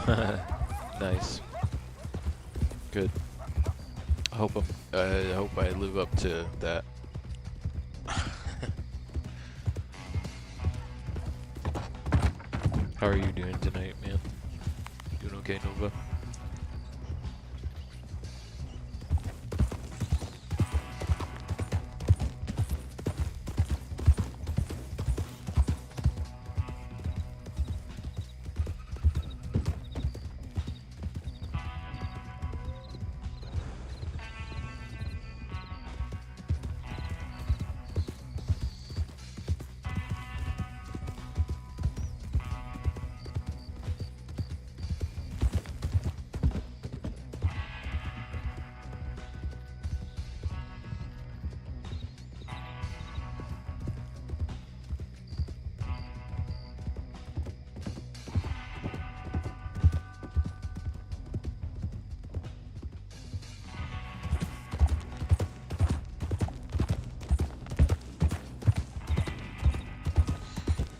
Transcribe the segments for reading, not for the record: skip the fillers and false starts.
Nice. Good. I hope I live up to that. How are you doing tonight, man? Doing okay, Nova?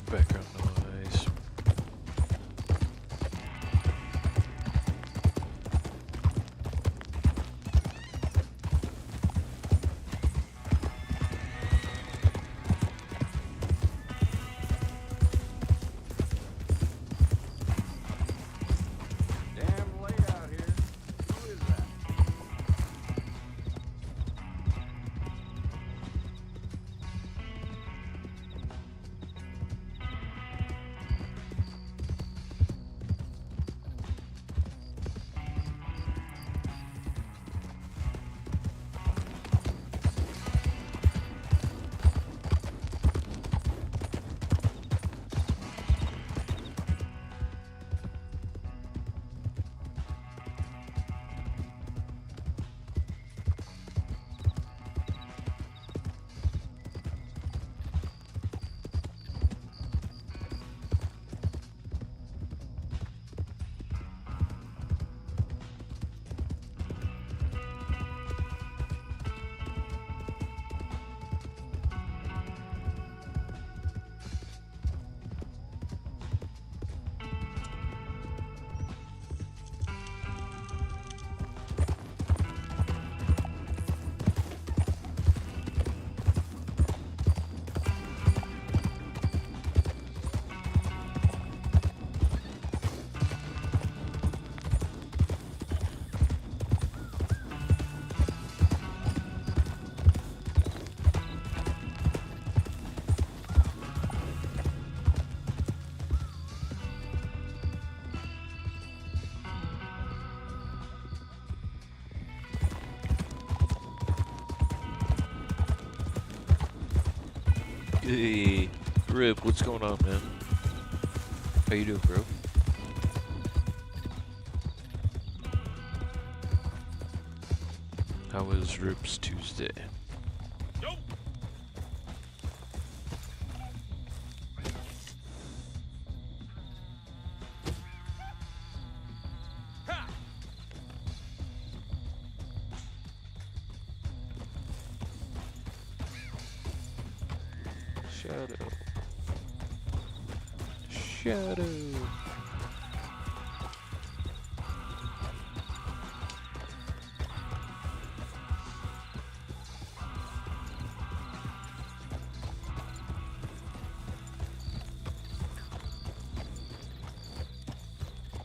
Background noise. Damn late out here. Who is that? Hey, Rip, what's going on, man? How you doing, bro? How was Rip's Tuesday? Nope. Ha! Shadow. Shadow.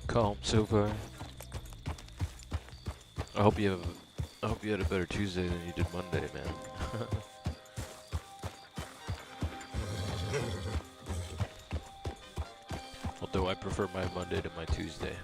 Calm so far. I hope you had a better Tuesday than you did Monday, man. Although I prefer my Monday to my Tuesday.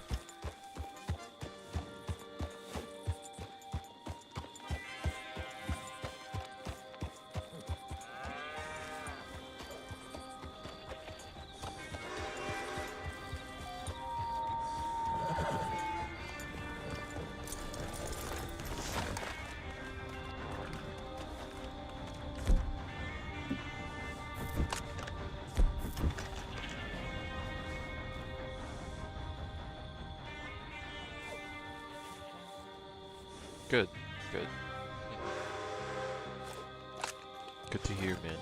Good, good. Good to hear, man.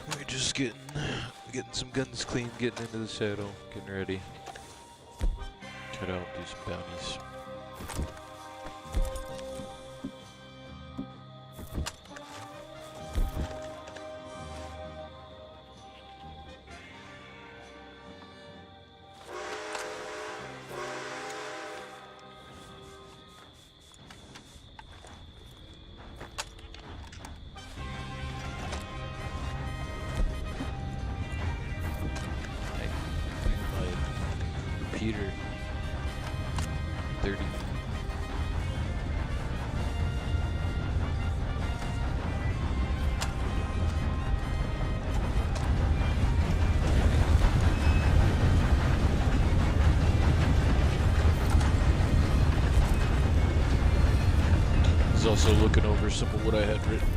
We're just getting some guns clean, getting into the saddle, getting ready. Head out and do some bounties. Computer 30. I was also looking over some of what I had written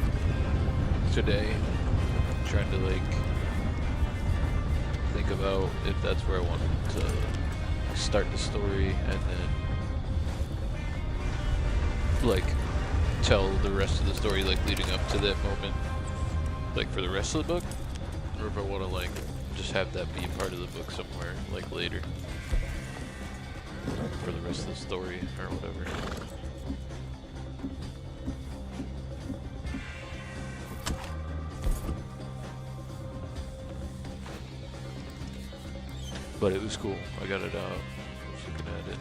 today, trying to like think about if that's where I wanted to start the story and then like tell the rest of the story like leading up to that moment, like for the rest of the book, or if I want to like just have that be a part of the book somewhere like later for the rest of the story or whatever. But it was cool. I got it out. I was looking at it.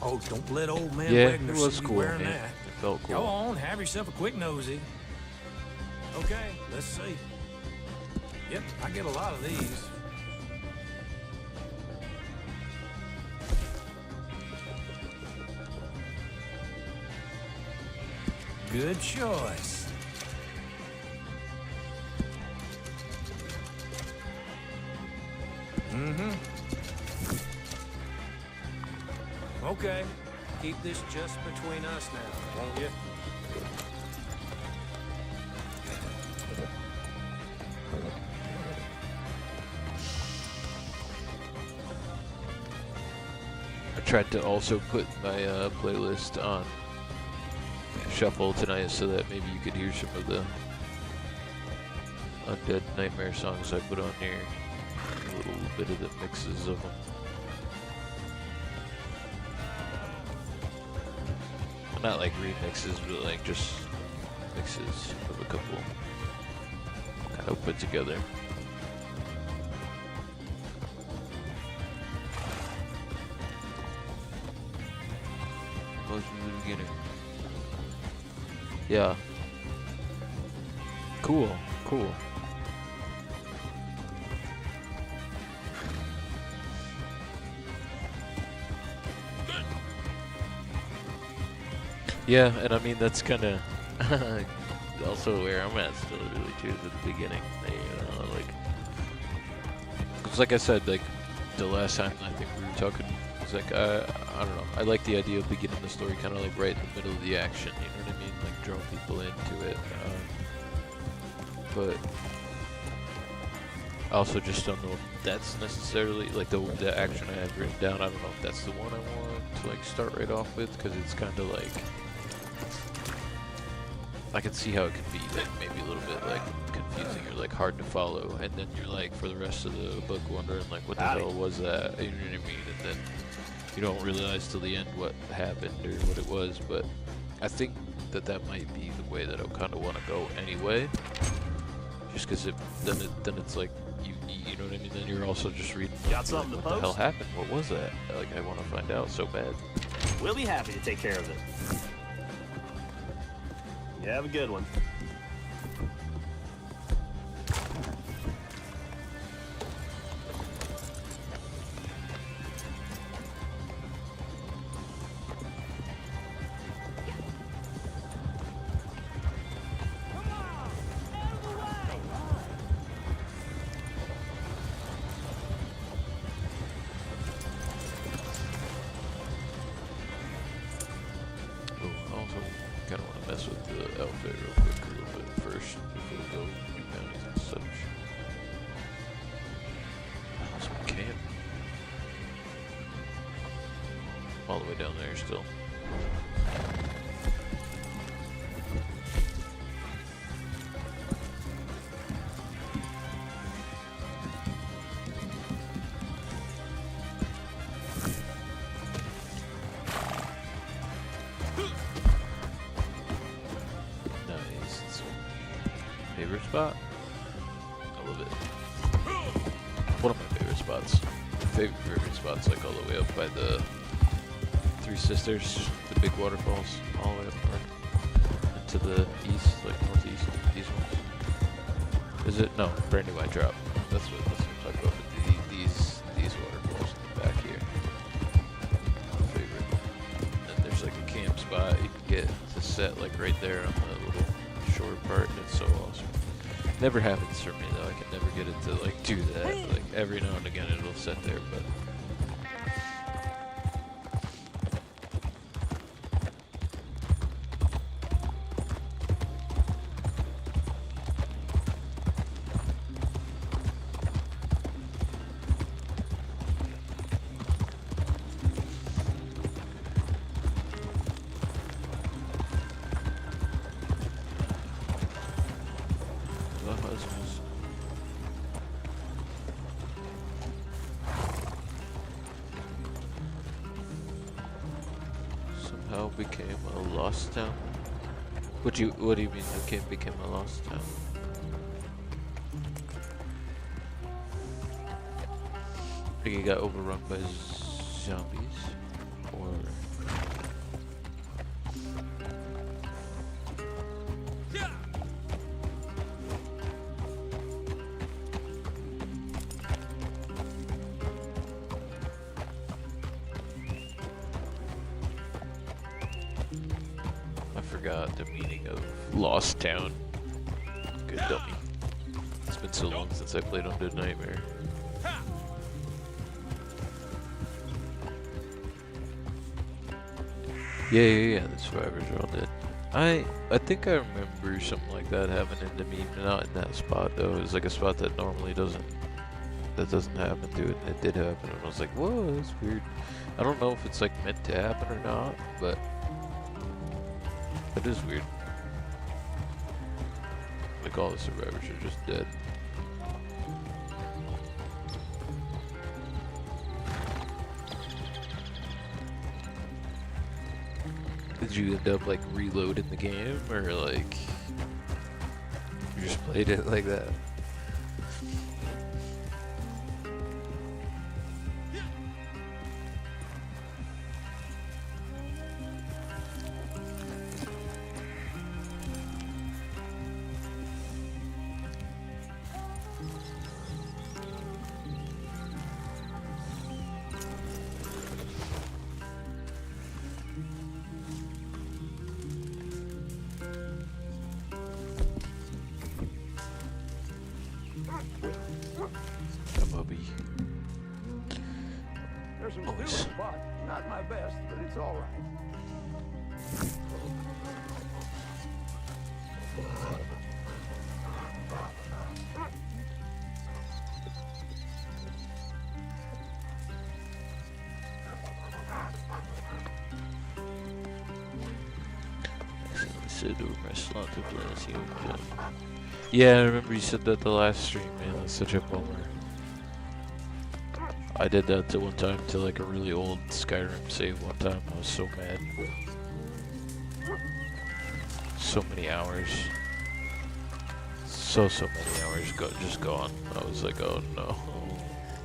Oh, don't let old man Yeah, Wagner it was see you cool, wearing man. that. It felt cool. Go on, have yourself a quick nosy. Okay, let's see. Yep, I get a lot of these. Good choice. Mm-hmm. Okay, keep this just between us now, won't you? I tried to also put my playlist on shuffle tonight so that maybe you could hear some of the Undead Nightmare songs I put on here. A little bit of the mixes of them. Not like remixes, but like just mixes of a couple kind of put together. Most from the beginning. Yeah. Cool, cool. Yeah, and I mean that's kind of also where I'm at still really too at the beginning. You know, like, cause like I said, like the last time I think we were talking, it's like I don't know. I like the idea of beginning the story kind of like right in the middle of the action. You know what I mean? Like drawing people into it. But I also just don't know if that's necessarily like the action I have written down. I don't know if that's the one I want to like start right off with, because it's kind of like. I can see how it could be like maybe a little bit like confusing or like hard to follow, and then you're like for the rest of the book wondering like what the hell was that, you know what I mean? And then you don't realize till the end what happened or what it was. But I think that might be the way that I kind of want to go anyway, just because then it's like you know what I mean? Then you're also just reading Got something to what the post? hell happened? What was that? Like I want to find out so bad. We'll be happy to take care of it. You have a good one. Kind of want to mess with the outfit real quick a little bit first before we go do bounties and such. Some camp. All the way down there still. Favorite spot? I love it. One of my favorite spots. Favorite spots, like all the way up by the Three Sisters, the big waterfalls, all the way up north, and to the east, like northeast. These ones. Is it? No, Brand New White Drop. That's what I'm talking about. But these waterfalls in the back here. My favorite. And there's like a camp spot you can get to set like right there on the little short part. It's so awesome. Never happens for me though. I can never get it to like do that. Like every now and again it'll set there, but somehow became a lost town. What do you mean the game became a lost town? Like you got overrun by zombies, or I forgot the meaning of Lost Town. Good dummy. It's been so long since I played Undead Nightmare. Yeah, the survivors are all dead. I think I remember something like that happening to me, not in that spot though. It was like a spot that normally doesn't happen to it, and it did happen, and I was like, whoa, that's weird. I don't know if it's like meant to happen or not, but it is weird. Like all the survivors are just dead. Did you end up like reloading the game, or like you just played it like that? There's some cool spots. Not my best, but it's all right. Yeah, I remember you said that the last stream, man. That's such a bummer. I did that to one time to like a really old Skyrim save one time. I was so mad. So many hours. So many hours just gone. I was like, oh no.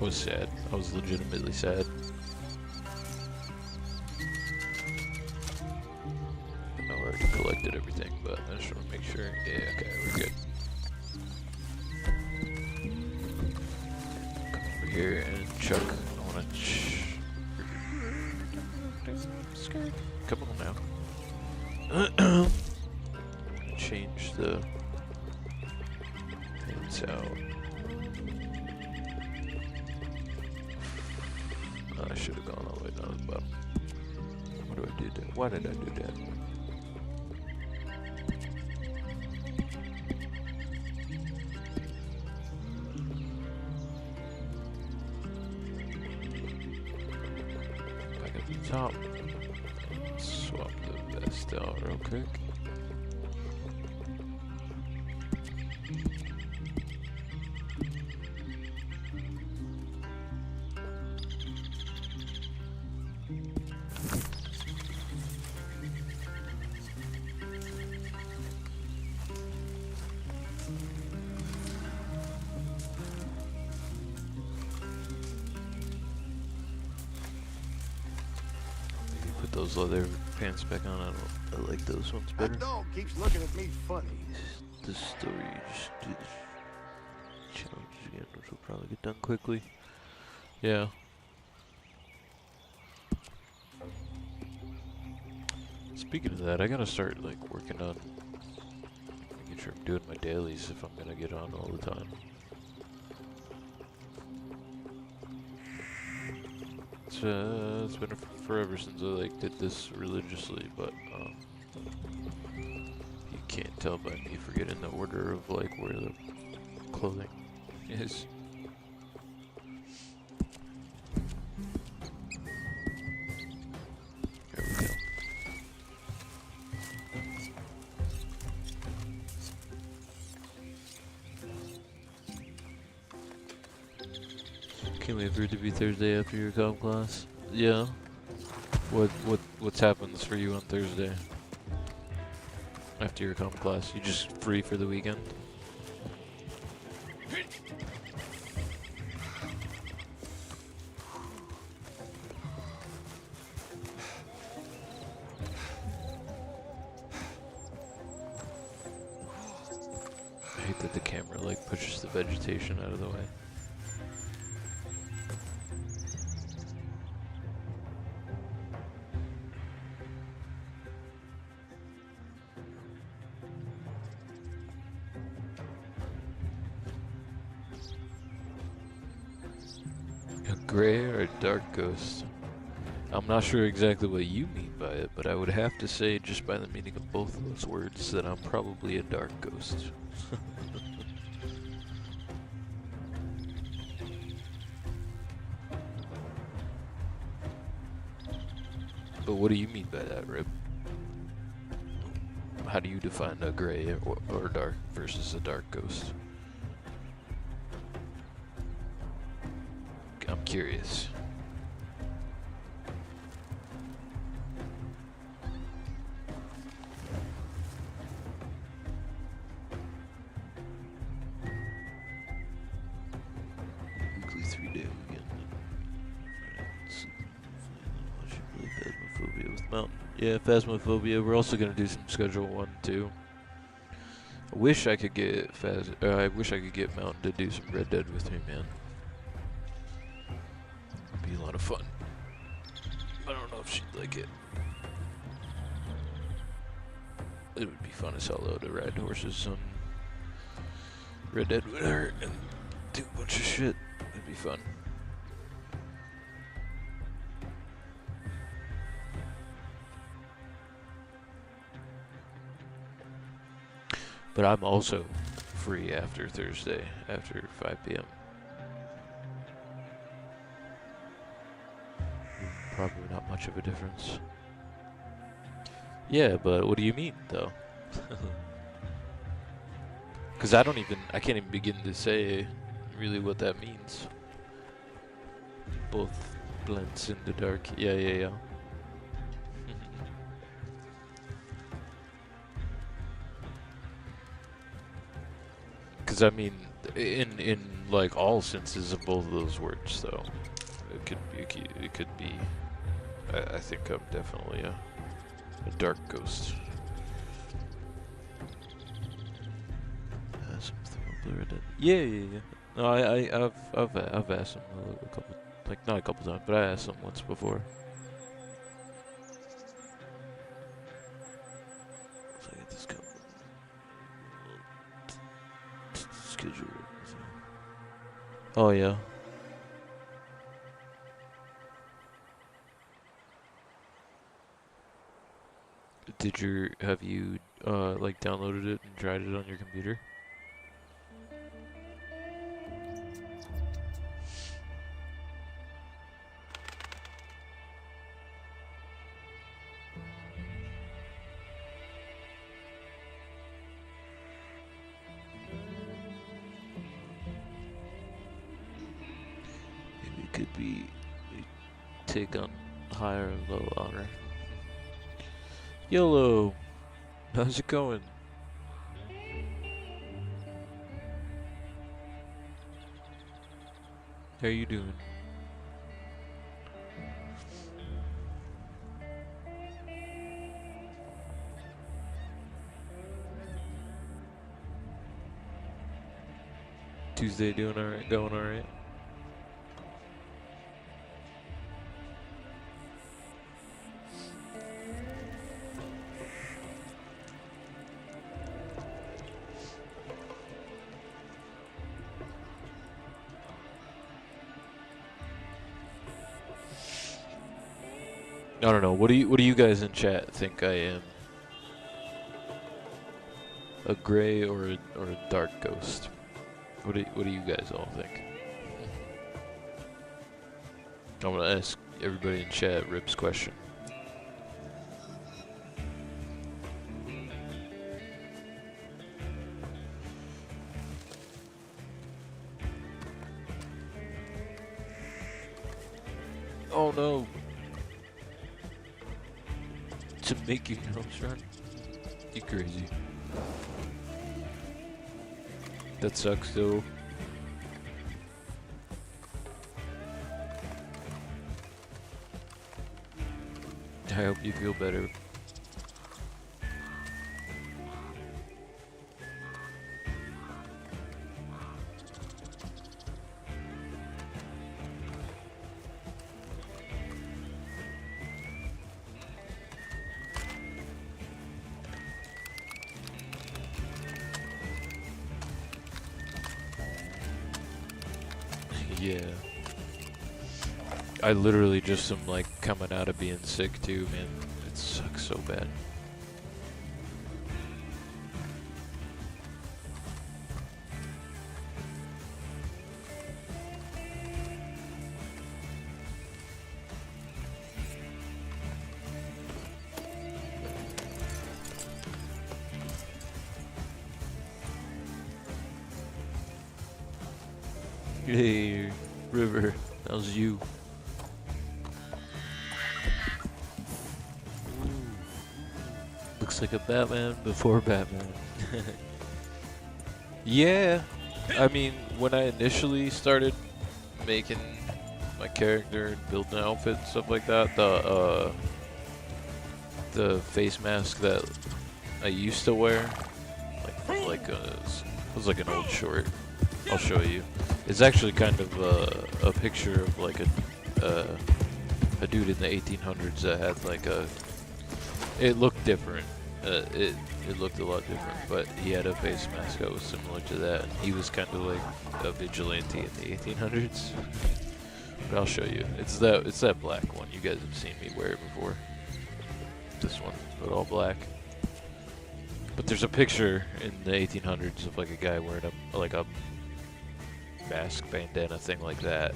I was sad. I was legitimately sad. I already collected everything, but I just want to make sure. Yeah, okay, we're good. Come over here and Chuck. I want to skirt. Come on now. Change the pins out. Oh, I should have gone all the way down to the bottom. What do I do? Why did I do that? swap the vest out real quick. Put those leather pants back on. I like those ones better. That dog keeps looking at me funny. The story just do the challenge again, which will probably get done quickly. Yeah. Speaking of that, I gotta start like working on making sure I'm doing my dailies if I'm gonna get on all the time. It's been forever since I like did this religiously, but you can't tell by me forgetting the order of like where the clothing is. There we go. Can't wait for it to be Thursday after your comm class. Yeah. What's happens for you on Thursday? After your comm class, you just free for the weekend? I hate that the camera like pushes the vegetation out of the way. A gray or a dark ghost? I'm not sure exactly what you mean by it, but I would have to say, just by the meaning of both of those words, that I'm probably a dark ghost. But what do you mean by that, Rip? How do you define a gray or dark versus a dark ghost? I'm curious. Weekly 3-day weekend. I should play Phasmophobia with Mountain. Yeah, Phasmophobia. We're also gonna do some Schedule 1 too. I wish I could get I wish I could get Mountain to do some Red Dead with me, man. It'd be a lot of fun. I don't know if she'd like it. It would be fun as hell though to ride horses on Red Dead with her and do a bunch of shit. It'd be fun. But I'm also free after Thursday, after 5 p.m. Probably not much of a difference. Yeah, but what do you mean, though? Because I can't even begin to say really what that means. Both blends into dark. Yeah. Because I mean, in like all senses of both of those words, though, it could be. I think I'm definitely a dark ghost. Yeah. No, I've asked him a couple, like not a couple times, but I asked him once before. So I get this schedule. Oh yeah. Have you like downloaded it and tried it on your computer? could be take on higher or low honor. YOLO! How's it going? How you doing? Tuesday doing alright, going alright? I don't know. What do you guys in chat think I am? A gray or a dark ghost? What do you guys all think? I'm gonna ask everybody in chat Rip's question. Oh no! To make your nose run? You crazy. That sucks though. I hope you feel better. Yeah. I literally just am like coming out of being sick too, man. It sucks so bad. Hey, River, how's you? Looks like a Batman before Batman. Yeah, I mean, when I initially started making my character and building an outfit and stuff like that, the face mask that I used to wear, it was like an old short. I'll show you. It's actually kind of a picture of like a dude in the 1800s that had like it looked different. It looked a lot different, but he had a face mask that was similar to that. He was kind of like a vigilante in the 1800s. But I'll show you. It's that black one. You guys have seen me wear it before. This one, but all black. But there's a picture in the 1800s of like a guy wearing a mask, bandana thing like that.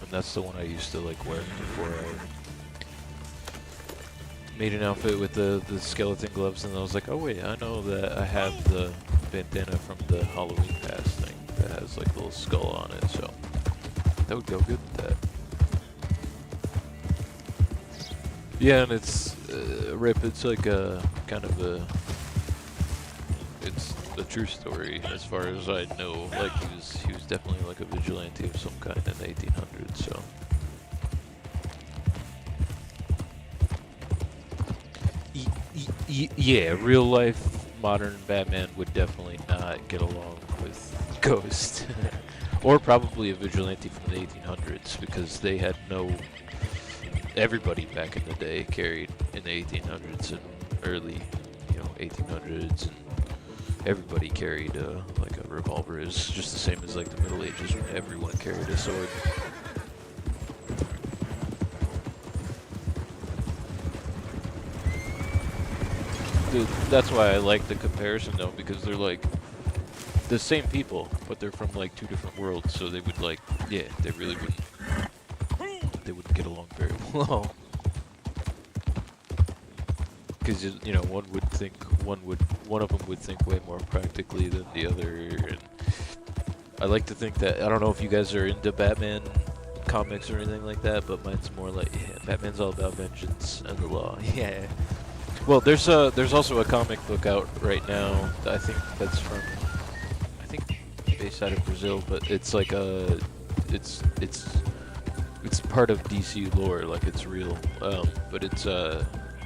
And that's the one I used to like wear before I made an outfit with the skeleton gloves, and I was like, oh wait, I know that I have the bandana from the Halloween Pass thing that has like a little skull on it, so that would go good with that. Yeah, and it's Rip. It's like a kind of it's a true story as far as I know. Like he was definitely like a vigilante of some kind in the 1800s. So yeah, real life modern Batman would definitely not get along with Ghost, or probably a vigilante from the 1800s, because they had no. Everybody back in the day carried in the 1800s and early, 1800s, and everybody carried like a revolver. It's just the same as like the Middle Ages when everyone carried a sword. That's why I like the comparison though, because they're like the same people, but they're from like two different worlds, so they would like, yeah, they really wouldn't. They wouldn't get along very well. because you know one of them would think way more practically than the other, and I like to think that I don't know if you guys are into Batman comics or anything like that, but mine's more like Batman's all about vengeance and the law. Yeah. Well, there's also a comic book out right now. I think that's from based out of Brazil, but it's like it's part of DC lore, like it's real. But it's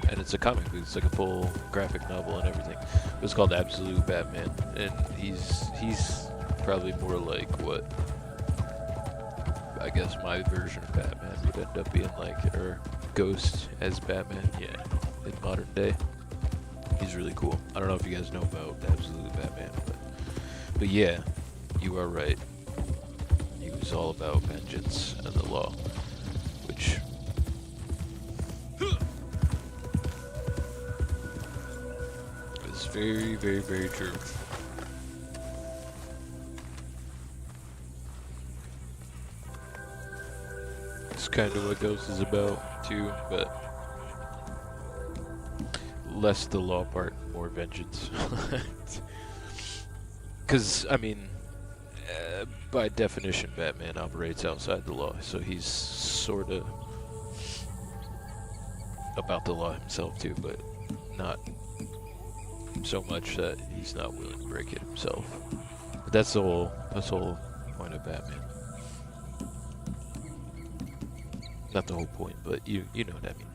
and it's a comic book. It's like a full graphic novel and everything. It's called Absolute Batman, and he's probably more like what I guess my version of Batman would end up being like, or Ghost as Batman, yeah, in modern day. He's really cool. I don't know if you guys know about Absolute Batman, but yeah, you are right. He was all about vengeance and the law, which is very, very, very true. It's kind of what Ghost is about too, but less the law part, more vengeance. Because, I mean, by definition, Batman operates outside the law, so he's sort of about the law himself too, but not so much that he's not willing to break it himself. But that's the whole point of Batman. Not the whole point, but you know what I mean.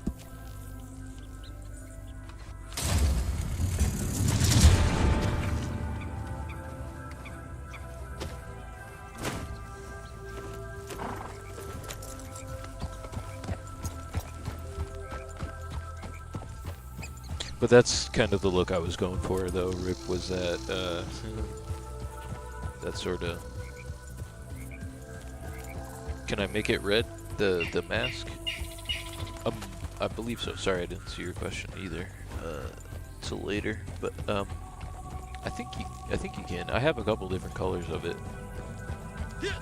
But that's kind of the look I was going for, though. Rip was that sort of. Can I make it red? The mask? I believe so. Sorry, I didn't see your question either. Till later, but I think you can. I have a couple different colors of it. Yeah,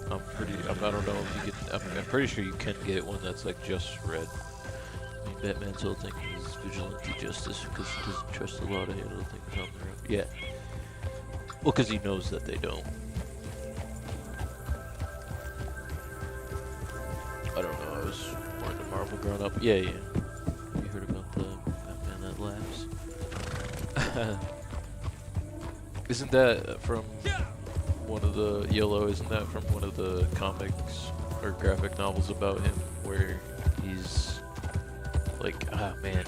I don't know if you can. I'm pretty sure you can get one that's like just red. I mean, Batman's whole thing is vigilante justice because he doesn't trust the law to handle things on their own. Yeah. Well, because he knows that they don't. I don't know, I was more into Marvel growing up. Yeah. You heard about the Batman that laughs? Isn't that from one of the Yellow? Isn't that from one of the comics or graphic novels about him where he's like, ah man,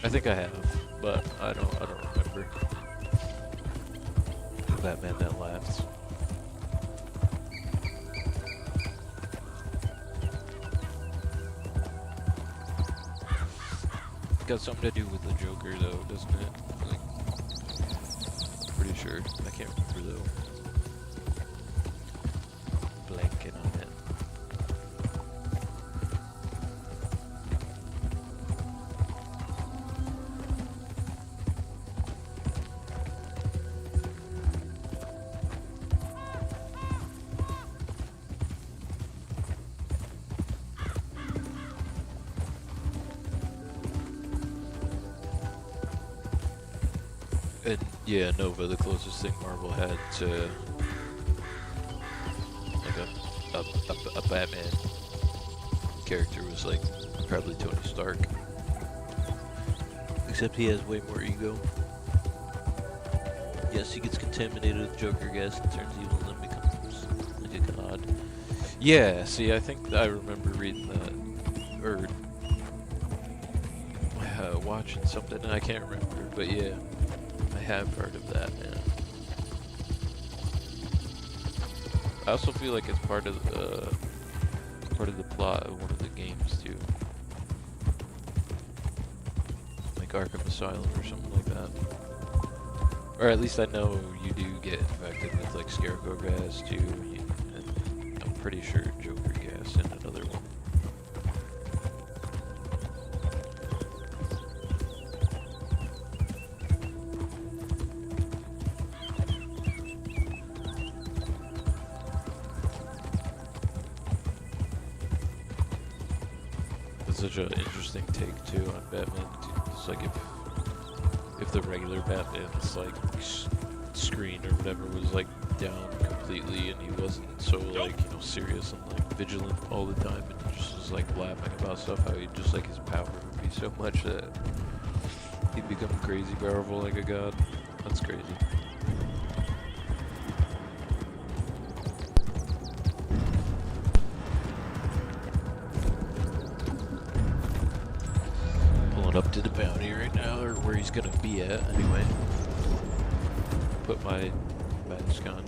I think I have, but I don't remember. Batman that laughs. Got something to do with the Joker, though, doesn't it? Like, pretty sure. I can't remember though. Blanking on it. And yeah, Nova, the closest thing Marvel had to like a Batman character was like probably Tony Stark. Except he has way more ego. Yes, he gets contaminated with Joker gas and turns evil and then becomes like a god. Yeah, see, I think I remember reading that, or watching something, and I can't remember, but yeah. I have heard of that, man. I also feel like it's part of the plot of one of the games too, like Arkham Asylum or something like that. Or at least I know you do get infected with like Scarecrow gas too, and I'm pretty sure Joker gas and another one. such an interesting take too on Batman. It's like if the regular Batman's like screen or whatever was like down completely and he wasn't so like, you know, serious and like vigilant all the time and he just was like laughing about stuff, how he just like his power would be so much that he'd become crazy powerful like a god. That's crazy. Pulling up to the bounty right now, or where he's gonna be at anyway. Put my mask on.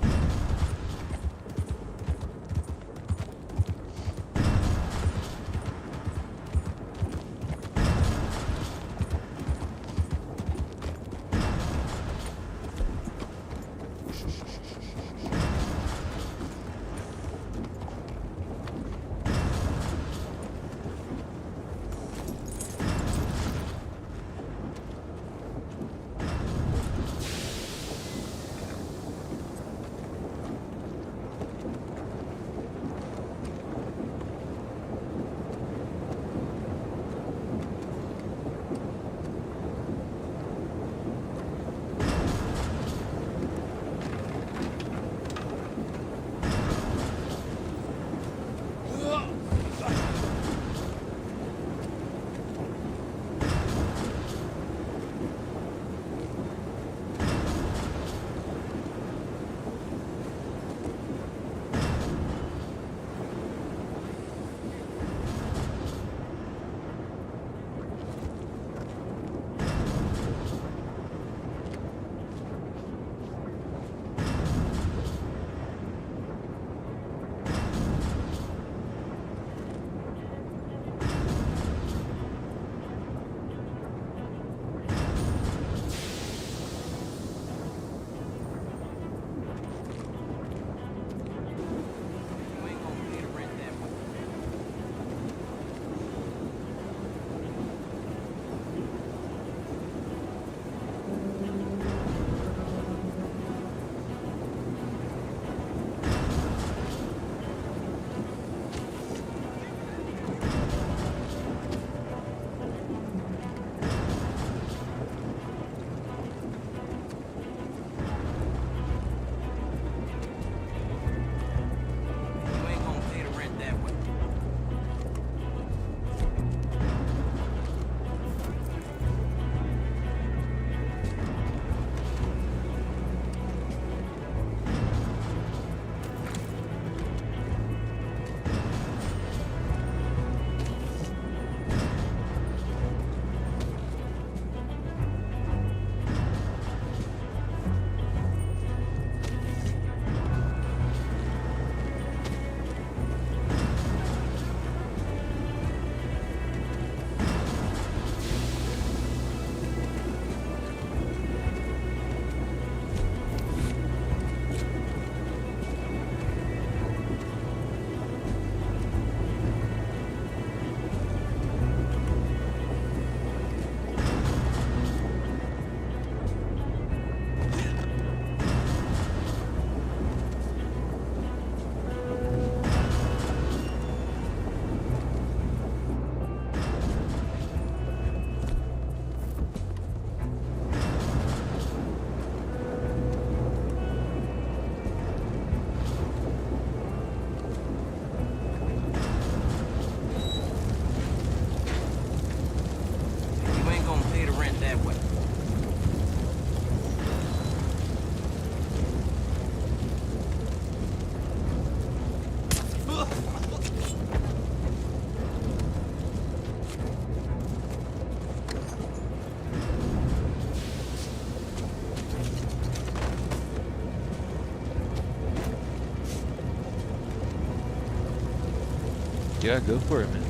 Yeah, go for it, man.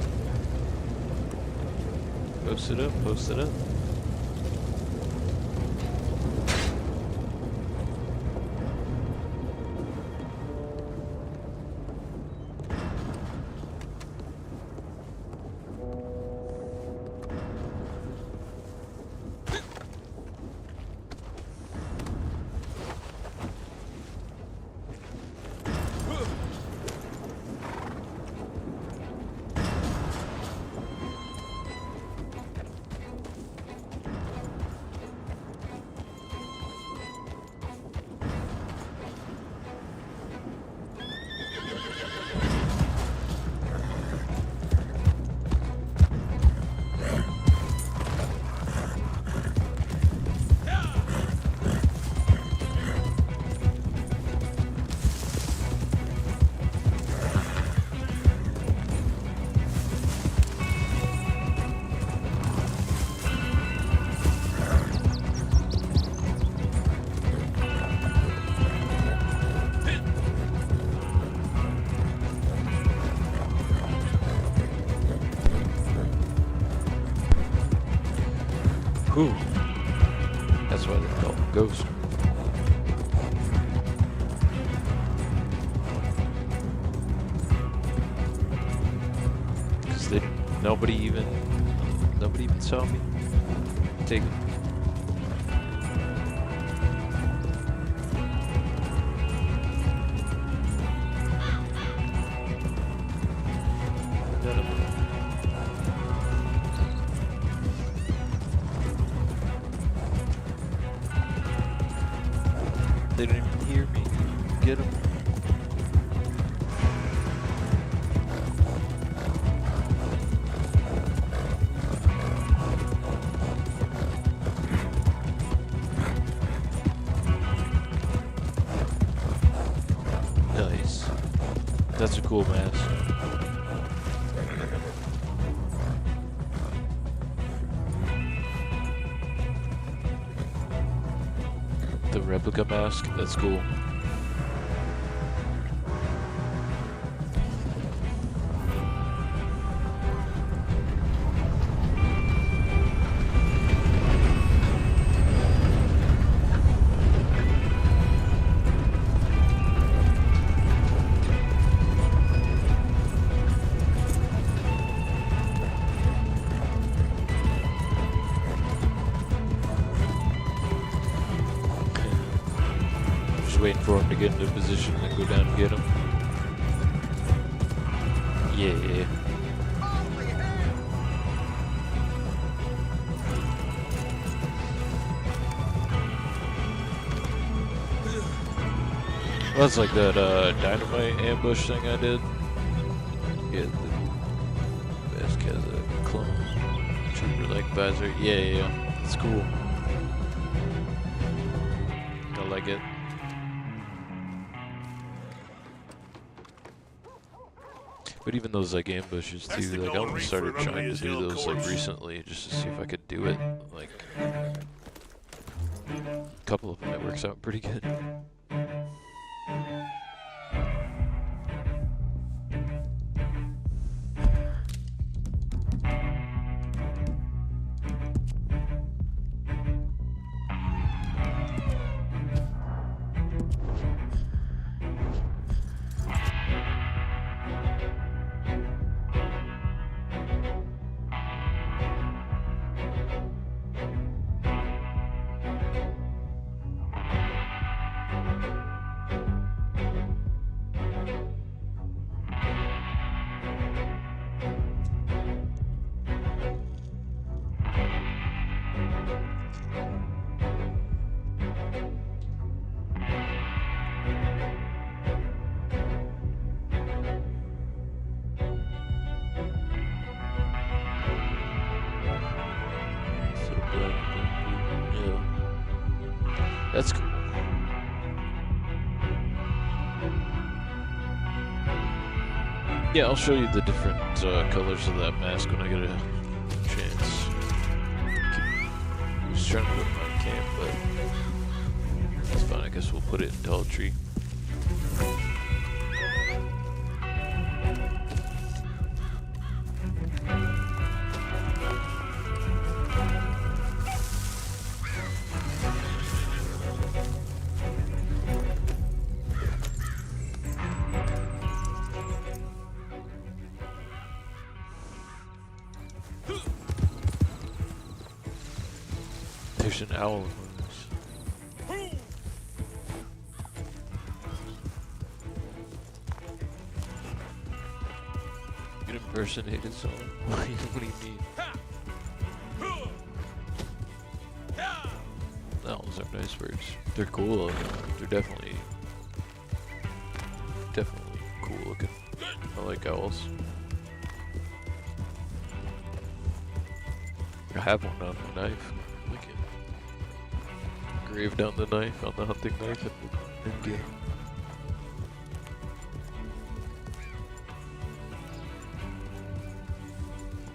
Post it up, post it up. Whew. That's why they call him Ghost. Because they nobody even saw me take it. They didn't even hear me. Get him. Nice. That's a cool mask. The replica mask, that's cool. Waiting for him to get into position and go down and get him. Yeah. Well, that's like that dynamite ambush thing I did. Yeah, the mask has a clone trooper like visor. Yeah. It's cool. I like it. But even those like ambushes too, like I only started trying to do those like recently just to see if I could do it. Like a couple of them it works out pretty good. That's cool. Yeah, I'll show you the different colors of that mask when I get a chance. I was trying to put it in my camp, but it's fine. I guess we'll put it in Tall Tree. There's an owl among us. You impersonated someone? What do you mean? Owls are nice birds. They're cool looking. They're definitely cool looking. I like owls. I have one on my knife. Look at engraved on the knife, on the hunting knife in India.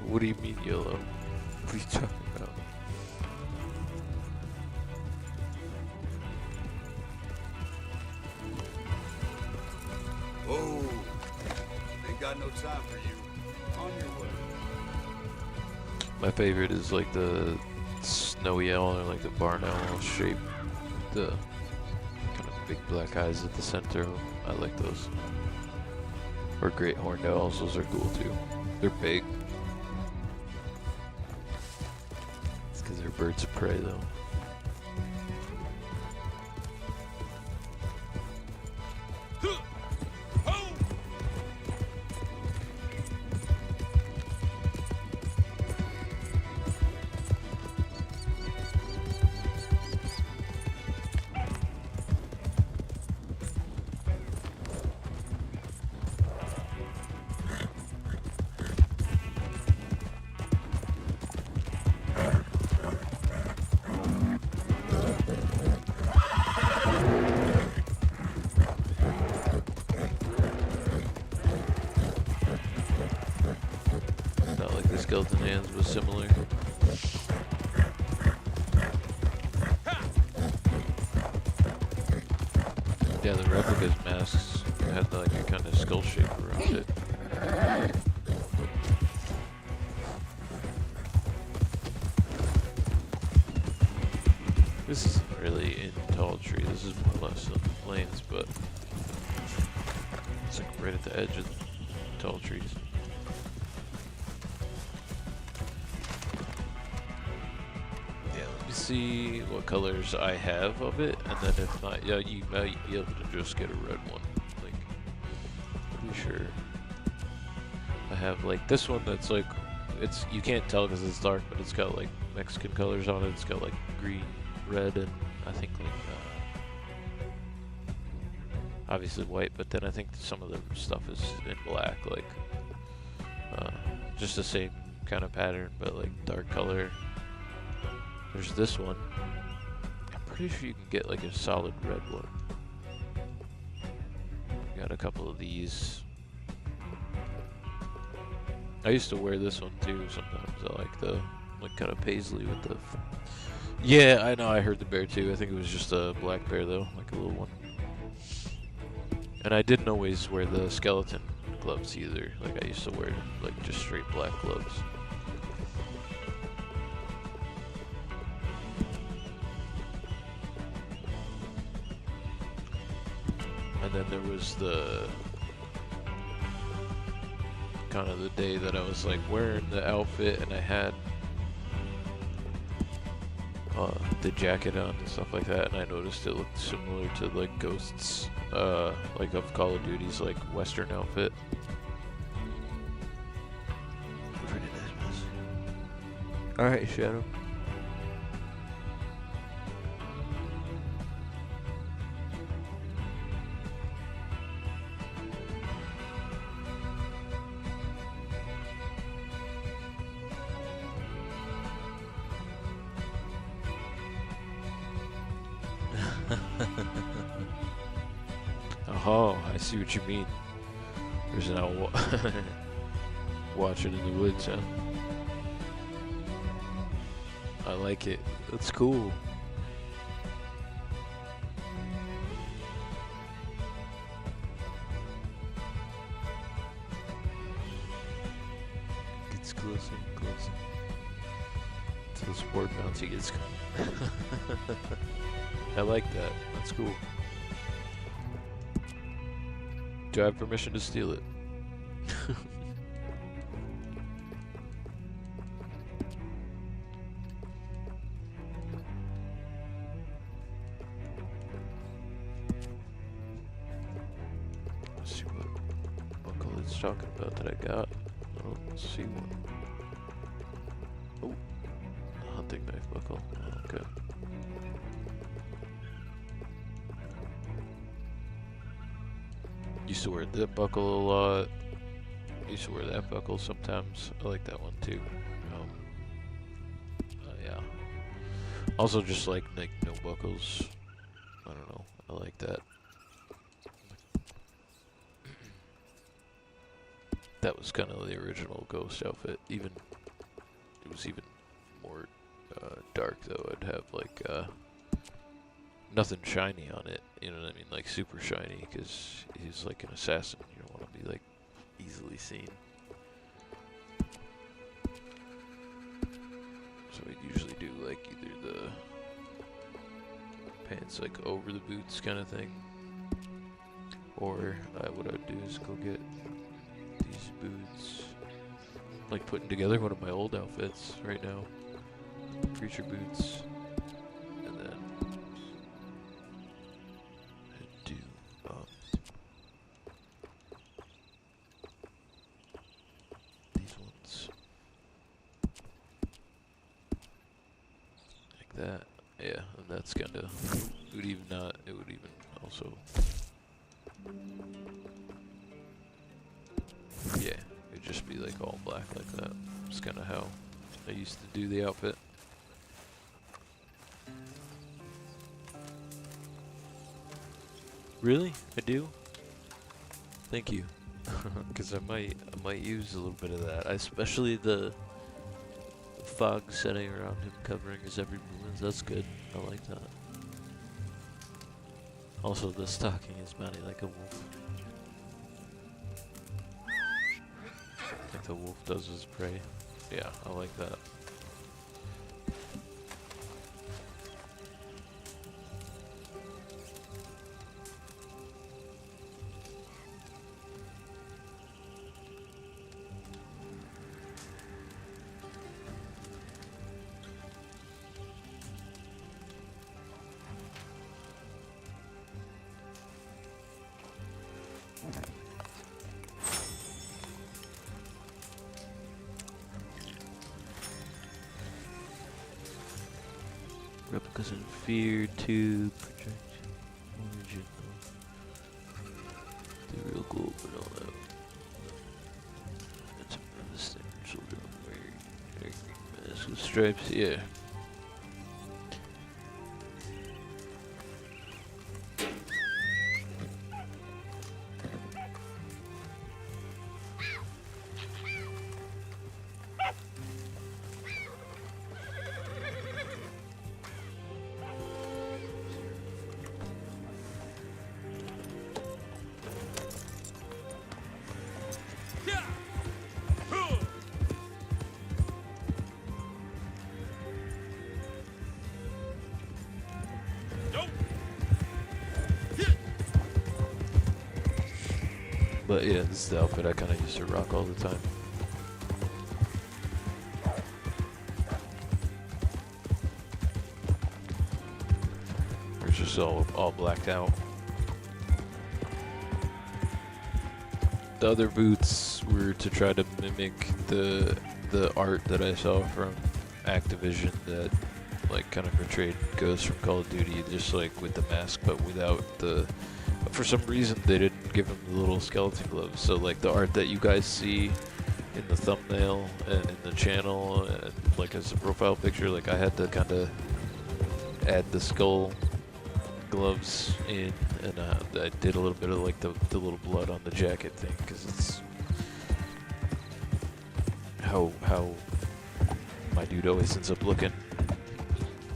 What do you mean yellow? What are you talking about? Whoa! Ain't got no time for you. On your way. My favorite is like the snowy owl or like the barn owl shape. The kind of big black eyes at the center. I like those. Or great horned owls, those are cool too. They're big. It's because they're birds of prey though. Not like the skeleton hands, but similar. Yeah, the replica's masks had like a kind of skull shape around it. This isn't really in tall tree. This is more or less on the plains, but it's like right at the edge of the tall trees. Yeah, let me see what colors I have of it, and then if not, yeah, you might be able to just get a red one. Like, pretty sure I have like this one that's like, it's, you can't tell because it's dark, but it's got like Mexican colors on it. It's got like green, red, and I think like obviously white, but then I think some of the stuff is in black, like just the same kind of pattern, but like dark color. There's this one. I'm pretty sure you can get like a solid red one. Got a couple of these. I used to wear this one too sometimes. I like the like kind of paisley with the. Yeah, I know. I heard the bear too. I think it was just a black bear though, like a little one. And I didn't always wear the skeleton gloves either. Like I used to wear like just straight black gloves. And then there was the kind of the day that I was like wearing the outfit and I had the jacket on and stuff like that, and I noticed it looked similar to like Ghost's like of Call of Duty's like Western outfit. Pretty nice. Alright, Shadow. Oh, I see what you mean. There's an owl watching in the woods, huh? I like it. That's cool. Gets closer and closer. Until the sport bouncy gets I like that. That's cool. Do I have permission to steal it? Let's see what buckle it's talking about that I got. Oh, let's see one. Oh, a hunting knife buckle. Oh, okay. Used to wear that buckle a lot. Used to wear that buckle sometimes. I like that one too. Yeah. Also, just like no buckles. I don't know. I like that. That was kind of the original Ghost outfit. Even it was even more dark though. I'd have like nothing shiny on it, you know what I mean, like super shiny, because he's like an assassin. You don't want to be like easily seen. So So we'd usually do like either the pants like over the boots kind of thing, or what I would do is go get these boots, like putting together one of my old outfits right now, preacher boots, and then I'd do these ones like that. Yeah, and that's kind of, it would even also, yeah, it'd just be like all black like that. It's kind of how I used to do the outfit. Really? I do? Thank you. Because I might use a little bit of that. Especially the fog setting around him covering his every movement. That's good. I like that. Also, the stalking his body like a wolf. Like the wolf does his prey. Yeah, I like that. Replicas in fear to project origin of the real gold, but all that. That's a standard soldier wearing mask with stripes, yeah. But yeah, this is the outfit I kind of used to rock all the time. It's just all blacked out. The other boots were to try to mimic the art that I saw from Activision that like kind of portrayed Ghost from Call of Duty, just like with the mask but without the. For some reason, they didn't give him the little skeleton gloves. So, like, the art that you guys see in the thumbnail and in the channel, and, like, as a profile picture, like, I had to kind of add the skull gloves in, and I did a little bit of, like, the little blood on the jacket thing, because it's how my dude always ends up looking,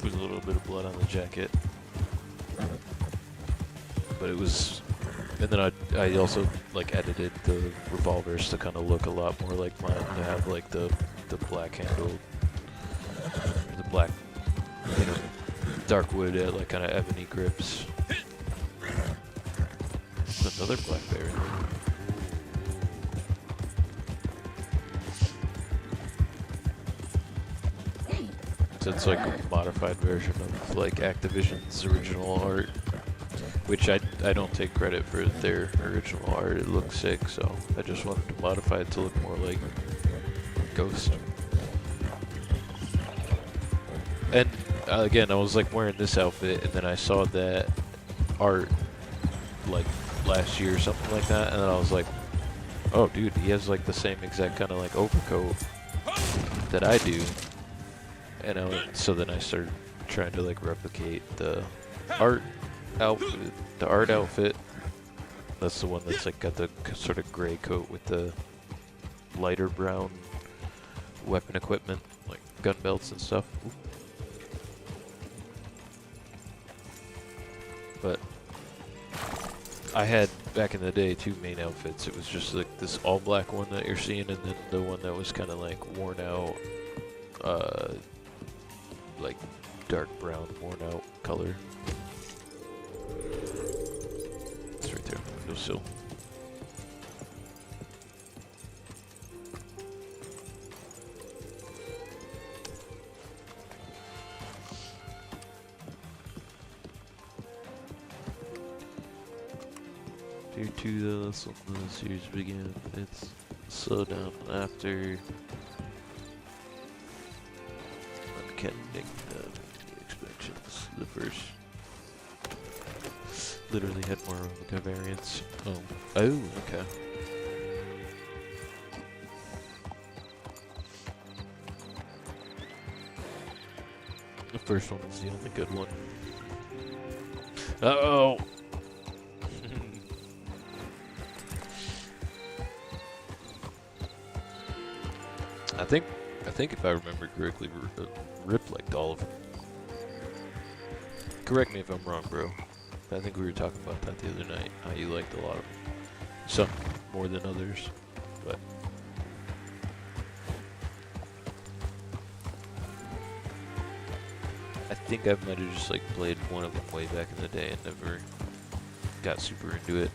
with a little bit of blood on the jacket. But it was, and then I also like edited the revolvers to kind of look a lot more like mine, to have like the black handled, the black, you know, dark wood like kind of ebony grips. There's another black bear in there. So it's like a modified version of like Activision's original art. Which I don't take credit for their original art. It looks sick, so I just wanted to modify it to look more like Ghost. And again, I was like wearing this outfit, and then I saw that art like last year or something like that, and then I was like, oh dude, he has like the same exact kind of like overcoat that I do. And so then I started trying to like replicate the art outfit, the art outfit. That's the one that's like got the sort of gray coat with the lighter brown weapon equipment, like gun belts and stuff. Ooh. But I had back in the day 2 main outfits. It was just like this all black one that you're seeing, and then the one that was kind of like worn out like dark brown, worn out color. It's right there, windowsill. Tier 2, though, that's when the series began. It's slowed down after uncapping the expansions. The first literally had more replica variants. Oh, okay. The first one was the only good one. Uh-oh! I think if I remember correctly, Rip liked all of them. Correct me if I'm wrong, bro. I think we were talking about that the other night, how you liked a lot of them. Some more than others, but... I think I might have just like played one of them way back in the day and never got super into it.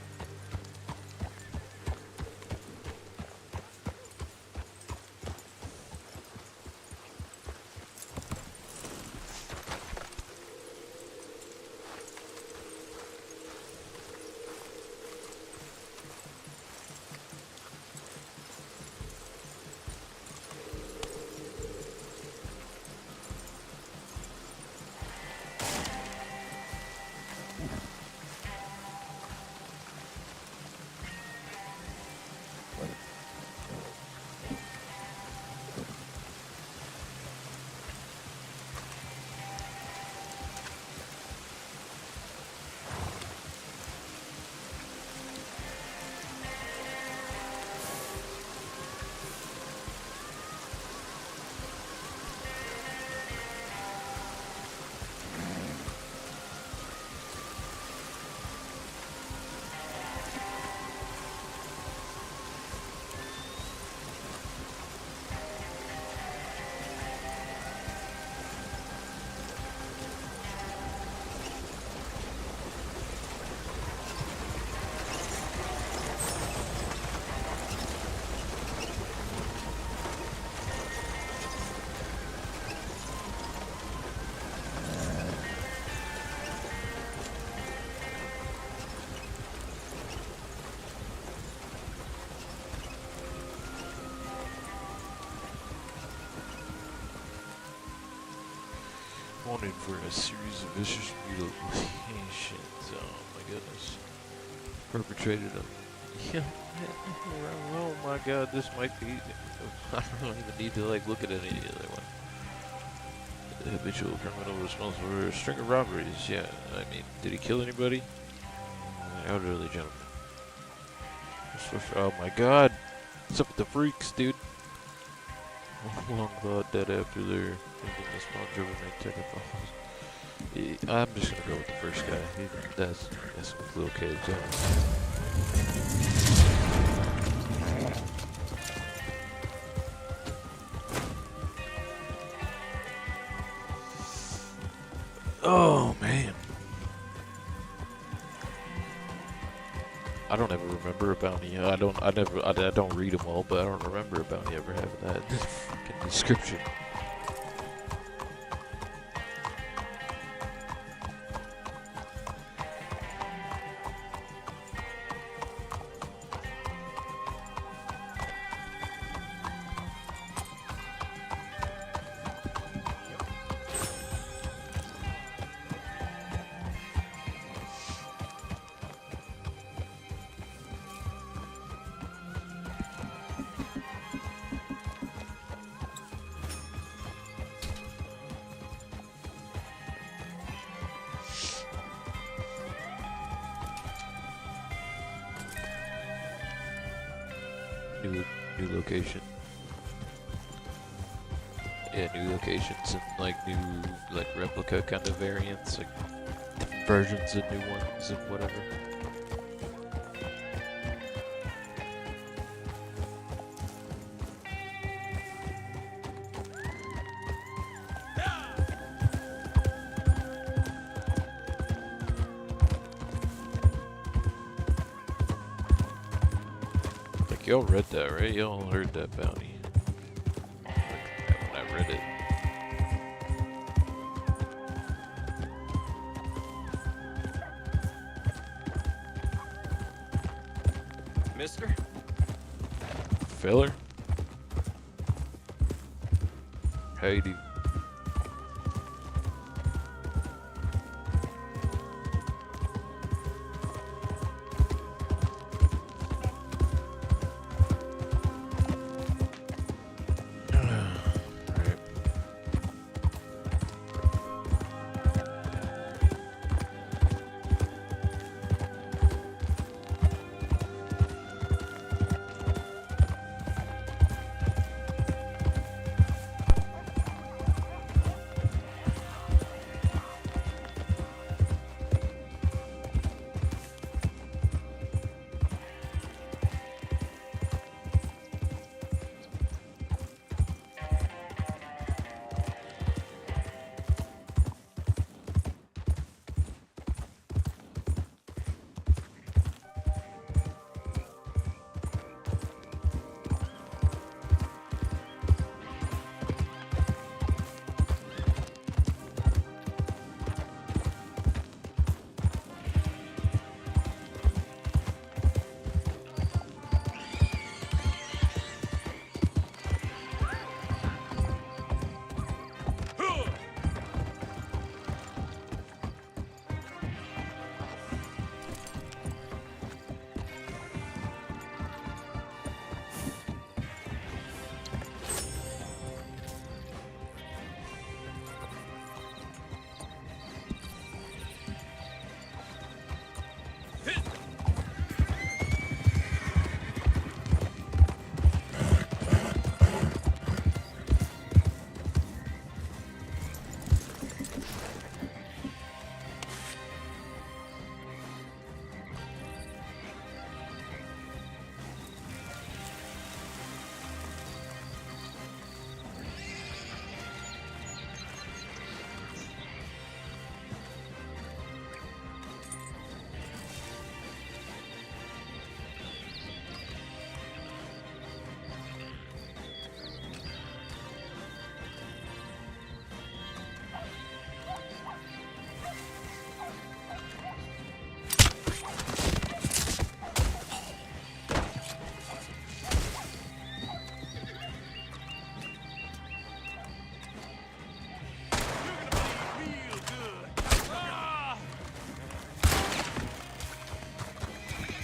Wanted for a series of vicious mutilations. Oh my goodness. Perpetrated on. Yeah. Oh my god, this might be. I don't even need to like look at any of the other one. The habitual criminal responsible for a string of robberies. Yeah, I mean, did he kill anybody? Elderly gentleman. Oh my god. What's up with the freaks, dude? Long thought dead after their infamous Bon Jovi ticket balls. I'm just gonna go with the first guy. That's with little kids. Oh man. I don't ever remember a bounty. I don't read them all, but I don't remember a bounty ever having that fucking description. New location. Yeah, new locations and like new like replica kind of variants, like different versions of new ones and whatever. Y'all read that, right? Y'all heard that bounty. When I read it. Mister? Filler? How you do?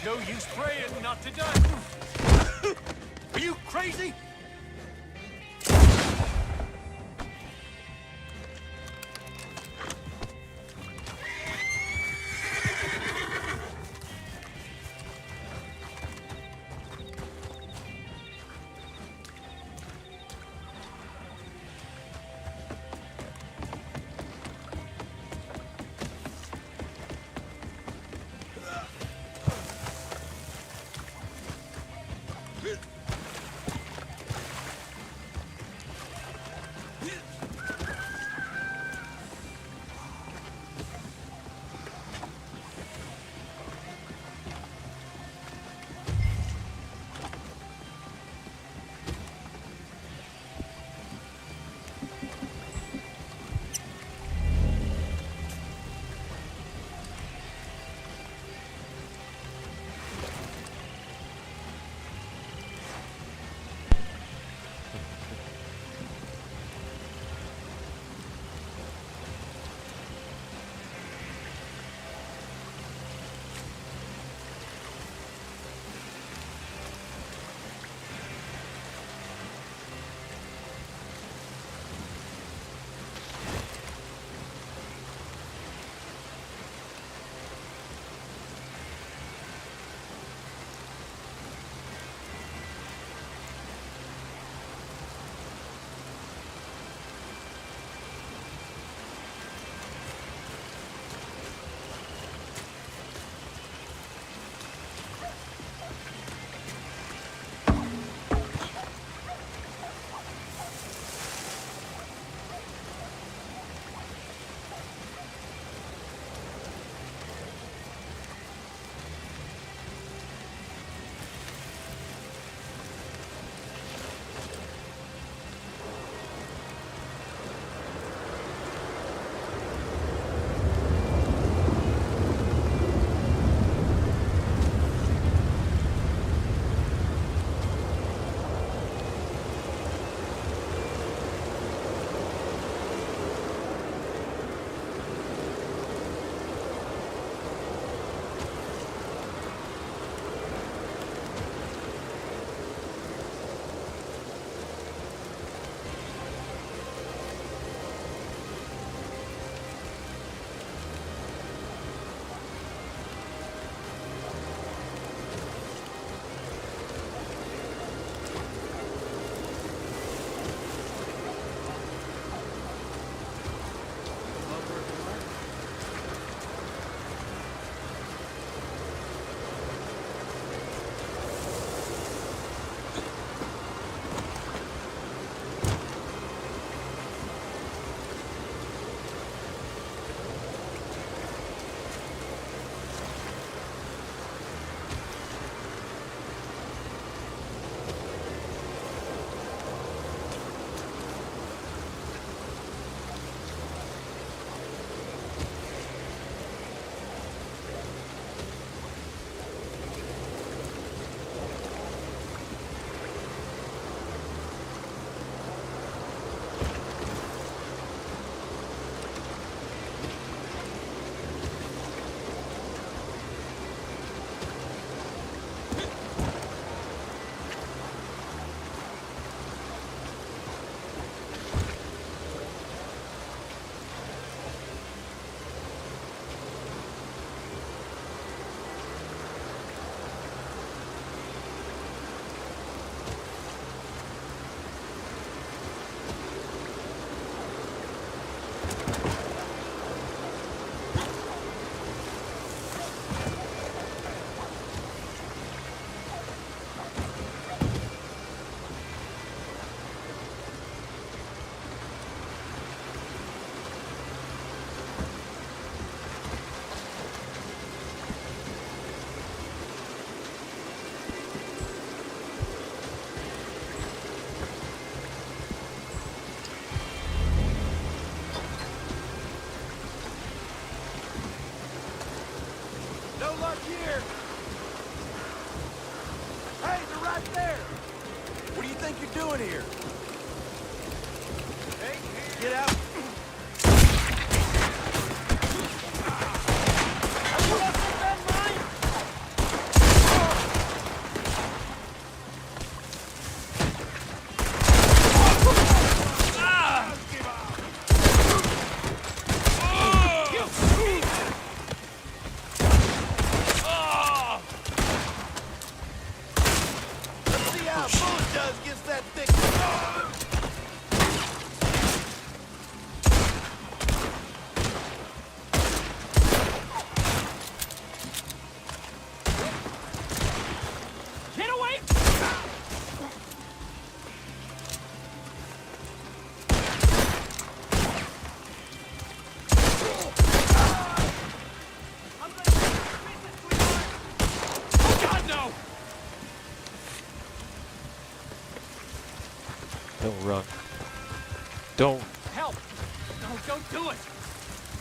No use praying not to die. Are you crazy? right there. What do you think you're doing here? Get out. Don't run. Don't. Help! No, don't do it!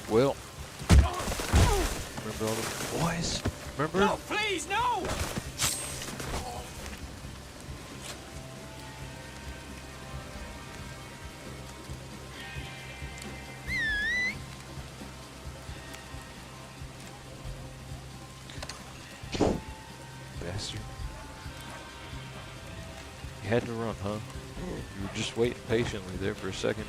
Well. Remember all the boys? Remember? No, please, no! Bastard. You had to run, huh? You were just waiting patiently there for a second.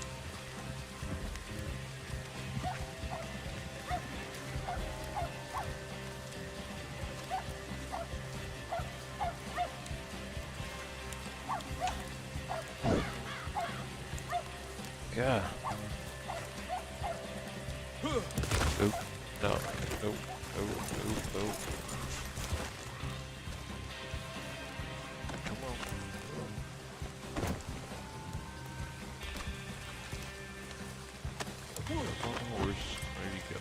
Yeah. Nope. No. Nope. Nope. Nope. Nope. Come on. Come on, horse. There you go.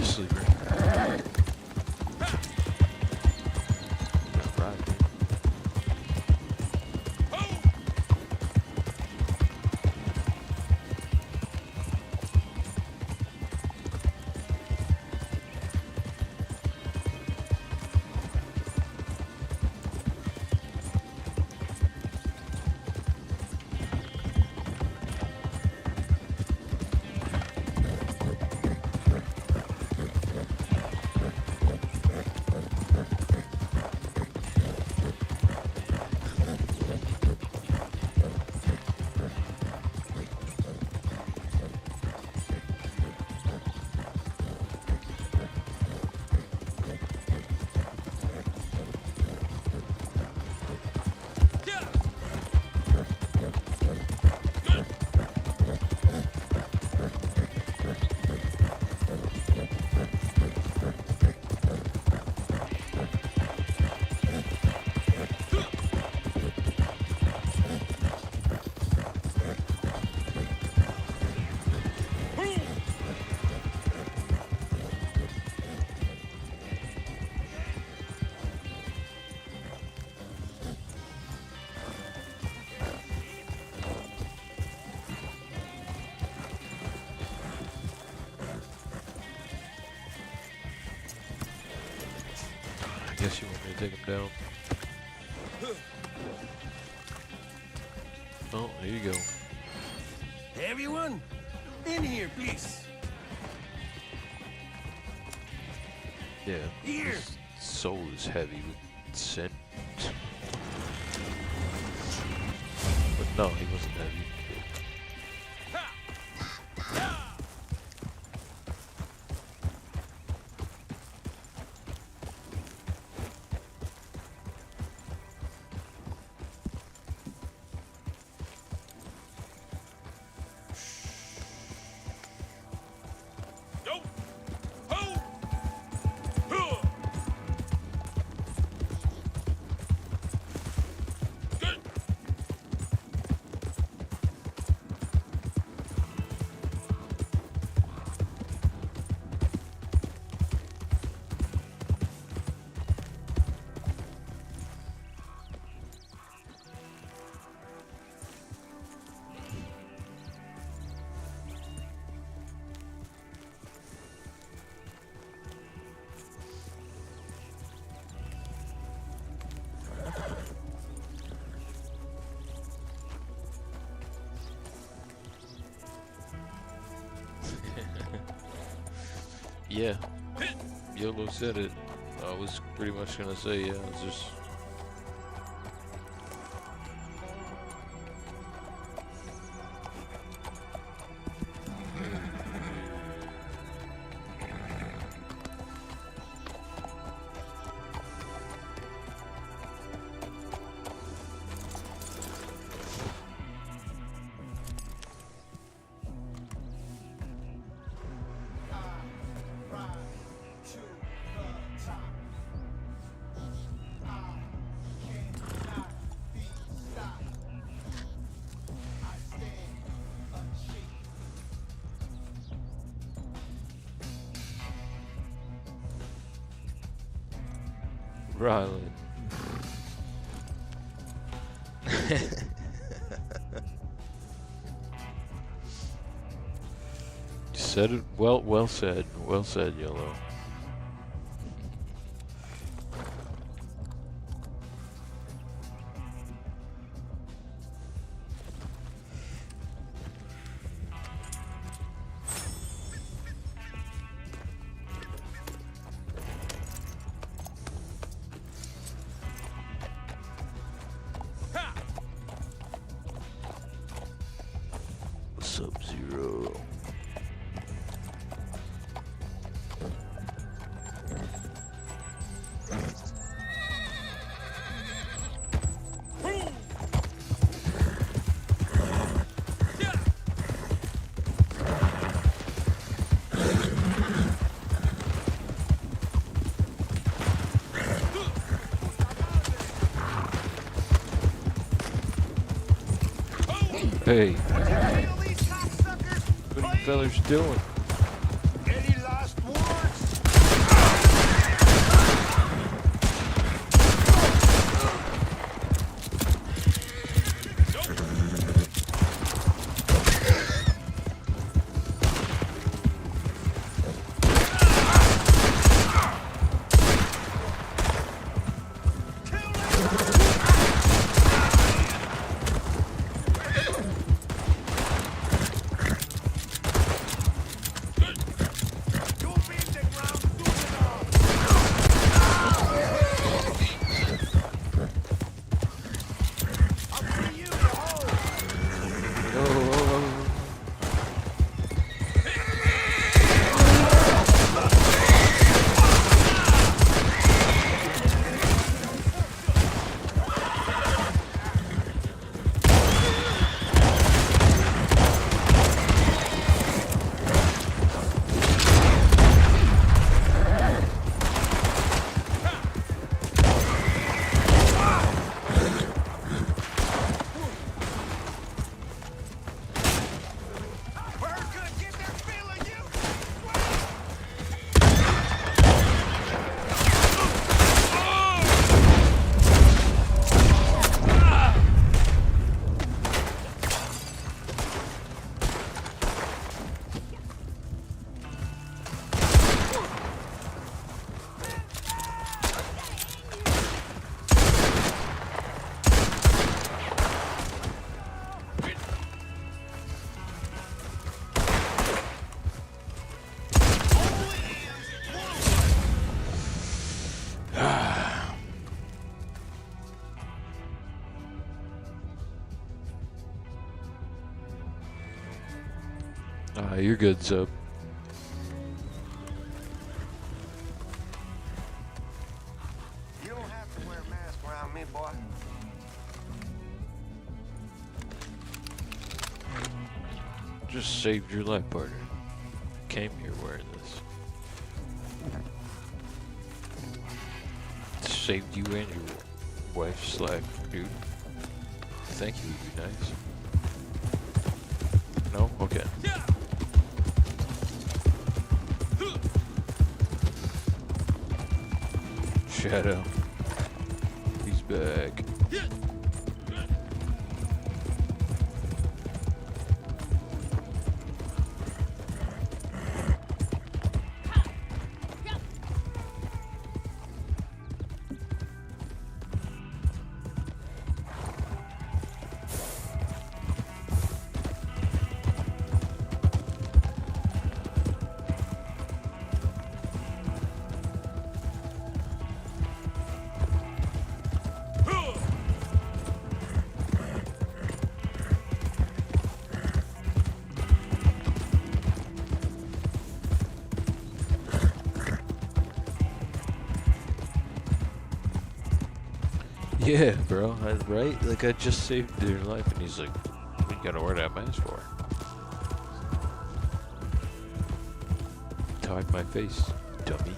Sleeper. Not right. I guess you want me to take him down. Oh, there you go. Everyone, in here, please. Yeah. Here. His soul is heavy with sin. But no, he wasn't heavy. Yeah. YOLO said it. I was pretty much gonna say, yeah, it's just... Rylan. You said it well. Well said. Well said, YOLO. Sub-Zero. Hey, what are you fellas doing? Any last words? You're good, Sub. You don't have to wear a mask around me, boy. Just saved your life, partner. Came here wearing this. Saved you and your wife's life, dude. Thank you, would be nice. No? Okay. Shadow. He's back. Yeah, bro. Right? Like, I just saved your life, and he's like, what you gotta wear that mask for? To hide my face, dummy.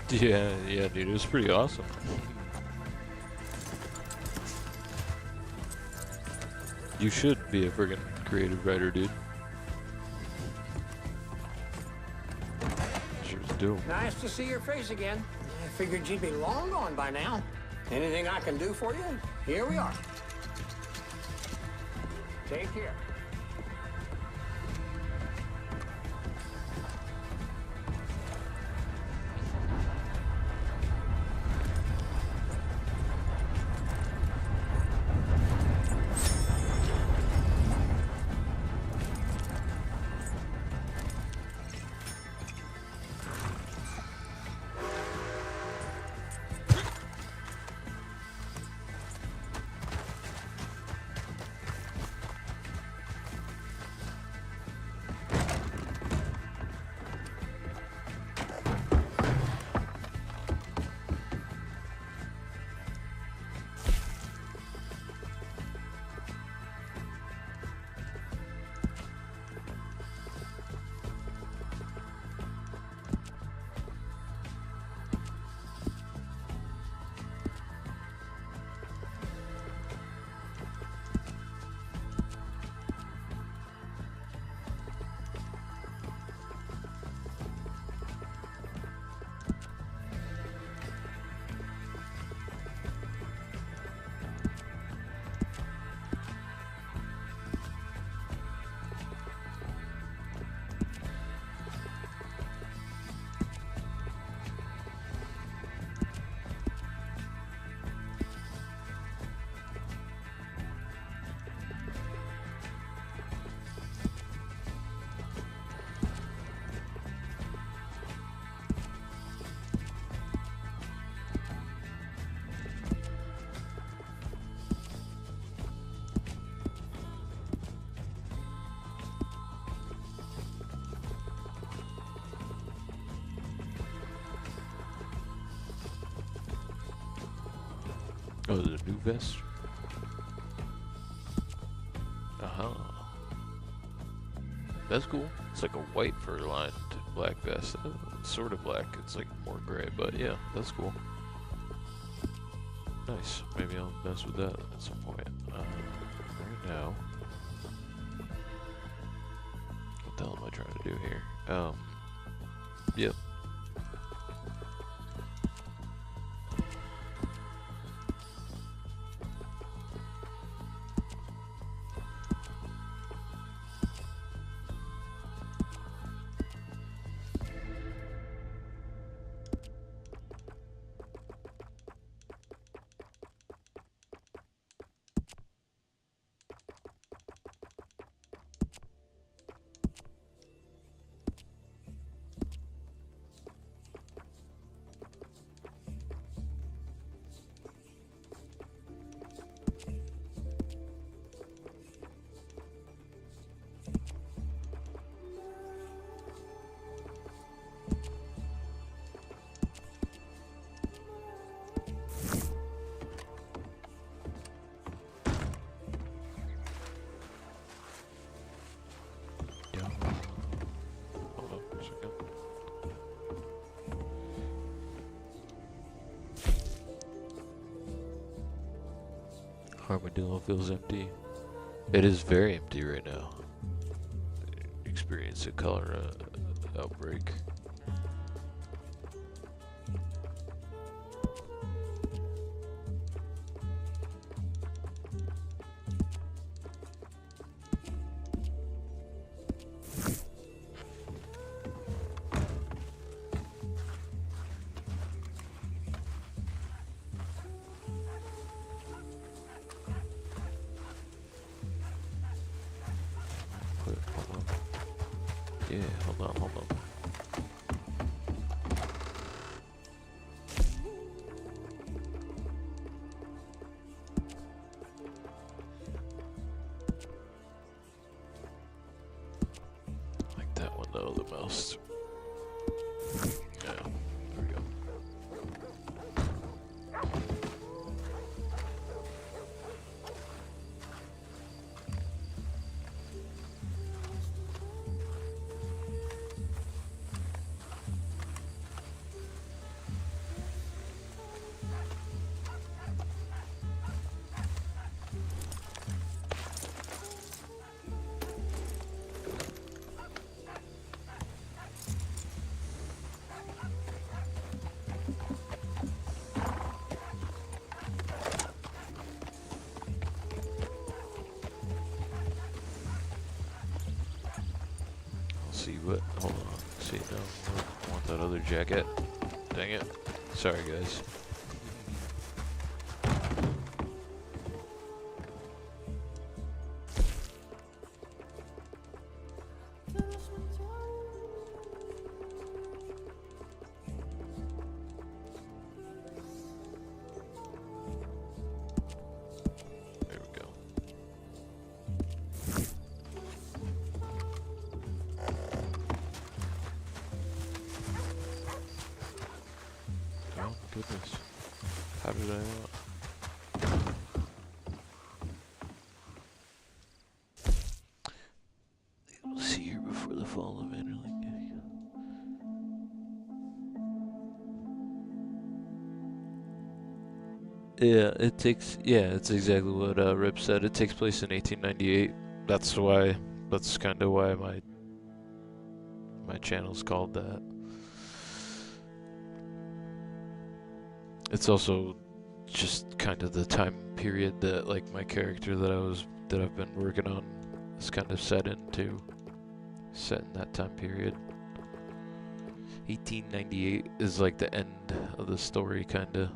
Yeah, yeah, dude, it was pretty awesome. You should be a friggin' creative writer, dude. Sure do. Nice to see your face again. I figured you'd be long gone by now. Anything I can do for you? Here we are. Take care. Oh, the new vest? Uh-huh. That's cool. It's like a white fur-lined black vest. It's sort of black. It's like more gray, but yeah, that's cool. Nice. Maybe I'll mess with that at some point. Right now. What the hell am I trying to do here? Yep. Hold on a second. Armadillo feels empty. It is very empty right now. Experience a cholera outbreak. Hold on. Yeah, hold on. Like that one though, the most. Yeah, there we go. See what? Hold on. See, no, I want that other jacket. Dang it. Sorry, guys. There we go. Oh goodness. How did I We'll see here before the fall of Interlink. Yeah, it takes. Yeah, it's exactly what Rip said. It takes place in 1898. That's why. That's kind of why my channel's called that. It's also just kind of the time period that like my character that I've been working on is kind of set in that time period. 1898 is like the end of the story, kinda.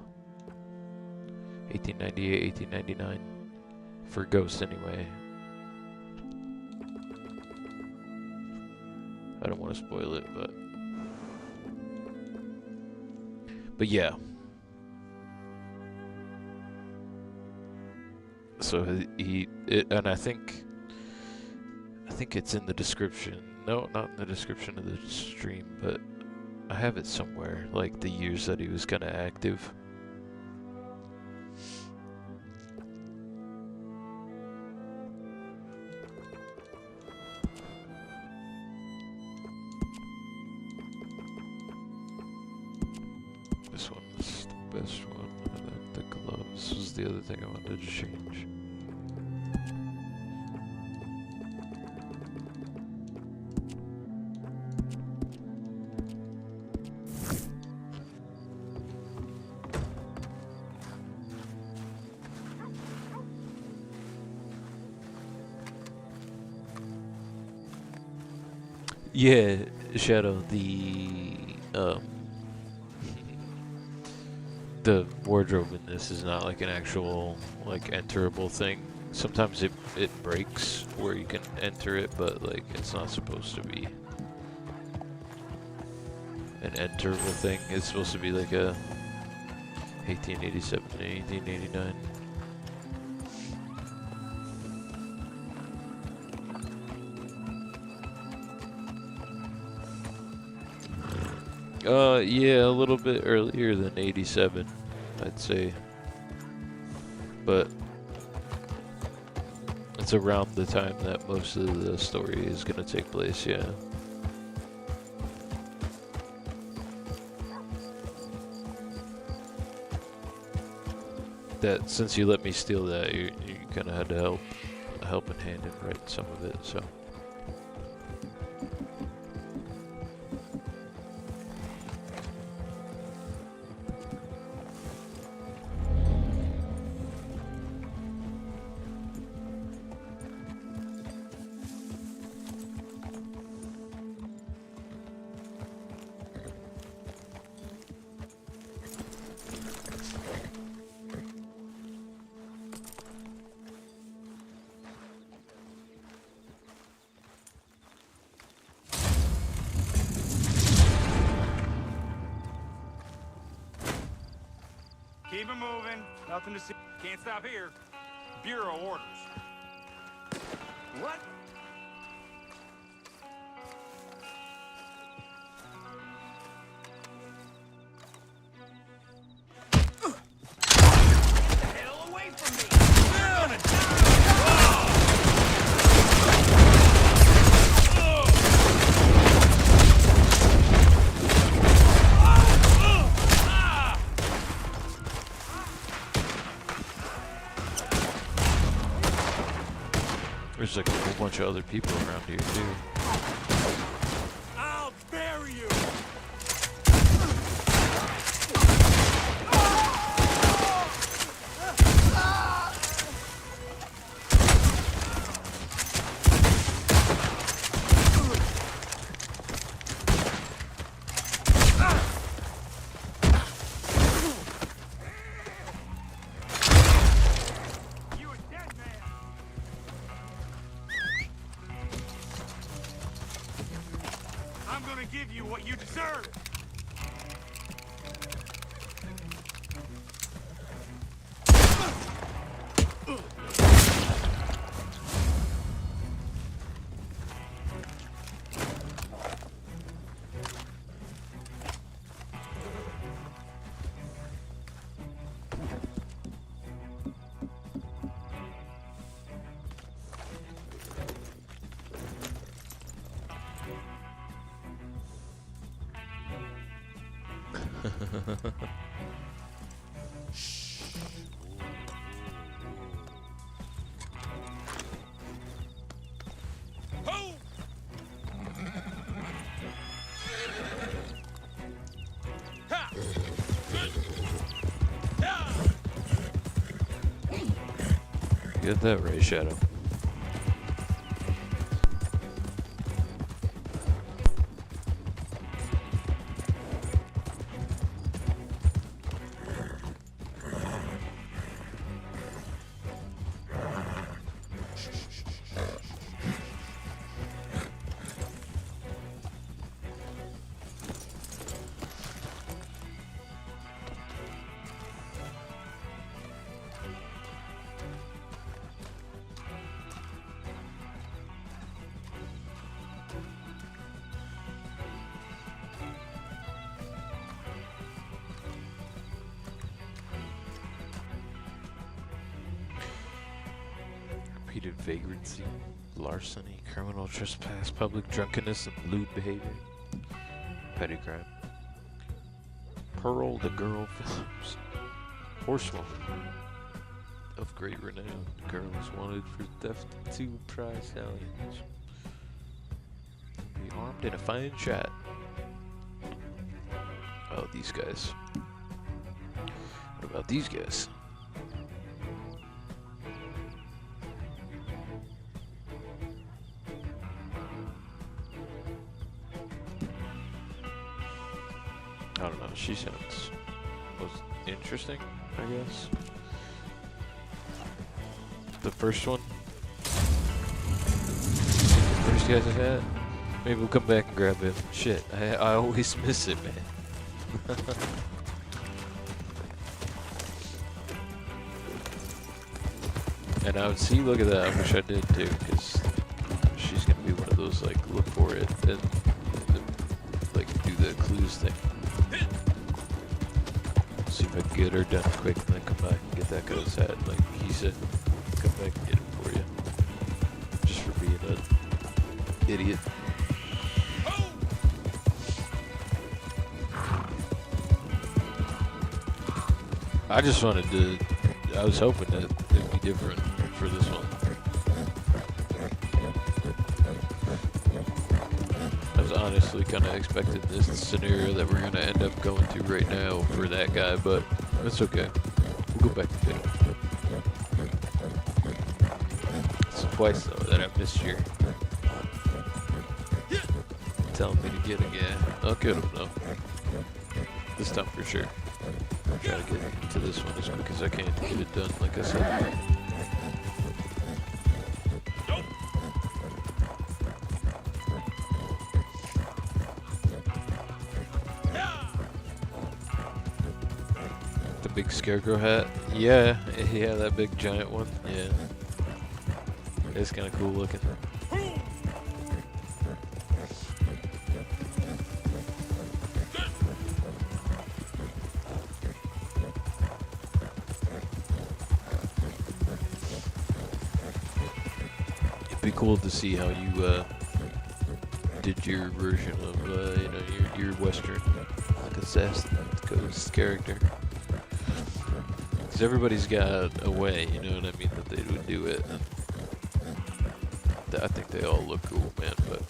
1898, 1899 for Ghost anyway. I don't want to spoil it, but yeah. So and I think it's in the description. No, not in the description of the stream, but I have it somewhere, like the years that he was kind of active. This one is the best one. And then the gloves was the other thing I wanted to change. Yeah, Shadow, the wardrobe in this is not like an actual like enterable thing. Sometimes it breaks where you can enter it, but like it's not supposed to be an enterable thing. It's supposed to be like a 1887 to 1889. Yeah, a little bit earlier than 87, I'd say. But it's around the time that most of the story is gonna take place, yeah. That since you let me steal that, you kind of had to help a helping hand in writing some of it, so. Keep it moving. Nothing to see. Can't stop here. Bureau orders. What? Get the hell away from me! You're gonna There's like a whole bunch of other people around here too. I'll bury you! You a dead man! I'm gonna give you what you deserve! Ho! Ha! You got that right, Shadow. Repeated vagrancy, larceny, criminal trespass, public drunkenness, and lewd behavior. Petty crime. Pearl the Girl Films. Horsewoman. Of great renown. The girl is wanted for theft of 2 prize stallions. Be armed in a fine shot. Oh, these guys. What about these guys? I don't know. She was interesting, I guess. The first one. First guy's a hat. Maybe we'll come back and grab him. Shit, I always miss it, man. And I would see, look at that. I wish I did too, because she's gonna be one of those like look for it and like do the clues thing. See if I can get her done quick and then come back and get that guy's hat. Like he said, come back and get it for you. Just for being an idiot. I just wanted to. I was hoping that it'd be different for this one. I was honestly kind of expecting this scenario that we're going to end up going to right now for that guy, but that's okay. We'll go back to it. It's twice though that I missed your telling me to get a guy. I'll get him though. This time for sure. Try to get into this one as quick as I can to get it done, like I said. The big scarecrow hat? Yeah, that big giant one. Yeah. It's kind of cool looking. Be cool to see how you did your version of you know, your Western like assassin ghost character. Because everybody's got a way, you know what I mean, that they would do it. And I think they all look cool, man. But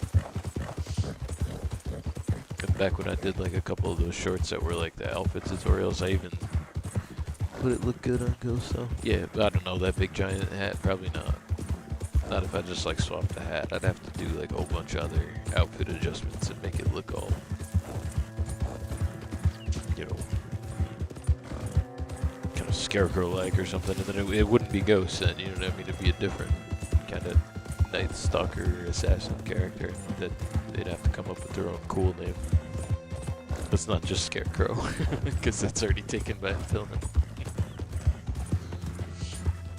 back when I did like a couple of those shorts that were like the outfit tutorials, I even would it look good on Ghost though? Yeah, I don't know, that big giant hat, probably not. Not if I just like swapped the hat. I'd have to do like a whole bunch of other outfit adjustments and make it look all, you know, kind of scarecrow-like or something, and then it wouldn't be Ghost then, you know what I mean? It'd be a different kind of Night Stalker assassin character that they'd have to come up with their own cool name. It's not just Scarecrow, because that's already taken by a villain.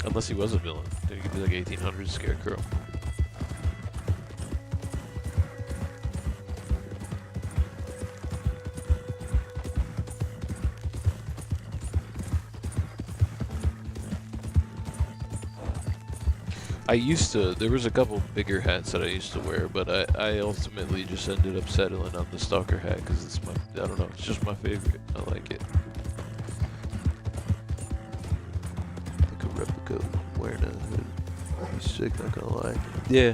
Unless he was a villain. Then he could be like 1800s Scarecrow. There was a couple bigger hats that I used to wear, but I ultimately just ended up settling on the Stalker hat because it's my, I don't know, it's just my favorite. I like it. Like a replica wearing a hood. He's sick, not gonna lie. Yeah.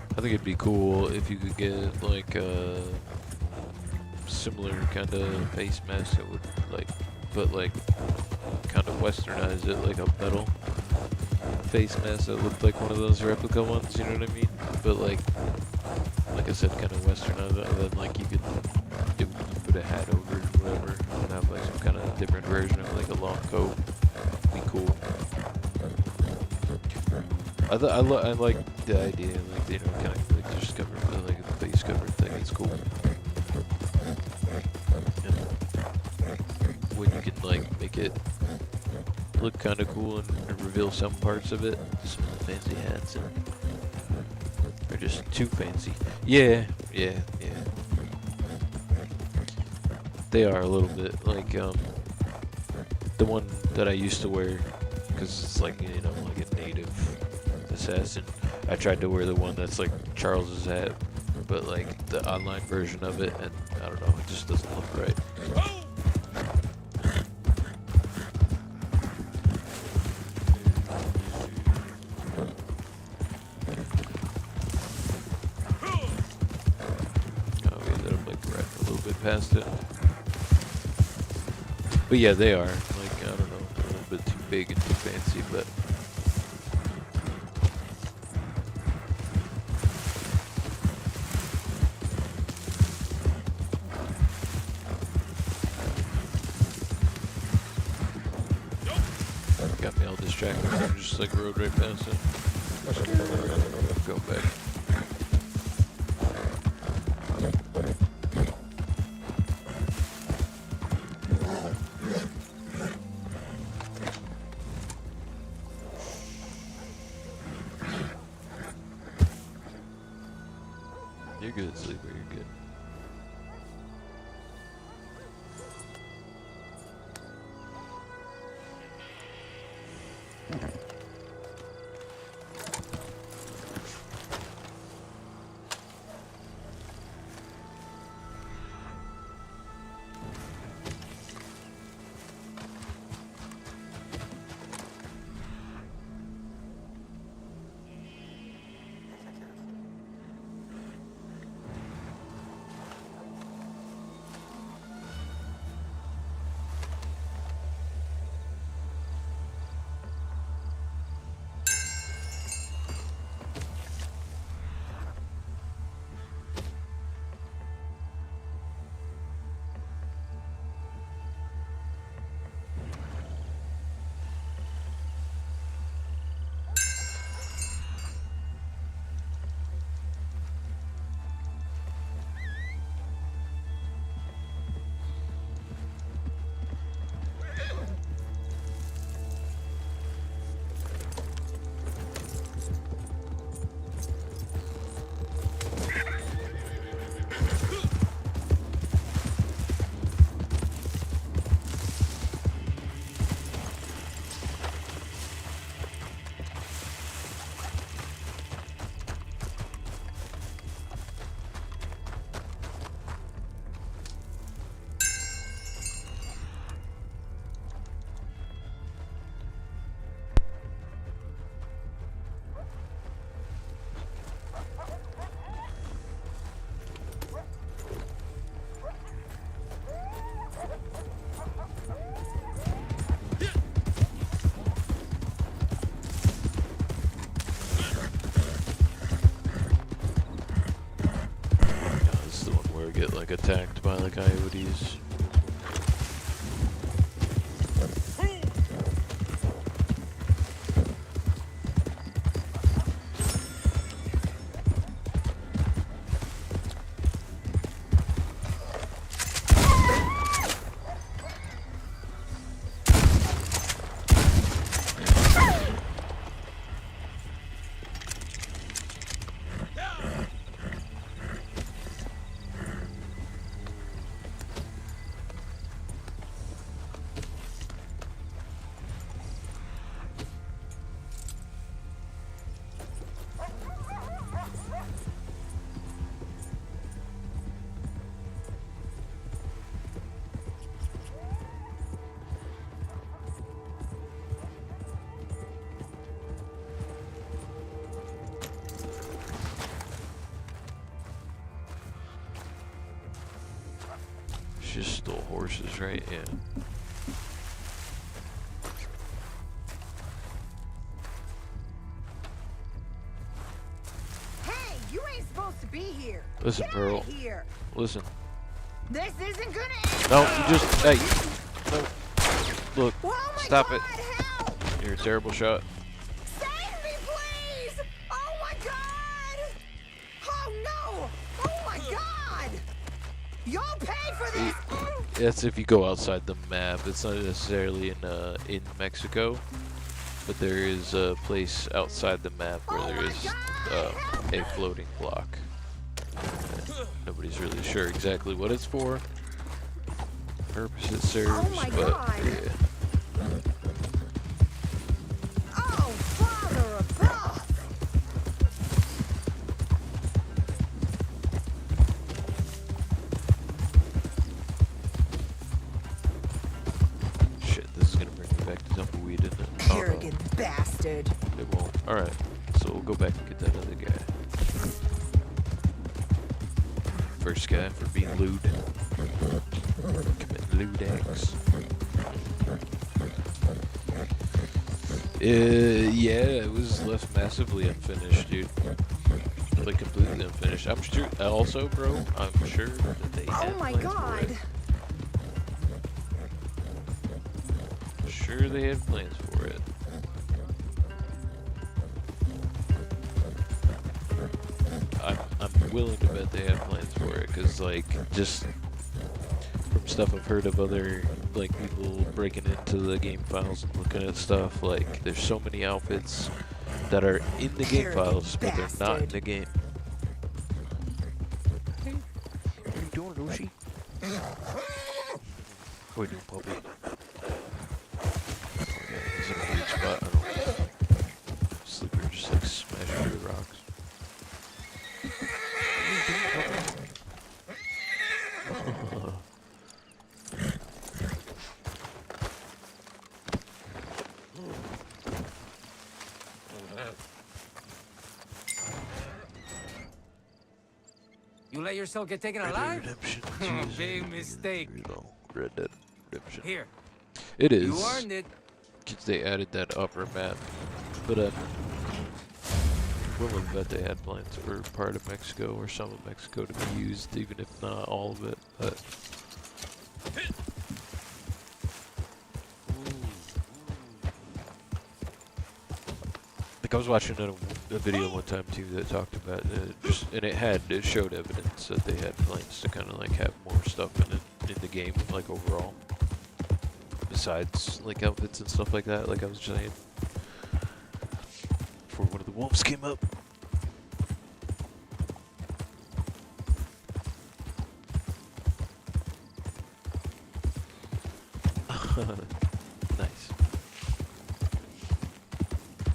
I think it'd be cool if you could get like a similar kind of face mask that would like, but like kind of westernize it, like a metal face mask that looked like one of those replica ones, you know what I mean? But like I said, kind of westernize it, and then like you could put a hat over it or whatever, and have like some kind of different version of like a long coat. Be cool. I like the idea, like, you know, kind of like just cover, like a face cover thing. It's cool. And when you can like make it look kind of cool and reveal some parts of it, some of the fancy hats, and or just too fancy. Yeah. They are a little bit like the one that I used to wear, because it's like, you know, like a native assassin. I tried to wear the one that's like Charles's hat, but like the online version of it, and I don't know, it just doesn't look right. past it. But yeah, they are. Like, I don't know, a little bit too big and too fancy, but... Got me all distracted. I just like rode right past it. Go back. You're good, Sleeper. You're good. Get like attacked by the coyotes. Just stole horses, right? Yeah. Hey, you ain't supposed to be here. Listen, Get Pearl. out of here. Listen. This isn't gonna end. No, you just hey. No. Look. Oh my Stop God, it. help! You're a terrible shot. Save me, please! Oh my God! Oh no! Oh my God! Y'all pay for this! That's if you go outside the map. It's not necessarily in Mexico, but there is a place outside the map where there is a floating block. Nobody's really sure exactly what it's for, purpose it serves, Oh my but God. yeah. Oh, Father above! Shit, this is gonna bring me back to Tumbleweed, isn't it? Oh, no, Arrogant bastard. it won't. Alright, so we'll go back and get that other guy. First guy for being lewd. Commit Ludex. Yeah, it was left massively unfinished, dude. Like completely unfinished. I'm sure. Also, bro, I'm sure that they had Oh my plans for God. it. Sure, they had plans for it. I'm willing to bet they had plans for it, cause like just from stuff I've heard of other like people breaking into the game files and looking at stuff, like there's so many outfits that are in the game files, but they're not in the game. Hey, what are you doing, Lucy? What are you doing, puppy? Okay, he's in a weird spot. I don't Sleeper just like smash through the rocks. You let yourself get taken Red Dead alive? Redemption. Big mistake. Red Dead Redemption. Here, It is. you earned it. 'Cause they added that upper map, but willing to bet they had plans for part of Mexico or some of Mexico to be used, even if not all of it. But like I was watching a video one time too that talked about it showed evidence that they had plans to kind of like have more stuff in the game, like overall, besides like outfits and stuff like that. Like I was saying, before one of the wolves came up. Nice.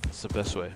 It's the best way.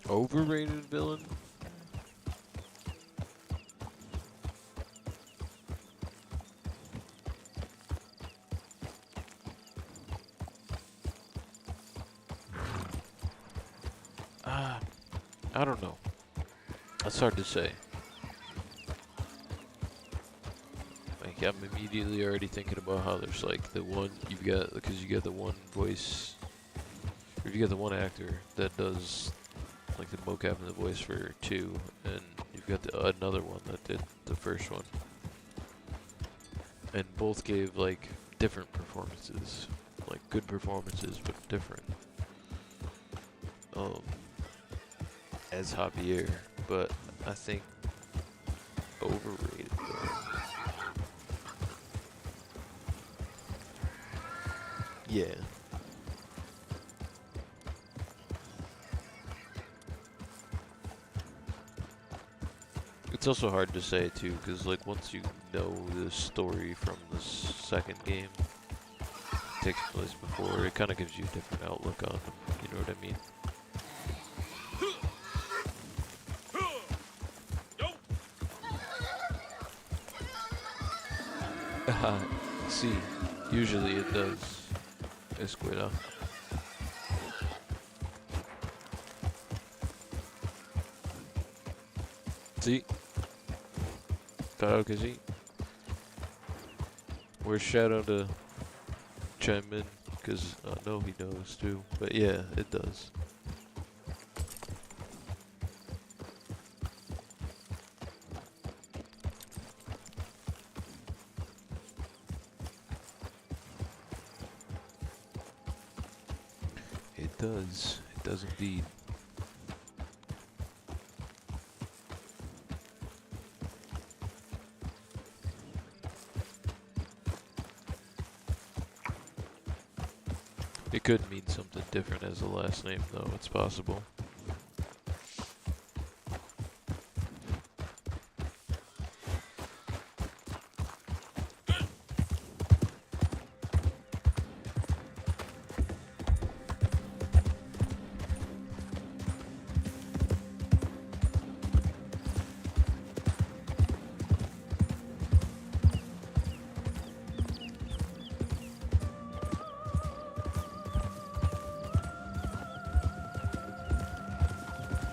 Overrated villain? I don't know. That's hard to say. Like I'm immediately already thinking about how there's like the one you've got, because you got the one voice, or you got the one actor that does like the mocap and the voice for 2, and you've got another one that did the first one, and both gave like different performances, like good performances but different. As Javier, but I think overrated though. Yeah. It's also hard to say too, because like once you know the story from the second game, it takes place before, it kind of gives you a different outlook on them. You know what I mean? See. Usually it does. Escuela. Sí. Claro que sí. Where's Shadow to chime in? Because I know he knows too. But yeah, it does. It does. It does indeed. It could mean something different as a last name, though. It's possible.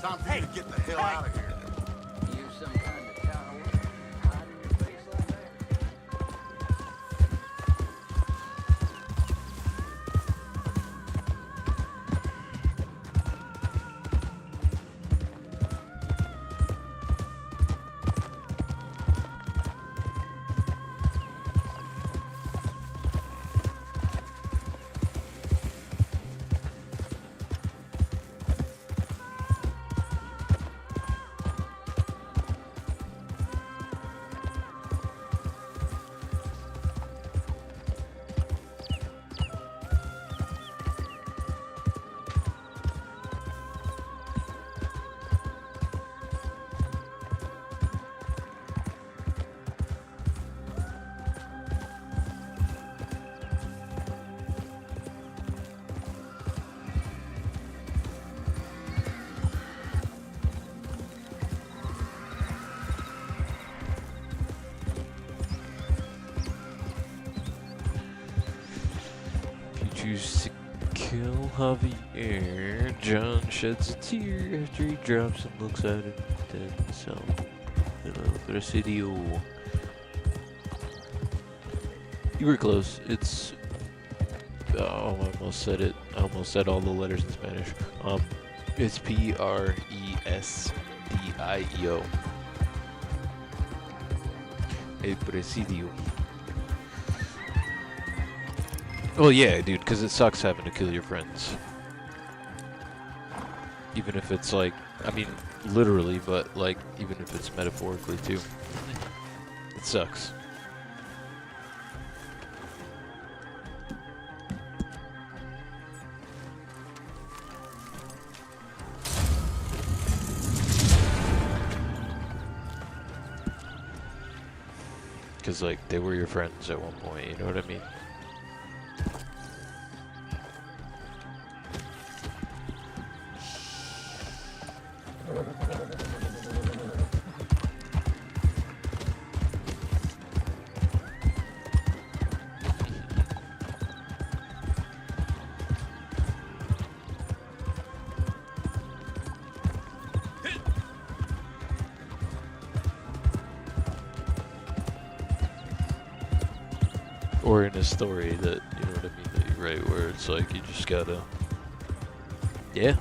Time for you to get the hell out of here. Use some kind of towel. Hide in your face like that. Choose to kill Javier. John sheds a tear after he drops and looks at him. Then so, Presidio. You were close. It's. Oh, I almost said it. I almost said all the letters in Spanish. It's Presidio. El Presidio. Well, yeah, dude, because it sucks having to kill your friends. Even if it's like, I mean, literally, but like, even if it's metaphorically too. It sucks. Because, like, they were your friends at one point, you know what I mean? Or in a story that, you know what I mean, that you write, where it's like, you just gotta, yeah.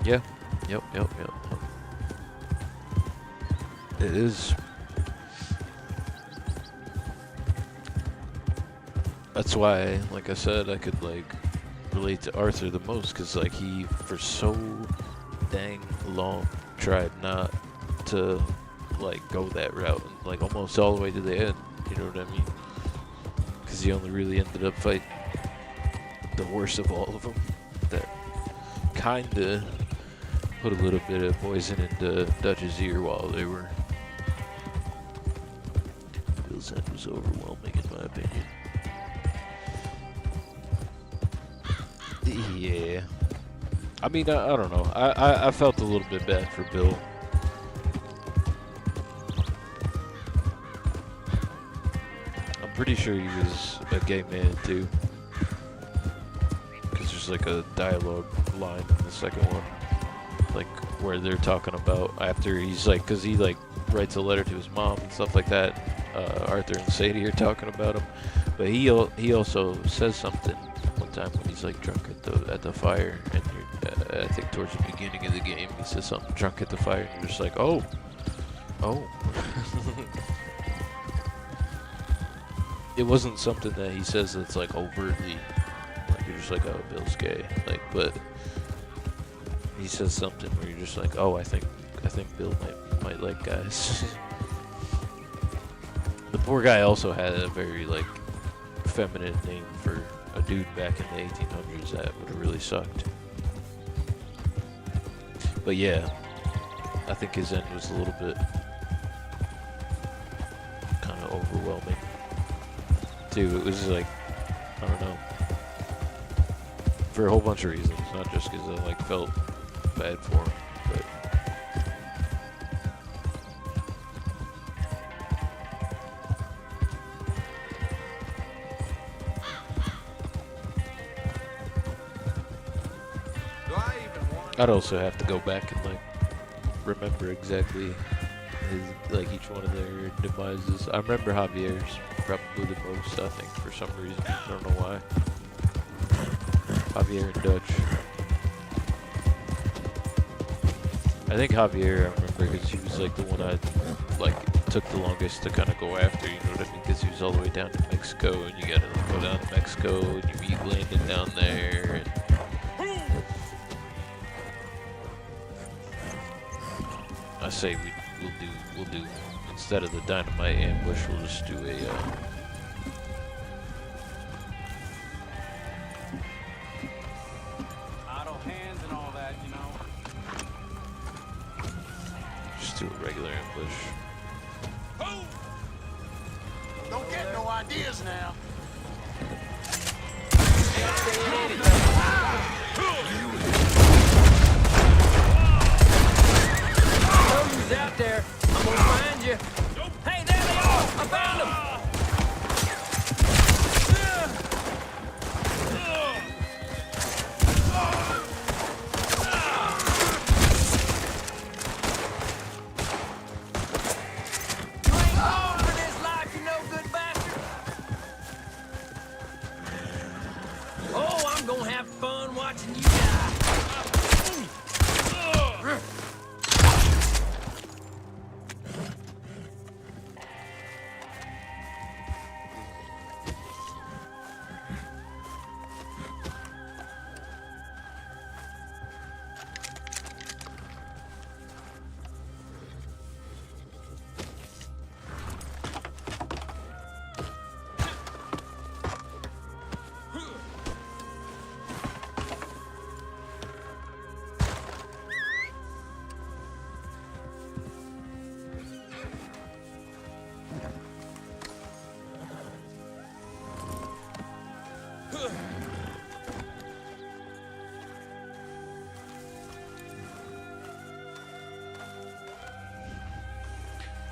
Yeah, yep. It is. That's why, like I said, I could, like, relate to Arthur the most, because, like, he, for so dang long, tried not to, like, go that route, and, like, almost all the way to the end, you know what I mean? Because he only really ended up fighting the worst of all of them, that kinda put a little bit of poison into Dutch's ear while they were. Bill's end was overwhelming, in my opinion. Yeah. I mean, I don't know. I felt a little bit bad for Bill. pretty sure he was a gay man too. Because there's like a dialogue line in the second one. Like where they're talking about after he's like, because he like writes a letter to his mom and stuff like that. Arthur and Sadie are talking about him. But he also says something one time when he's like drunk at the fire. And I think towards the beginning of the game he says something drunk at the fire. And you're just like, oh. It wasn't something that he says that's like overtly, like you're just like, oh, Bill's gay, like, but he says something where you're just like, oh, I think Bill might like guys. The poor guy also had a very like feminine name for a dude back in the 1800s that would have really sucked. But yeah, I think his end was a little bit kind of overwhelming. Too, it was like, I don't know, for a whole bunch of reasons, not just because I like felt bad for him, but I'd also have to go back and like remember exactly like each one of their demises. I remember Javier's probably the most, I think, for some reason. I don't know why. Javier and Dutch. I think Javier, I remember, because he was like the one I like took the longest to kind of go after, you know what I mean? Because he was all the way down to Mexico, and you gotta like, go down to Mexico, and you meet Landon down there, and I say we'll do instead of the dynamite ambush, we'll just do a Idle hands and all that, you know. just do a regular ambush. Don't get no ideas now. Who's out there? I'm gonna find you. Hey, there they are! I found them! You ain't born for this life, you no-good bastard! Oh, I'm gonna have fun watching you die.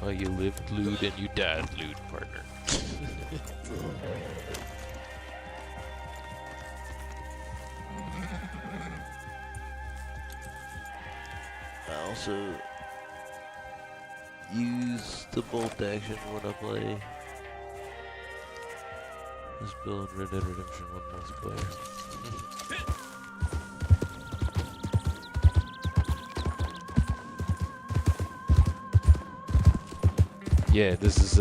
Well, you lived lewd and you died lewd, partner. I also use the bolt action when I play this Bill in Red Dead Redemption 1 multiplayer. Yeah, this is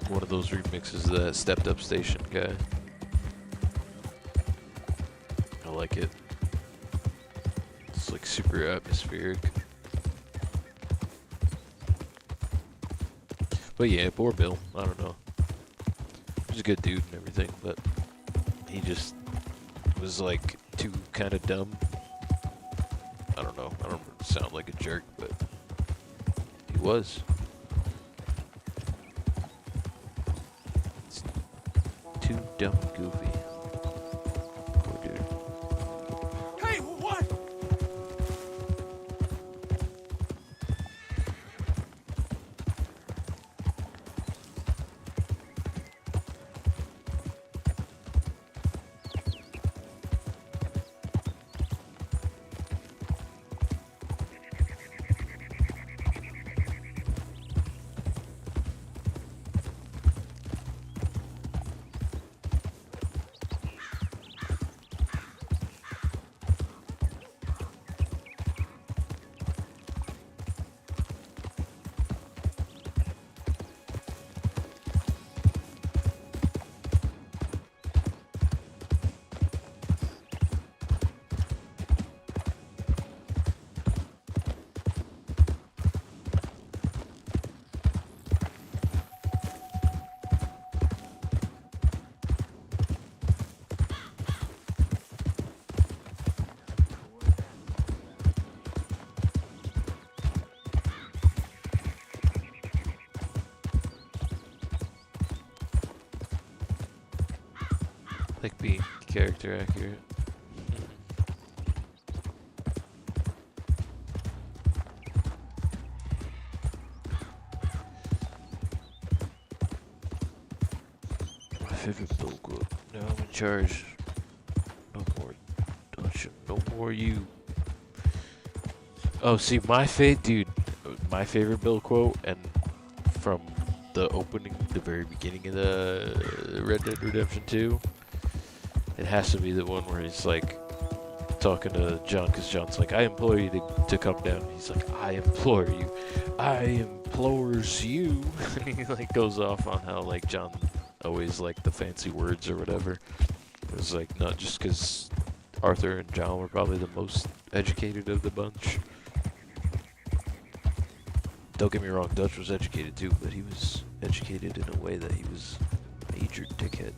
one of those remixes of that Stepped Up Station guy. I like it. It's like super atmospheric. But yeah, poor Bill. I don't know. He's a good dude and everything, but he just was like too kind of dumb. I don't know. I don't sound like a jerk, but he was. Too dumb and goofy. Poor dude. Hey, what? like being character accurate. My favorite build quote. Now I'm in charge. No more Dutch. No more you. Oh, see, my favorite build quote, and from the opening, the very beginning of the Red Dead Redemption 2, it has to be the one where he's like talking to John, because John's like, I implore you to come down. He's like, I implore you. I implores you. And he like goes off on how like John always liked the fancy words or whatever. It was like not just because Arthur and John were probably the most educated of the bunch. Don't get me wrong, Dutch was educated too, but he was educated in a way that he was a major dickhead,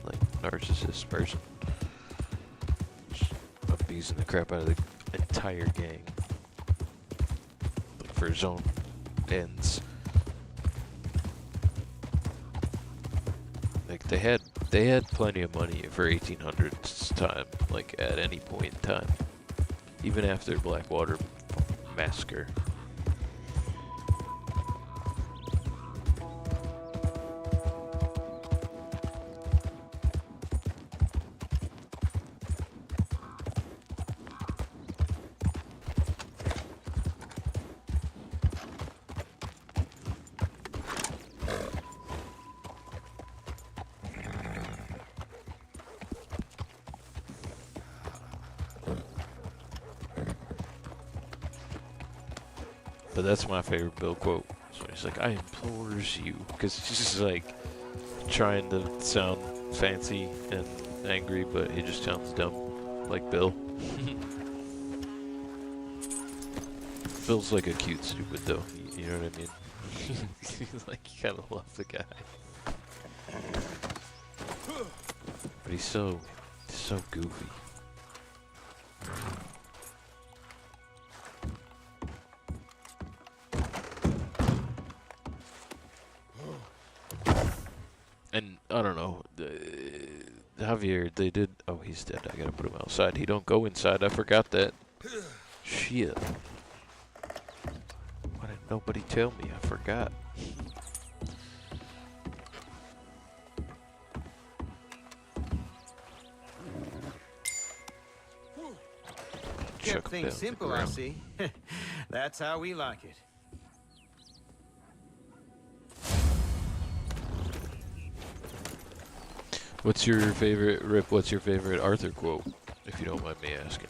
like narcissist person. Just abusing the crap out of the entire gang, but for his own ends. Like they had plenty of money for 1800s time, like at any point in time, even after Blackwater massacre. But that's my favorite Bill quote. So he's like, I implores you. Because he's just like trying to sound fancy and angry, but he just sounds dumb. Like Bill. Bill's like a cute stupid though. You know what I mean? Like, you kind of love the guy. But he's so goofy. And I don't know, Javier, they did. Oh, he's dead. I gotta put him outside. He don't go inside. I forgot that. Shit. Why didn't nobody tell me? I forgot. Kept things simple, I see. That's how we like it. What's your favorite, Rip, what's your favorite Arthur quote, if you don't mind me asking?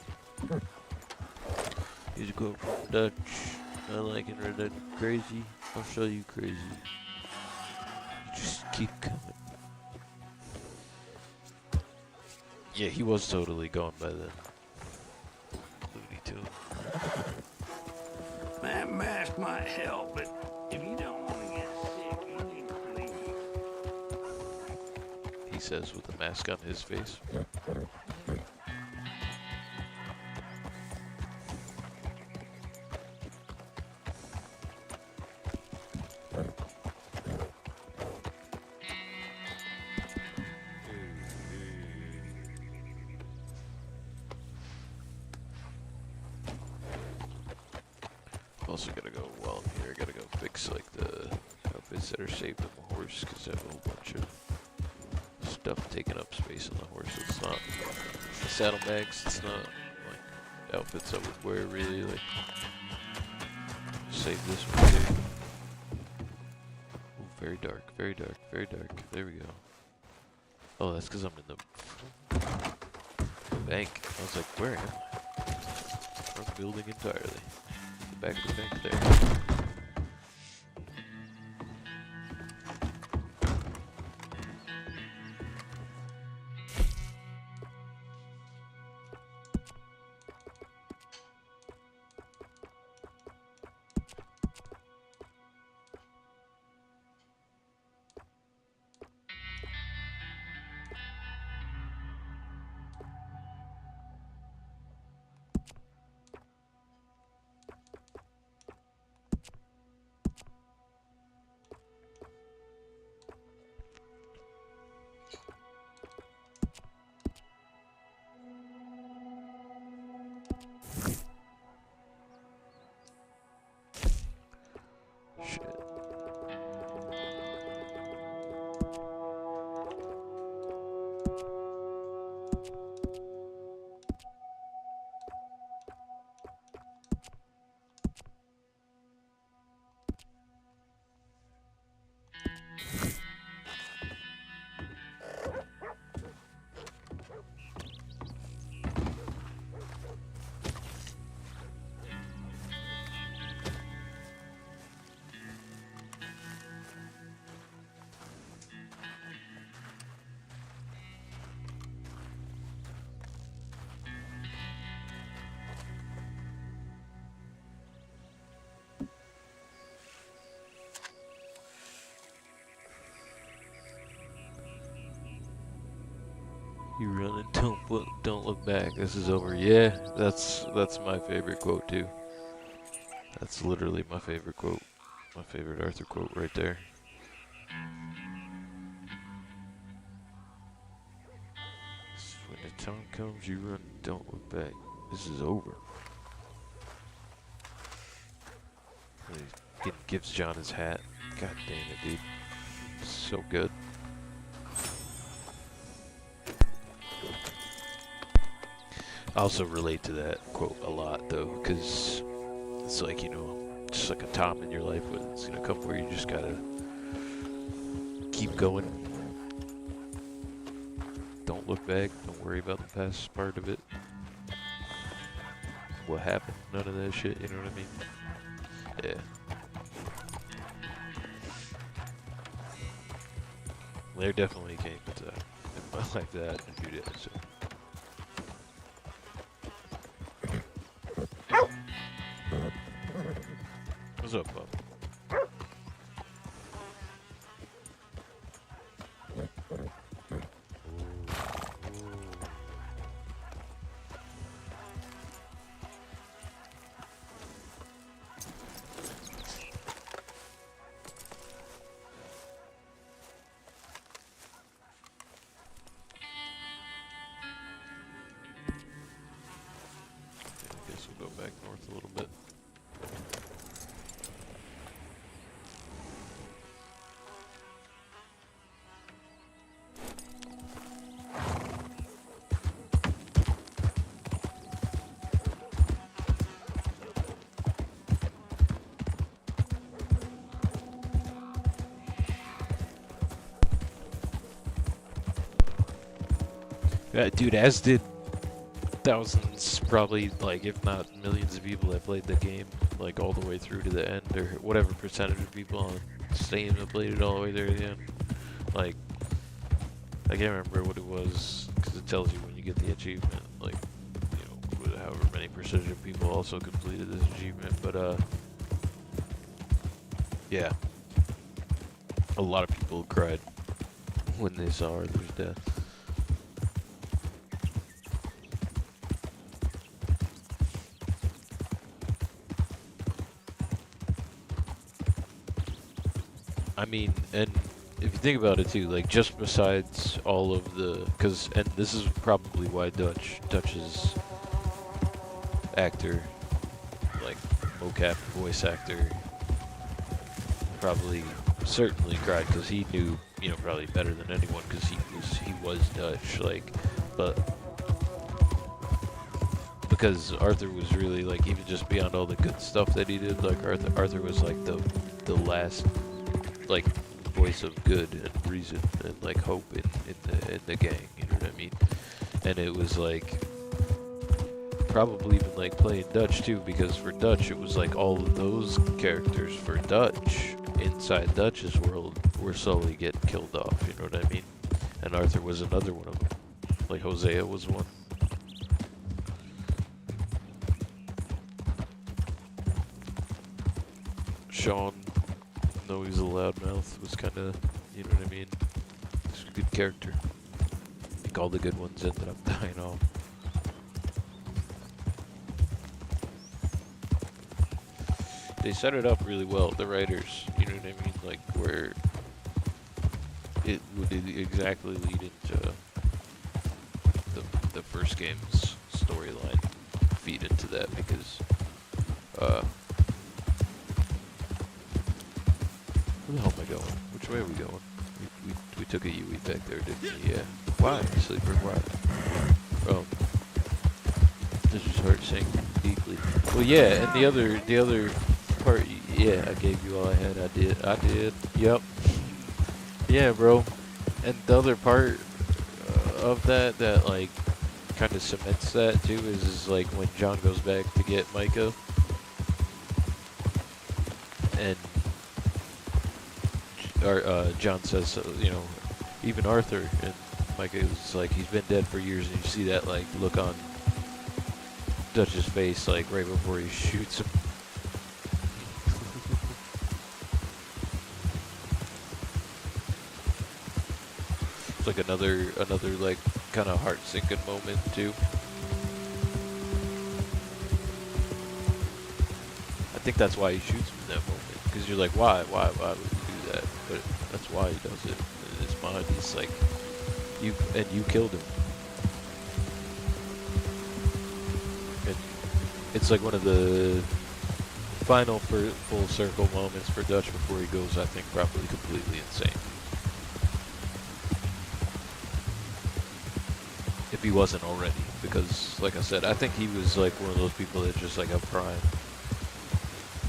Here's a quote from Dutch. I like it, Red Dead. Crazy. I'll show you crazy. Just keep coming. Yeah, he was totally gone by then. Looney Tune. That mask might help, but if you don't want to get sick, you need to leave. He says with a mask on his face. Also gotta go, while I'm here, I gotta go fix like the outfits that are saved on the horse, because I have a whole bunch of stuff taking up space on the horse. It's not the saddlebags, it's not like outfits I would wear really. Like, save this one too. Ooh, very dark, very dark, very dark. There we go. Oh, that's because I'm in the bank. I was like, where am I? Wrong building entirely. Back of the bank there. You run and don't look back. This is over. Yeah, that's my favorite quote too. That's literally my favorite quote. My favorite Arthur quote right there. When the time comes, you run and don't look back. This is over. He gives John his hat. God damn it, dude. So good. I also relate to that quote a lot, though, because it's like, you know, just like a time in your life when it's gonna come where you just gotta keep going. Don't look back. Don't worry about the past part of it. What happened? None of that shit. You know what I mean? Yeah. There definitely came a time in my life that I didn't do that. So. What's up, bub? I guess we'll go back north a little bit. Dude, as did thousands, probably, like, if not millions of people that played the game, like, all the way through to the end, or whatever percentage of people on Steam that played it all the way there to the end. Like, I can't remember what it was, because it tells you when you get the achievement, like, you know, however many percentage of people also completed this achievement, but, yeah. A lot of people cried when they saw Arthur's death. I mean, and if you think about it too, like, just besides all of the, and this is probably why Dutch's actor, like, mocap voice actor, certainly cried, because he knew, you know, probably better than anyone, because he was Dutch, like, but because Arthur was really, like, even just beyond all the good stuff that he did, like, Arthur was, like, the last, like, voice of good and reason and, like, hope in the gang, you know what I mean? And it was, like, probably even, like, playing Dutch too, because for Dutch it was like all of those characters for Dutch inside Dutch's world were slowly getting killed off, you know what I mean? And Arthur was another one of them. Like, Hosea was one. Sean, though he's a loudmouth, was kind of, you know what I mean? He's a good character. I think all the good ones ended up dying off. They set it up really well, the writers, you know what I mean? Like, where it would exactly lead into the first game's storyline, feed into that, because, where the hell am I going? Which way are we going? We took a UE back there, didn't we? Yeah. why? Sleeper, why? Does your heart sink deeply? Well, yeah, and the other part, yeah, I gave you all I had. I did. Yep. Yeah, bro. And the other part of that like kind of cements that too is like when John goes back to get Micah, and John says, you know, even Arthur and Micah was like, he's been dead for years, and you see that like look on Dutch's face like right before he shoots him. It's like another like kind of heart sinking moment too. I think that's why he shoots him in that moment, because you're like, why would he do that? But that's why he does it. In his mind, he's like, you killed him. And it's like one of the final full circle moments for Dutch before he goes, I think, probably completely insane. If he wasn't already, because like I said, I think he was like one of those people that just like a prime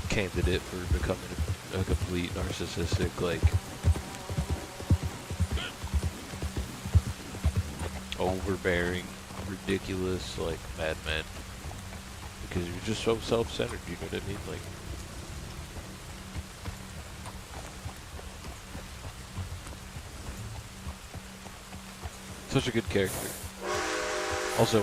candidate for becoming a complete narcissistic, like overbearing, ridiculous, like madman, because you're just so self-centered, you know what I mean? Like, such a good character. Also,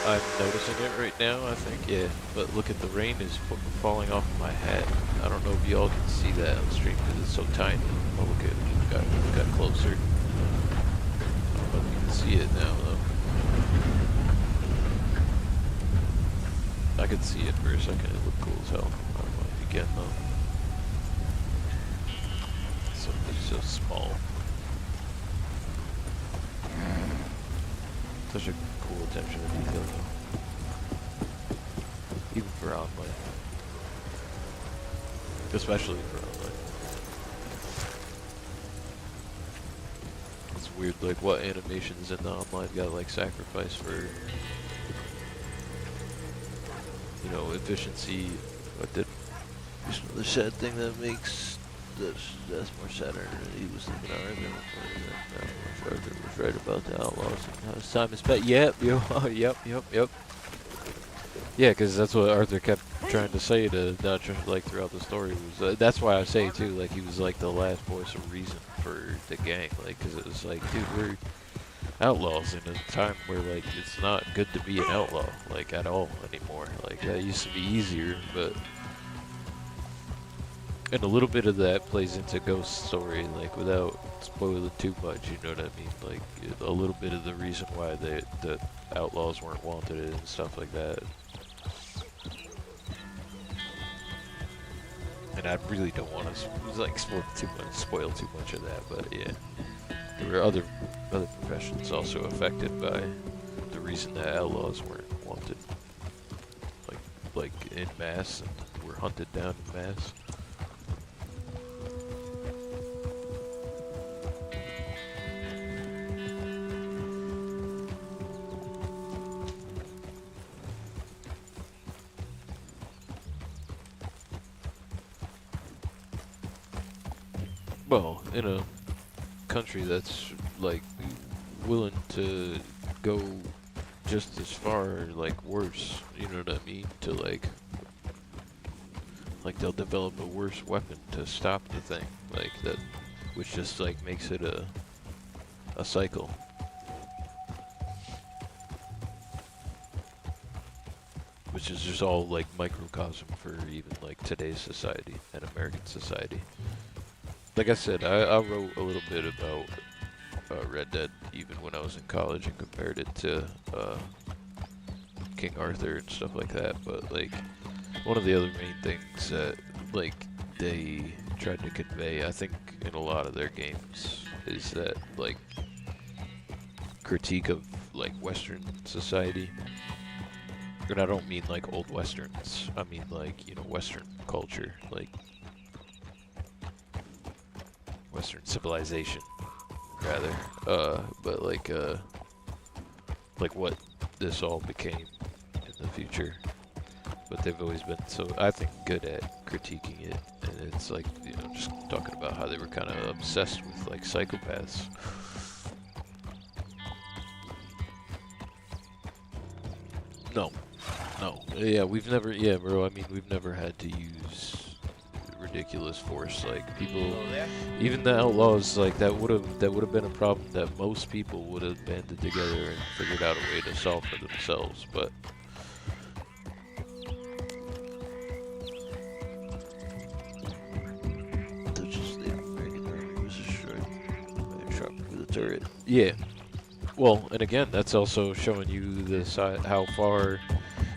I'm noticing it right now, I think, yeah, but look at the rain is falling off of my hat. I don't know if y'all can see that on stream because it's so tiny. Oh, look at it, got closer. I don't know if you can see it now, though. I could see it for a second, it looked cool as hell. I don't know if you can, though. It's so small. Such a cool attention to detail, though. Even for online. Especially for online. It's weird, like, what animations in the online got, like, sacrificed for, you know, efficiency. What did... The sad thing that makes that's more Saturn. He was thinking, Arthur was right about the outlaws and how his time is spent. Yep. Yeah, because that's what Arthur kept trying to say to Dutch, like, throughout the story. Was that's why I say, too, like, he was, like, the last voice of reason for the gang. Like, because it was like, dude, we're outlaws in a time where, like, it's not good to be an outlaw, like, at all anymore. Like, that used to be easier, but... And a little bit of that plays into Ghost's story, like, without spoiling too much, you know what I mean? Like, a little bit of the reason why the outlaws weren't wanted and stuff like that. And I really don't want to, like, spoil too much of that, but yeah. There were other professions also affected by the reason that outlaws weren't wanted. Like in mass, and were hunted down in mass. Well, in a country that's, like, willing to go just as far, like, worse, you know what I mean? To, like, they'll develop a worse weapon to stop the thing, like, that, which just, like, makes it a cycle. Which is just all, like, microcosm for even, like, today's society and American society. Like I said, I wrote a little bit about Red Dead even when I was in college and compared it to King Arthur and stuff like that, but, like, one of the other main things that, like, they tried to convey, I think, in a lot of their games is that, like, critique of, like, Western society. And I don't mean, like, old Westerns, I mean, like, you know, Western culture, like, Western civilization, rather, but, like, like what this all became in the future. But they've always been so, I think, good at critiquing it, and it's like, you know, just talking about how they were kind of obsessed with like psychopaths. No, yeah, we've never, yeah, bro. I mean, we've never had to use ridiculous force. Like people, even the outlaws, like that would have been a problem that most people would have banded together and figured out a way to solve for themselves, but. Turret. Yeah. Well, and again, that's also showing you the side, how far,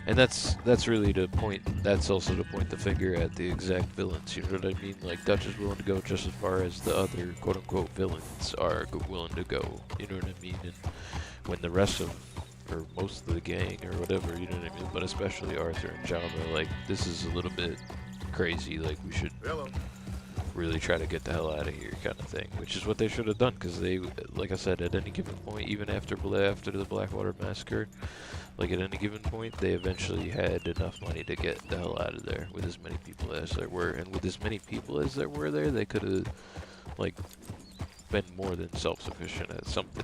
and that's really to point. That's also to point the finger at the exact villains. You know what I mean? Like Dutch is willing to go just as far as the other quote-unquote villains are willing to go. You know what I mean? And when the rest of, or most of the gang or whatever, you know what I mean? But especially Arthur and Java, like this is a little bit crazy. Like we should. Really try to get the hell out of here kind of thing, which is what they should have done, because they, like I said, at any given point, even after the Blackwater Massacre, like at any given point, they eventually had enough money to get the hell out of there with as many people as there were, and with as many people as there were there, they could have, like, been more than self-sufficient at something.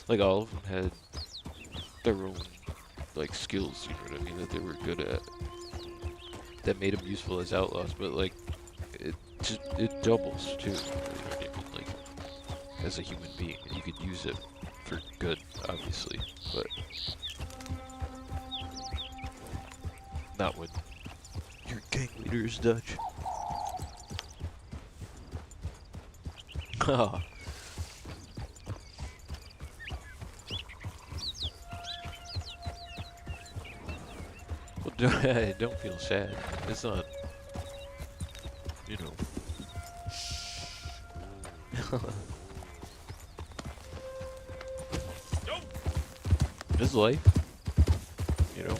Like, all of them had their own, like, skills, you know what I mean, that they were good at, that made them useful as outlaws, but, like, it doubles, too, you know what I mean, like, as a human being, you could use it for good, obviously, but not when your gang leader is Dutch. Haha. Don't feel sad. It's not, you know. It's life, you know.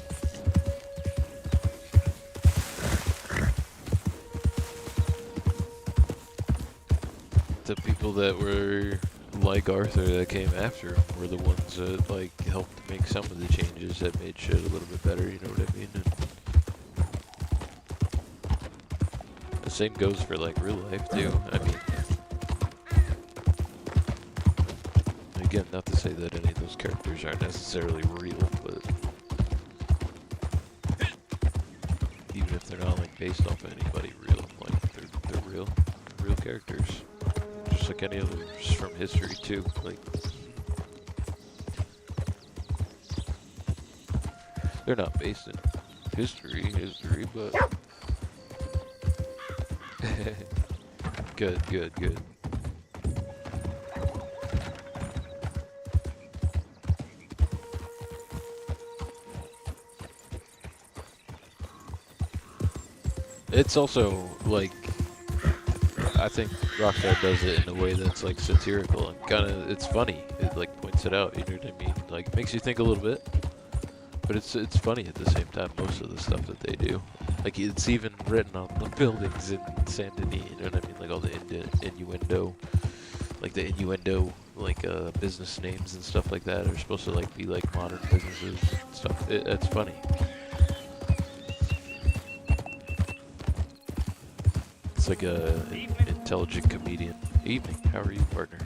The people that were like Arthur that came after him were the ones that like helped make some of the changes that made shit a little bit better, you know what I mean? And the same goes for like real life too. I mean, again, not to say that any of those characters aren't necessarily real, but even if they're not like based off of anybody real, like they're real characters. Just like any others from history too. Like they're not based in history, but good. It's also like, I think Rockstar does it in a way that's like satirical and kind of, it's funny. It like points it out, you know what I mean? Like it makes you think a little bit, but it's funny at the same time, most of the stuff that they do. Like it's even written on the buildings in Saint Denis, you know what I mean? Like all the innuendo, like the innuendo, like business names and stuff like that are supposed to like be like modern businesses and stuff. It's funny. It's like a intelligent comedian. Evening, how are you, partner?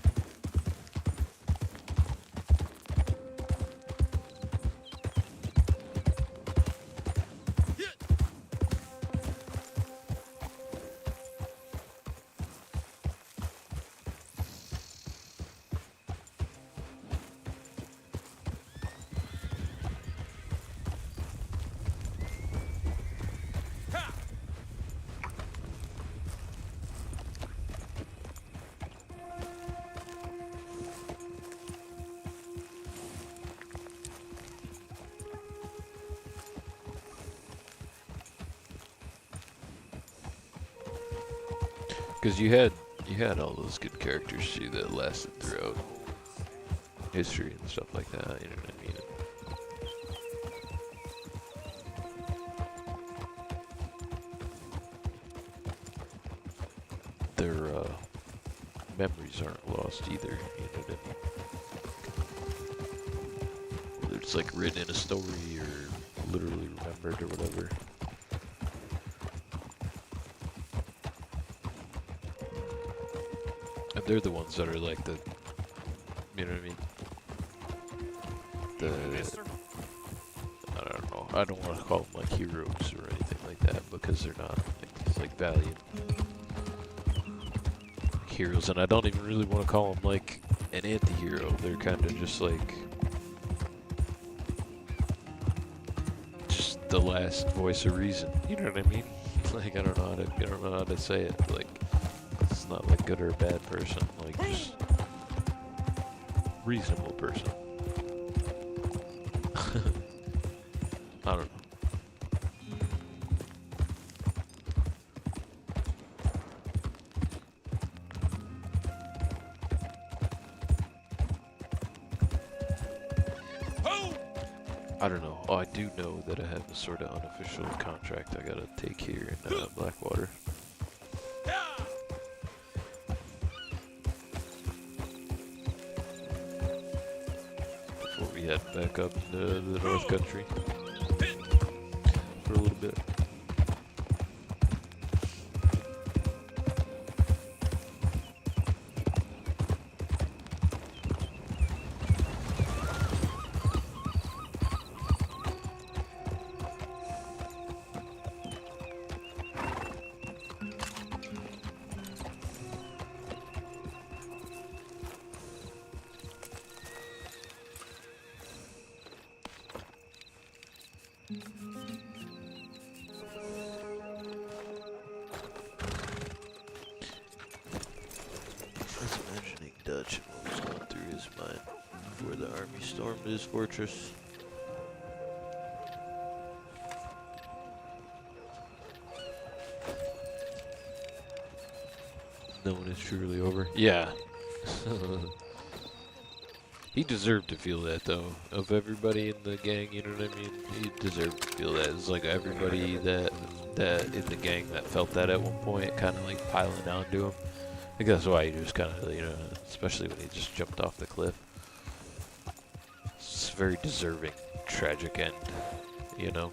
Because you had all those good characters too that lasted throughout history and stuff like that, you know what I mean? their memories aren't lost either. You know what I mean? Whether it's like written in a story or literally remembered or whatever. And they're the ones that are like the, you know what I mean? Yes, sir. I don't know. I don't want to call them like heroes or anything like that because they're not. It's like valiant heroes, and I don't even really want to call them like an anti-hero. They're kind of just like just the last voice of reason. You know what I mean? Like I don't know how to say it. Like it's not like good or a bad person. Like just reasonable person. I don't know. I don't know. Oh, I do know that I have a sort of unofficial contract I gotta take here in Blackwater. Before we head back up to the North Country for a little bit. Dutch and what was going through his mind before the army stormed his fortress. No one is truly over. Yeah. He deserved to feel that though. Of everybody in the gang, you know what I mean? He deserved to feel that. It's like everybody that in the gang that felt that at one point, kind of like piling onto him. I think that's why he just kind of, you know, especially when he just jumped off the cliff. It's a very deserving, tragic end, you know?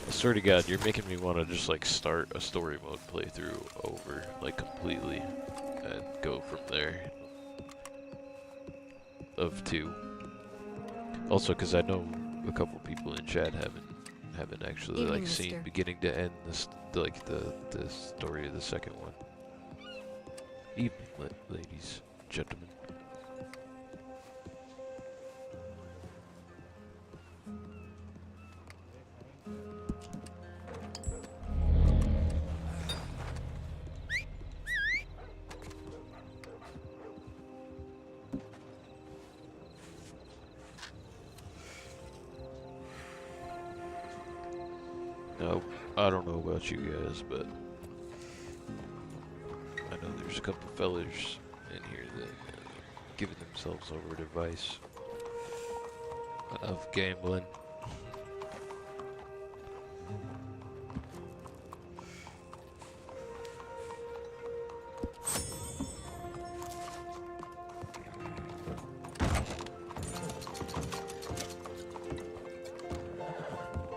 I swear to God, you're making me want to just, like, start a story mode playthrough over, like, completely, and go from there. Of 2. Also, because I know a couple people in chat haven't actually Evening, like seen mister. beginning to end this like the story of the second one. Evening, ladies, gentlemen. No, I don't know about you guys, but I know there's a couple fellers in here that giving themselves over to vice of gambling.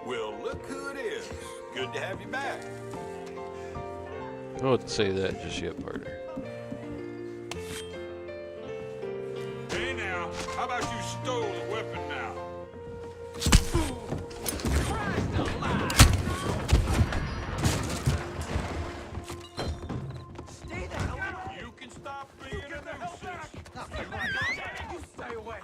Well, look who it is. Good to have you back. I wouldn't say that just yet, partner. Hey now, how about you stole the weapon now? Stay the hell away! You can stop being a nuisance. You stay away!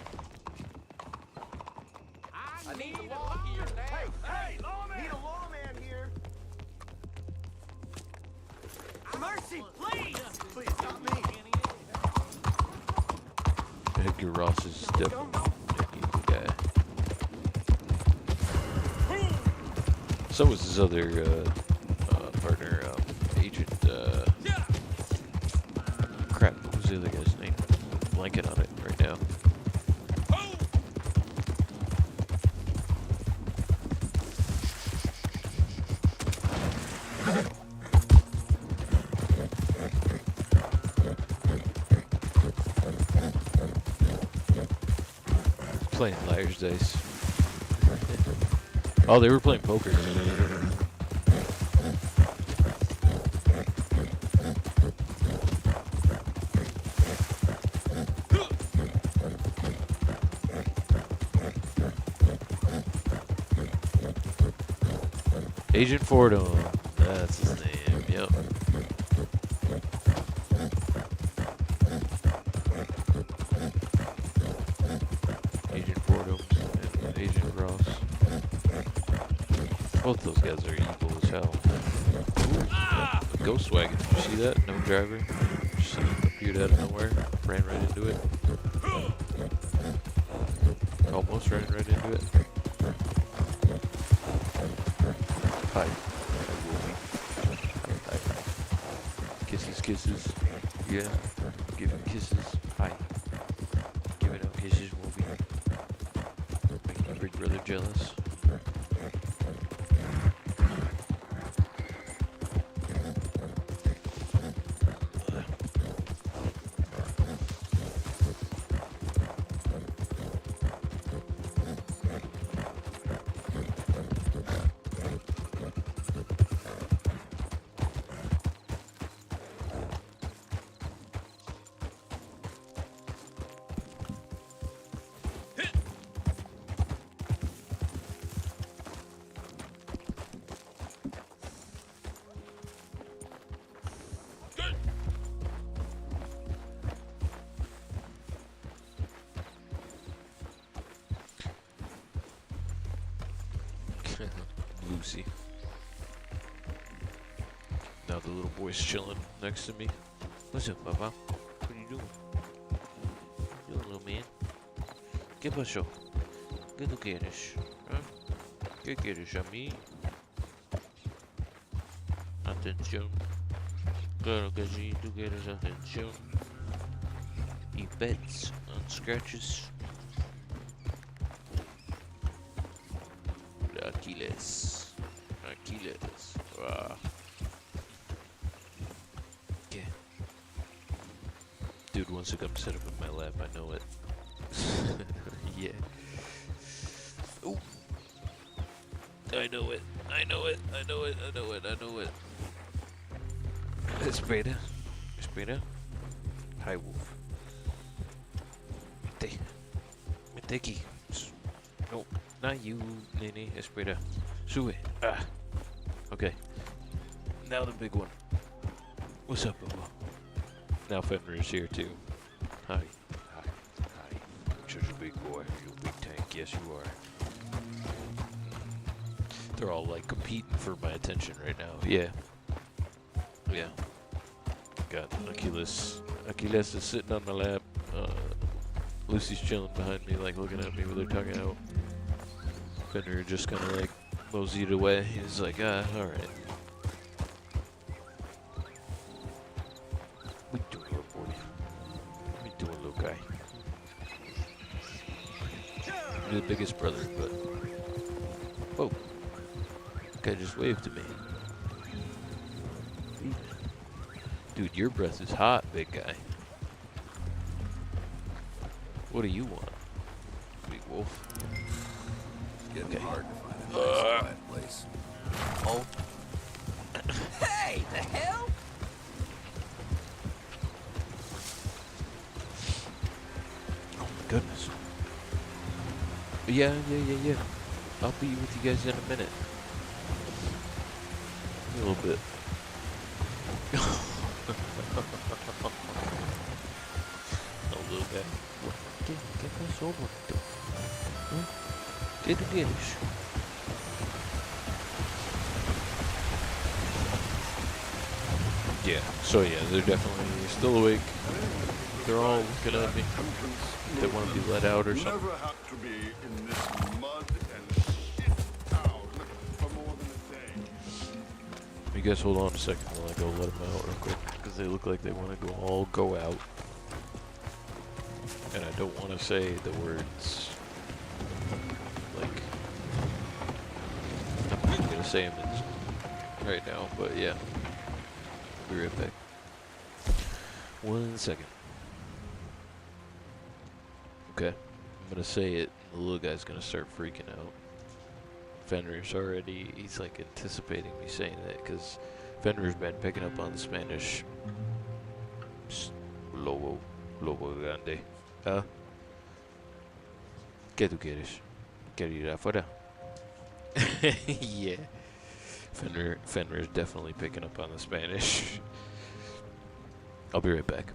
I need a law here now. Hey, lawman! Need a lawman here. Mercy, please! Please, not me. Edgar Ross is definitely an evil guy. So was his other partner, Agent. Crap, what was the other guy's name? I'm blanking on it right now. Playing liar's dice. Oh, they were playing poker. Agent Fordham. That's his name. Yep. Agent Fordham and Agent Ross. Both those guys are evil as hell. Ooh, a ghost wagon. Did you see that? No driver. Just appeared out of nowhere. Ran right into it. Almost ran right into it. Hi. Hi. Kisses, kisses. Yeah. Giving kisses. Hi. Giving out kisses, Wolfie. Making my big brother jealous. Lucy. Now the little boy's chilling next to me. What's up, Papa? What are you doing? What are you doing, little man? ¿Qué pasó? ¿Qué tú quieres? ¿Ah? ¿Qué quieres a mí? Atención. Claro que sí, tú quieres atención. Y pets and scratches. Achilles. Achilles. Yeah. Dude wants to come sit up in my lap, I know it. Yeah. Ooh. I know it. I know it. I know it. I know it. I know it. Espera. Espera. Hi, Wolf. Vete. Vete aquí. No. Not you, Nene. Espera. Sube. Ah. Okay. Now the big one. What's up, Bubba? Now Fenrir's here too. Hi. Hi. Hi. You're such a big boy. You're a big tank. Yes, you are. They're all like competing for my attention right now. Yeah. Yeah. Got Achilles. Achilles is sitting on my lap. Lucy's chilling behind me, like looking at me with her tongue out. Fenrir just kind of like moseyed away. He's like, alright. What you doing, little boy? What you doing, little guy? You're the biggest brother, but... Whoa. Guy just waved to me. Dude, your breath is hot, big guy. What do you want, big wolf? It's getting hard to find a nice quiet place. Oh. Hey, the hell? Oh my goodness. Yeah. I'll be with you guys in a minute. A little bit. A little bit. ¿Qué pasó, bonito? ¿Qué tú quieres? Yeah, so yeah, they're definitely still awake. They're all looking at me. They want to be let out or something. Never have to be in this mud and shit town for more than a day. You guys hold on a second while I go let them out real quick, because they look like they want to all go out. And I don't want to say the words, like, I'm not going to say them right now, but yeah. Be right back. 1 second. Okay. gonna say it, and the little guy's gonna start freaking out. Fenrir's already, he's like anticipating me saying that, because Fenrir's been picking up on the Spanish. Lobo grande. ¿Qué tú quieres? ¿Quieres ir afuera? Yeah. Fenrir's definitely picking up on the Spanish. I'll be right back.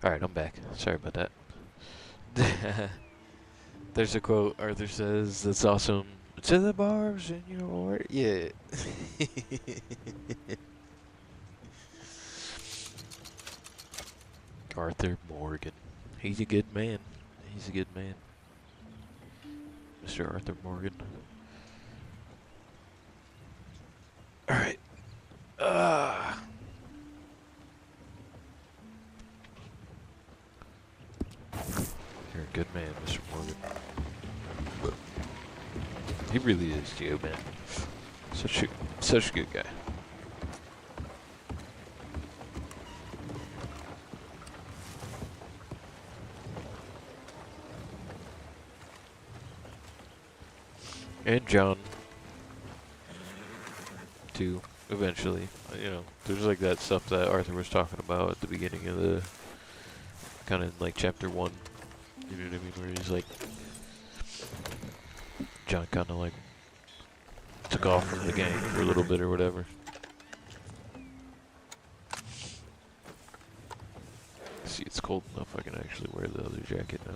Alright, I'm back. Sorry about that. There's a quote Arthur says that's awesome. To the barbs in your heart. Yeah. Arthur Morgan. He's a good man. He's a good man. Mr. Arthur Morgan. Alright. You're a good man, Mr. Morgan. He really is, Geo, man. Such a good guy. And John, too, eventually. You know, there's like that stuff that Arthur was talking about at the beginning of the, kind of like chapter 1, you know what I mean, where he's like, John kind of like took off from the gang for a little bit or whatever. See, it's cold enough I can actually wear the other jacket now.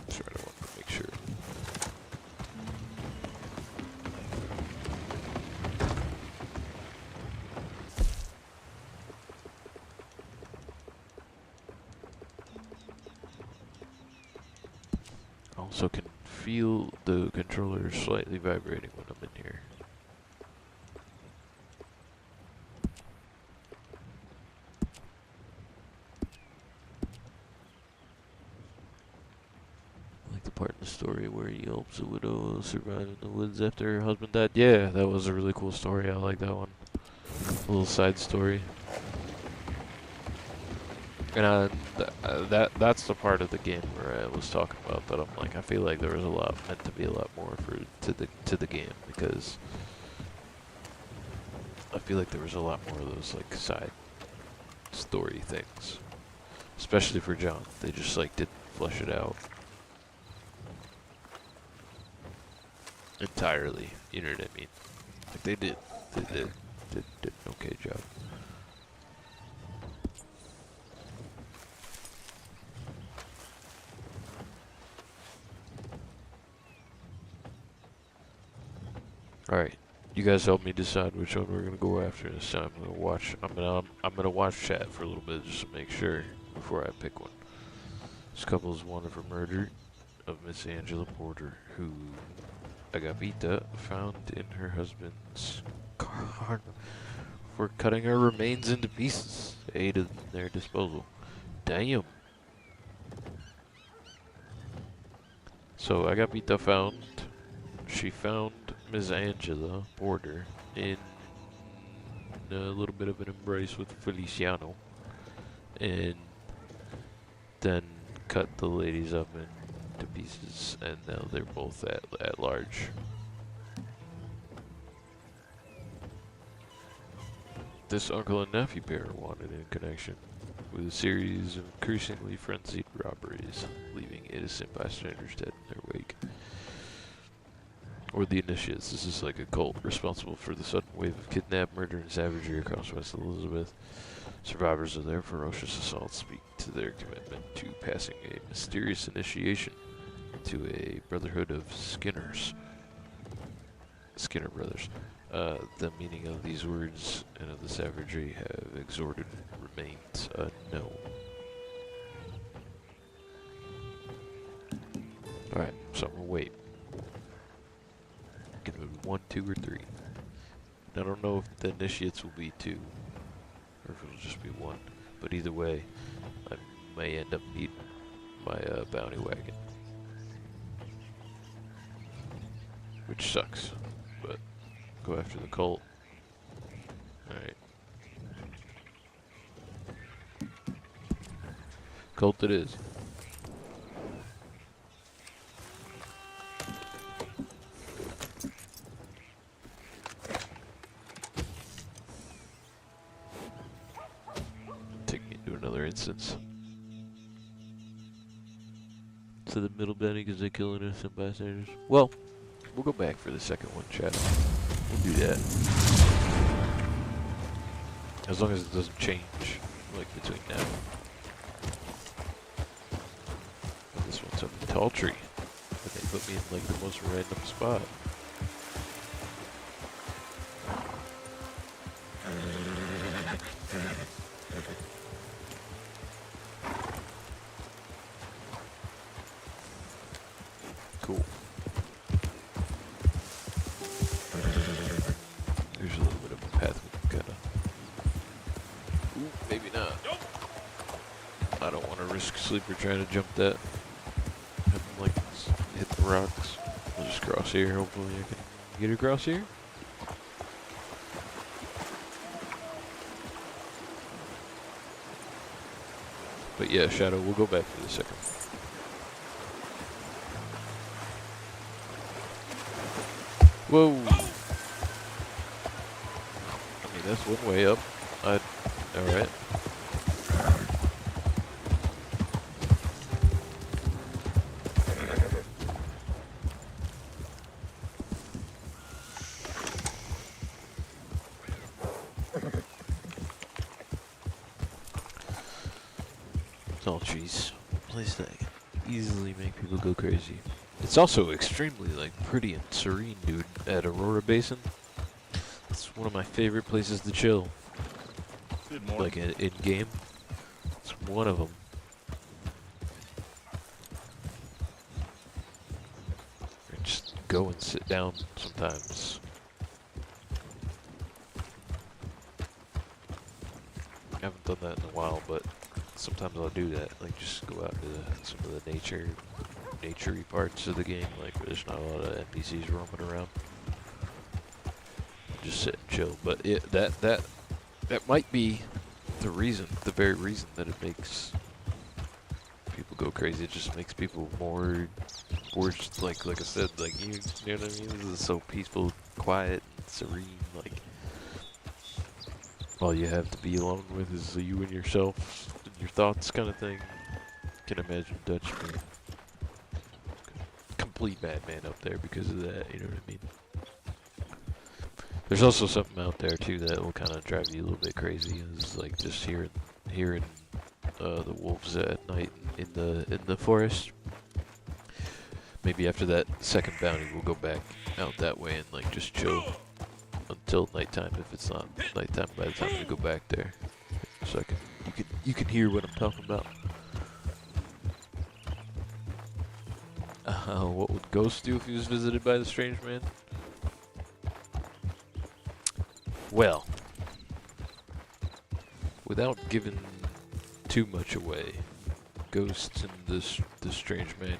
Sorry, I want to make sure. Also can feel the controller slightly vibrating when I'm in here. Like the part in the story where he helps a widow survive in the woods after her husband died. Yeah, that was a really cool story. I like that one. A little side story. And that's the part of the game where I was talking about that I'm like, I feel like there was meant to be a lot more to the game, because I feel like there was a lot more of those like side story things, especially for John. They just like didn't flesh it out. entirely. You know what I mean? Like they did an okay job. All right, you guys help me decide which one we're gonna go after this time. I'm gonna watch chat for a little bit just to make sure before I pick one. This couple is wanted for murder of Miss Angela Porter, who Agapita found in her husband's car for cutting her remains into pieces, aided in their disposal. Damn. So Agapita she found Miss Angela Porter in a little bit of an embrace with Feliciano, and then cut the ladies up into pieces, and now they're both at large. This uncle and nephew pair are wanted in connection with a series of increasingly frenzied robberies, leaving innocent bystanders dead in their wake. Or the initiates. This is like a cult responsible for the sudden wave of kidnap, murder, and savagery across West Elizabeth. Survivors of their ferocious assaults speak to their commitment to passing a mysterious initiation into a brotherhood of Skinner brothers. The meaning of these words and of the savagery have exhorted remains unknown. Alright, so I'm gonna wait. Gonna be 1, 2, or 3. I don't know if the initiates will be 2 or if it'll just be 1, but either way, I may end up needing my bounty wagon, which sucks, but go after the cult. Alright. Cult it is. Instance. To the middle bounty because they kill innocent bystanders. Well, we'll go back for the second one, chat. We'll do that. As long as it doesn't change, like, between now. This one's up in Tall Tree. And they put me in, like, the most random spot. Cool. There's a little bit of a path we can kinda... Ooh, maybe not. Nope. I don't want to risk Sleeper trying to jump that. Have him, like, hit the rocks. I'll just cross here, hopefully I can get across here. But yeah, Shadow, we'll go back for the second one. Whoa! I mean, that's one way up. Alright. Oh, jeez. Place that can easily make people go crazy. It's also extremely, like, pretty and serene, dude, at Aurora Basin. It's one of my favorite places to chill. Good morning. Like, in-game. It's one of them. I just go and sit down sometimes. I haven't done that in a while, but sometimes I'll do that. Like, just go out to some of the naturey parts of the game, like where there's not a lot of NPCs roaming around. Just sit and chill. But that might be the very reason that it makes people go crazy. It just makes people more just like I said, like you know what I mean? This is so peaceful, quiet, and serene. Like all you have to be alone with is you and yourself and your thoughts, kind of thing. Can imagine Dutch being complete madman up there because of that, you know what I mean? There's also something out there too that will kind of drive you a little bit crazy. Is like just hearing the wolves at night in the forest. Maybe after that second bounty, we'll go back out that way and like just chill until nighttime. If it's not nighttime by the time we go back there, so you can hear what I'm talking about. What would Ghost do if he was visited by the strange man? Well, without giving too much away, Ghost and the strange man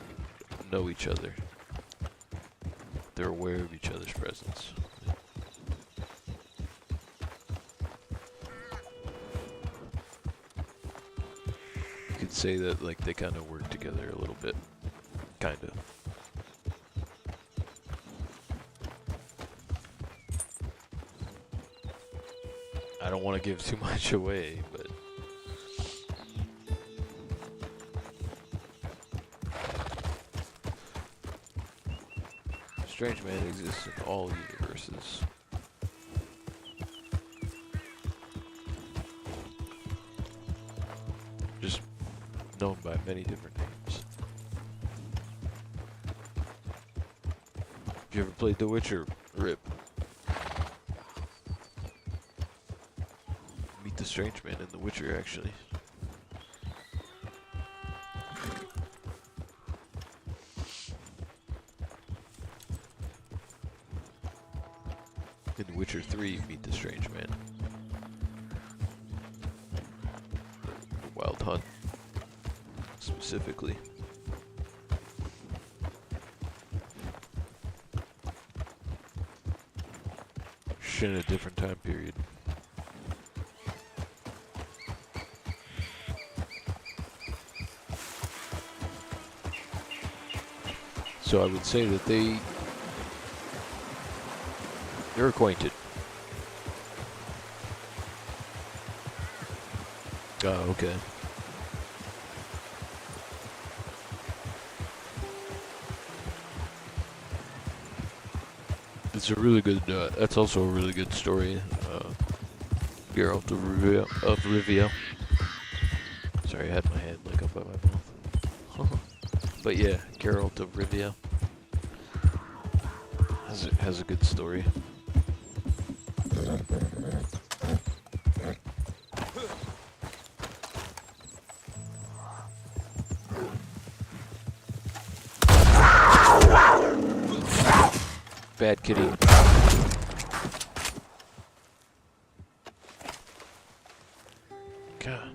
know each other. They're aware of each other's presence. You could say that like they kind of work together a little bit. Kind of. I don't want to give too much away, but Strange Man exists in all universes. Just known by many different names. Have you ever played The Witcher, Rip? Meet the Strange Man in The Witcher, actually. In The Witcher 3, meet the Strange Man. The Wild Hunt, specifically. Shit in a different time period. So I would say that they're acquainted. Oh, okay. It's a really good, that's also a really good story. Geralt of Rivia. Sorry, I had my hand like up by my mouth. But yeah, Geralt of Rivia has a good story. Bad kitty. God.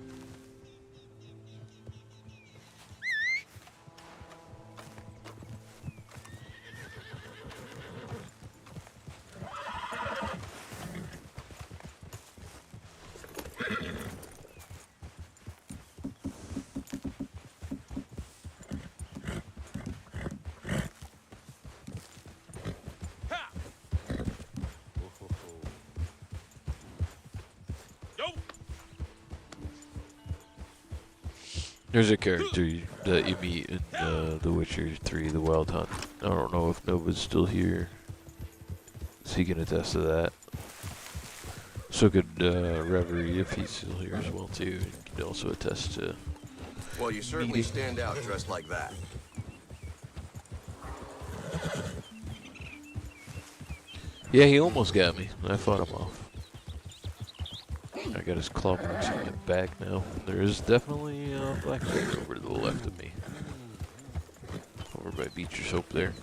There's a character that you meet in The Witcher 3, The Wild Hunt. I don't know if Nova's still here, so he can attest to that. So could Reverie if he's still here as well too. He could also attest to. Well, you certainly stand out dressed like that. Yeah, he almost got me. I fought him off. I got his claw marks in my back now. There is definitely a black bear over to the left of me. Over by Beecher's Hope there.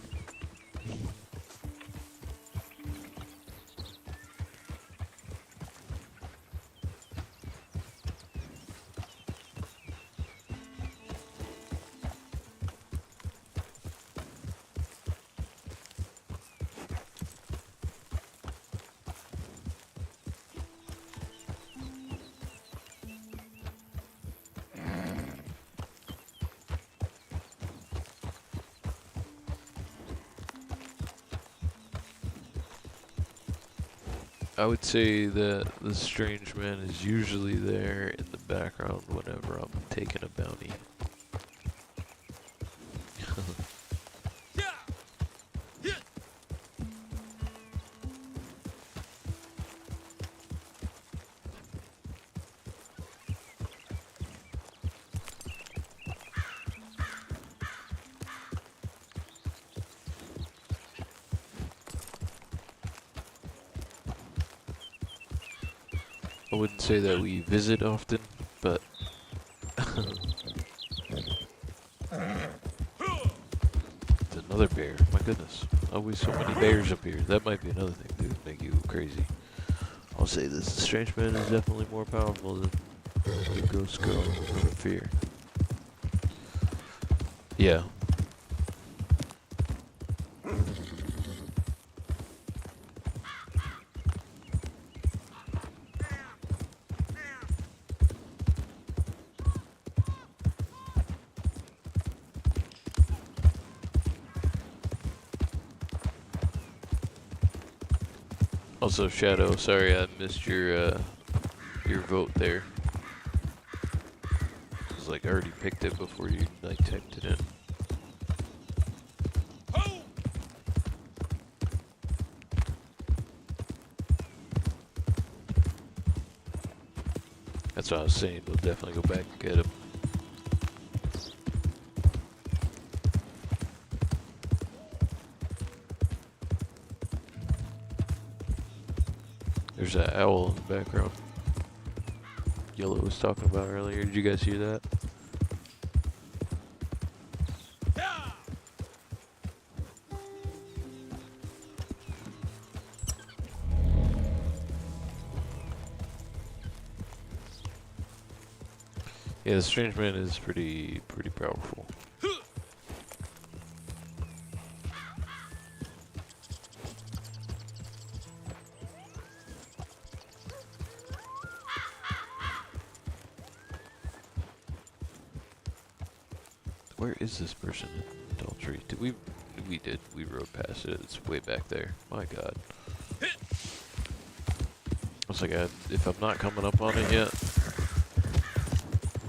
I would say that the strange man is usually there in the background whenever I'm taking a bounty. I wouldn't say that we visit often, but it's another bear. My goodness, always so many bears up here. That might be another thing that would make you crazy. I'll say this: the strange man is definitely more powerful than the ghost girl out of fear. Yeah. Also, Shadow, sorry I missed your vote there. It was like I already picked it before you like typed it in. That's what I was saying. We'll definitely go back and get him. There's that owl in the background. Yellow was talking about earlier. Did you guys hear that? Yeah, the strange man is pretty powerful. Where is this person in Adultery? Did we rode past it. It's way back there. My god. It's like if I'm not coming up on it yet.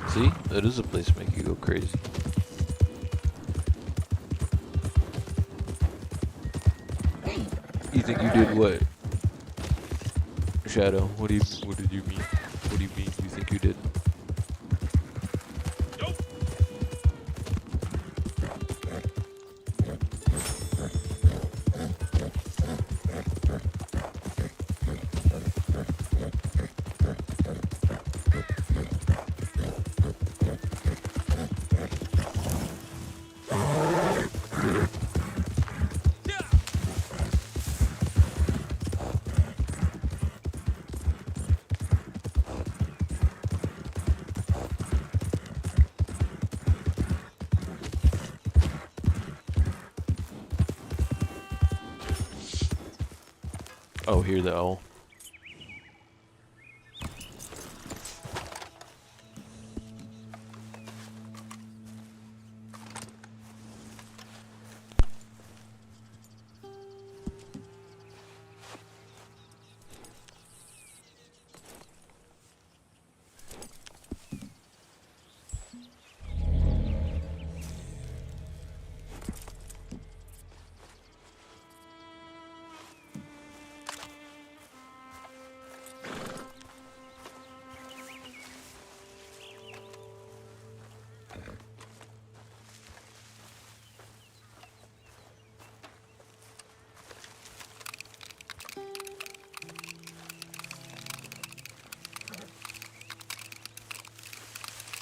See? That is a place to make you go crazy. You think you did what? Shadow, what did you mean? What do you mean you think you did? Oh, hear the owl.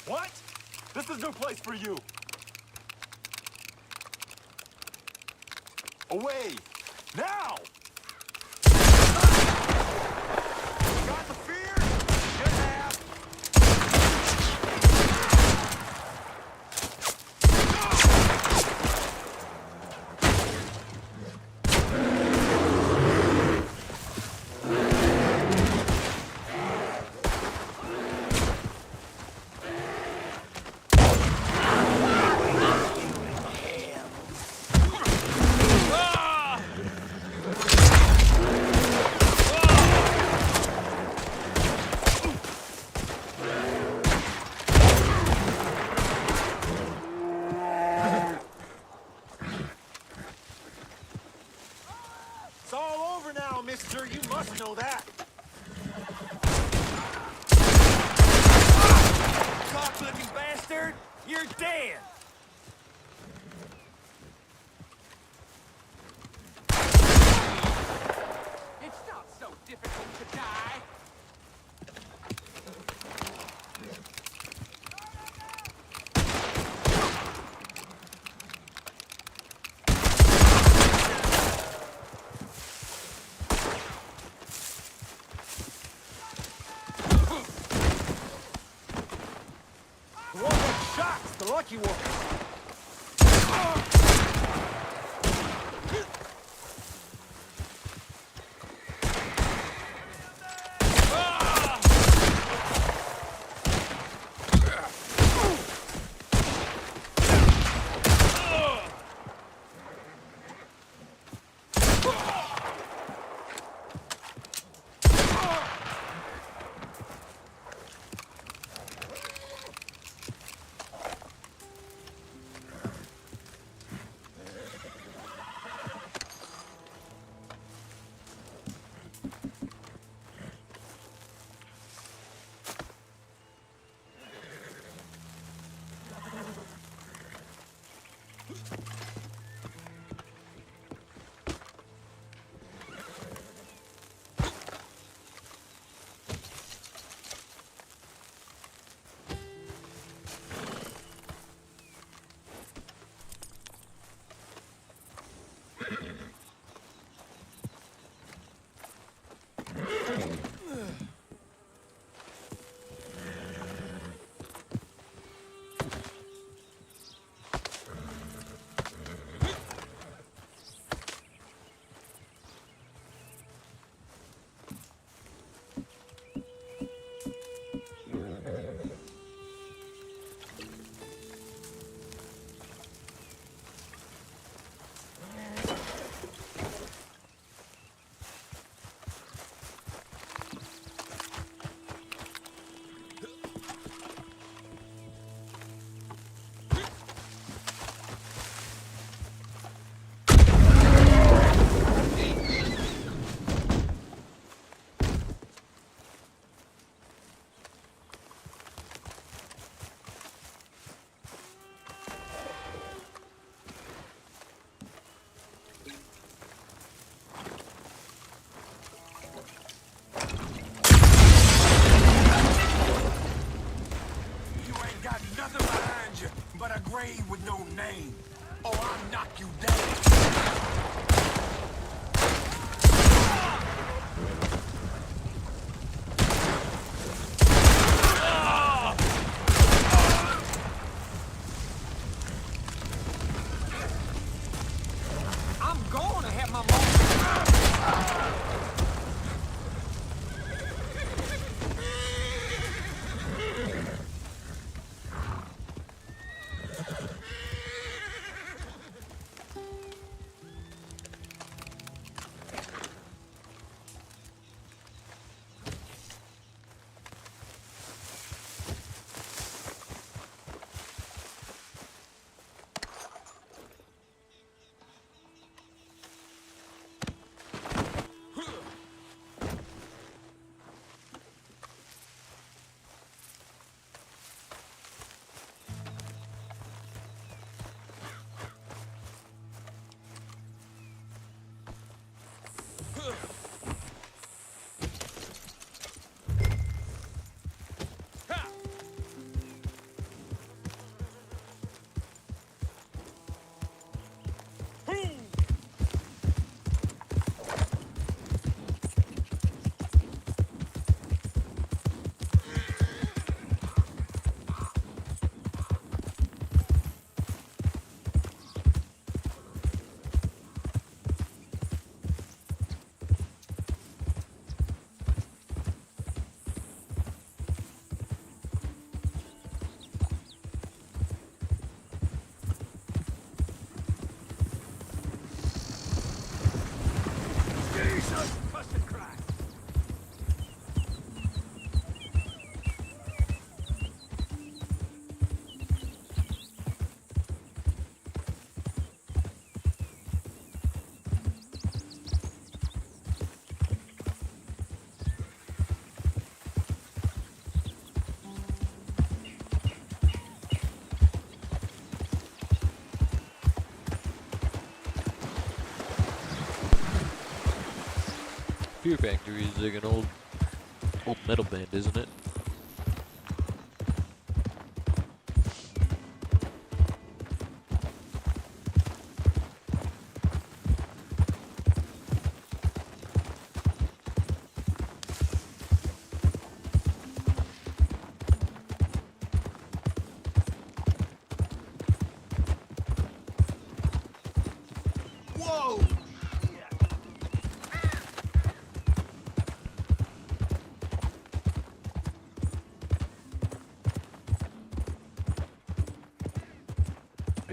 What? This is no place for you. Away! Now! Got the fear? Should have. Mister, you must know that. Cock-looking bastard! You're dead! It's not so difficult to die. like you were. But a grave with no name, or I'll knock you down. I'm gonna have my moment. Fear Factory is like an old metal band, isn't it?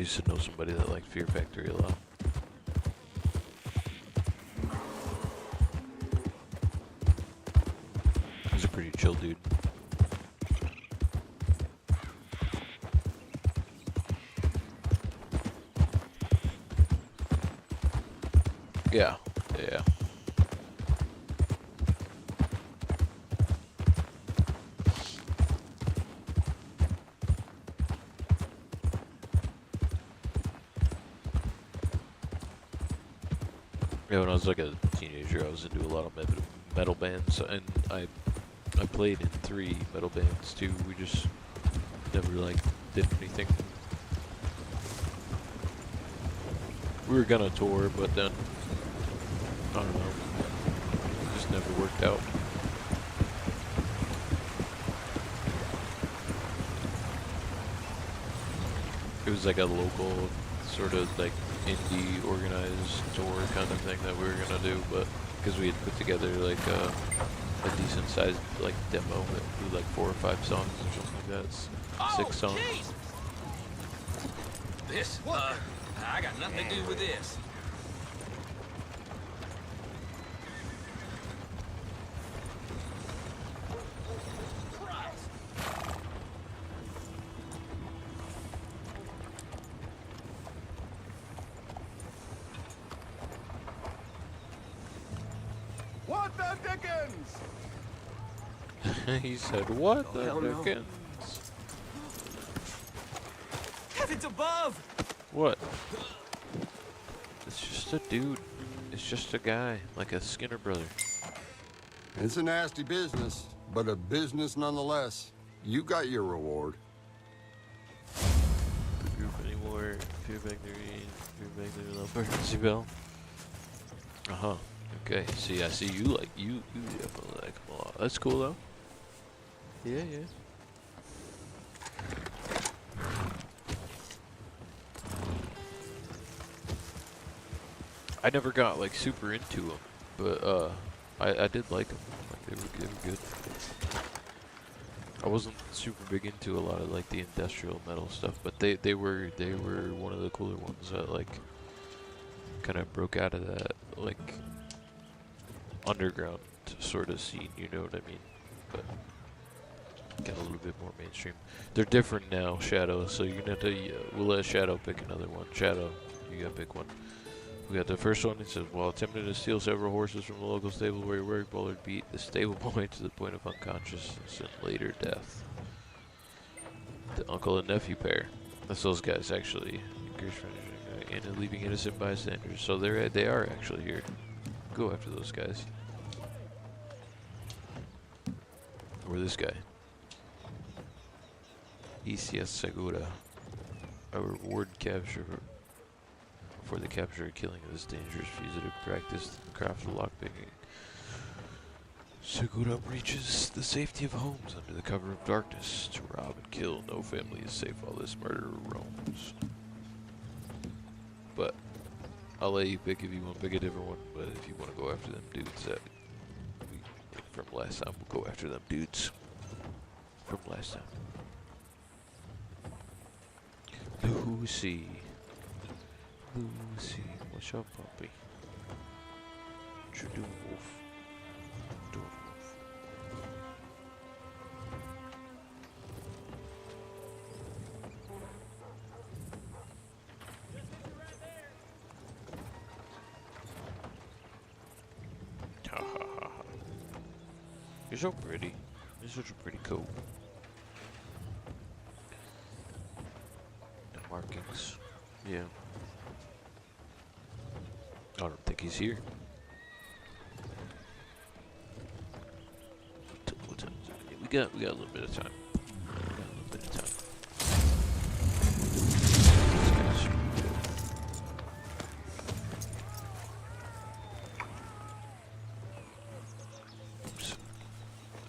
used to know somebody that liked Fear Factory a lot. He's a pretty chill dude. Yeah, yeah. Yeah, when I was like a teenager, I was into a lot of metal bands, and I played in 3 metal bands too. We just never like did anything. We were gonna tour, but then I don't know, it just never worked out. It was like a local sort of like indie organized tour kind of thing that we were gonna do, but because we had put together like a decent sized like demo that do like 4 or 5 songs or something like that. It's 6 songs. Geez. This, I got nothing to do with this. What the dickens? He said, "What the dickens?" Heavens above! What? It's just a dude. It's just a guy, like a Skinner brother. It's a nasty business, but a business nonetheless. You got your reward. Group anymore. Fear Factory. Emergency bell. Uh-huh. Okay. See, I see you like you definitely like him a lot. That's cool though. Yeah, yeah. I never got like super into them, but I did like them. Like they were good. I wasn't super big into a lot of like the industrial metal stuff, but they were one of the cooler ones that like kind of broke out of that like underground sort of scene. You know what I mean? But got a little bit more mainstream. They're different now, Shadow. So you're gonna have to. We'll let Shadow pick another one. Shadow, you gotta pick one. We got the first one. It says, while attempting to steal several horses from the local stable where he worked, Bullard beat the stable boy to the point of unconsciousness and later death. The uncle and nephew pair. That's those guys actually. And leaving innocent bystanders. So they are actually here. Go after those guys. Or this guy. ECS Segura. A reward capture for the capture and killing of this dangerous fugitive practice the craft of lockpicking. Segura breaches the safety of homes under the cover of darkness to rob and kill. No family is safe while this murderer roams. But I'll let you pick if you want to pick a different one. But if you want to go after them dudes that we from last time, we'll go after them dudes from last time. Lucy. Lucy, what's up, puppy? What you doing, wolf? Doing, wolf? Ha ha ha ha. You're so pretty. You're such a pretty coat. The markings. Yeah. I don't think he's here. What time is it? We got a little bit of time. Oops.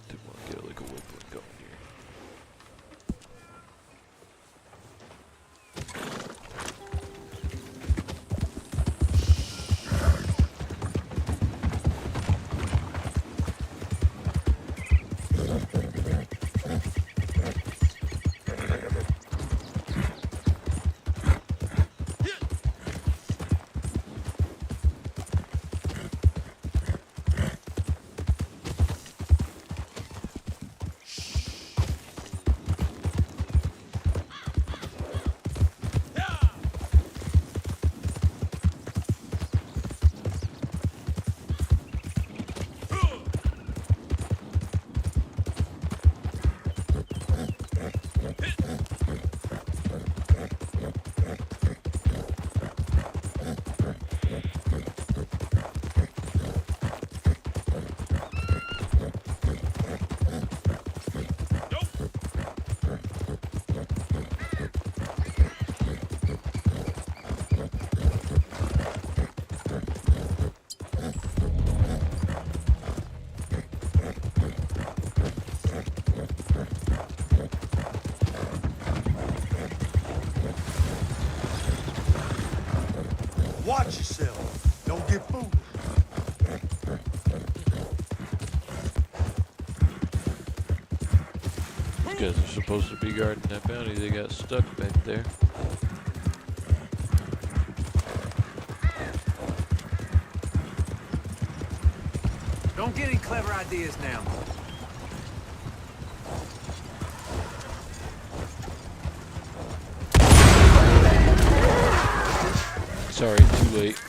Didn't want to get like a whip going here. guys are supposed to be guarding that bounty. They got stuck back there. Don't get any clever ideas now. Sorry, too late.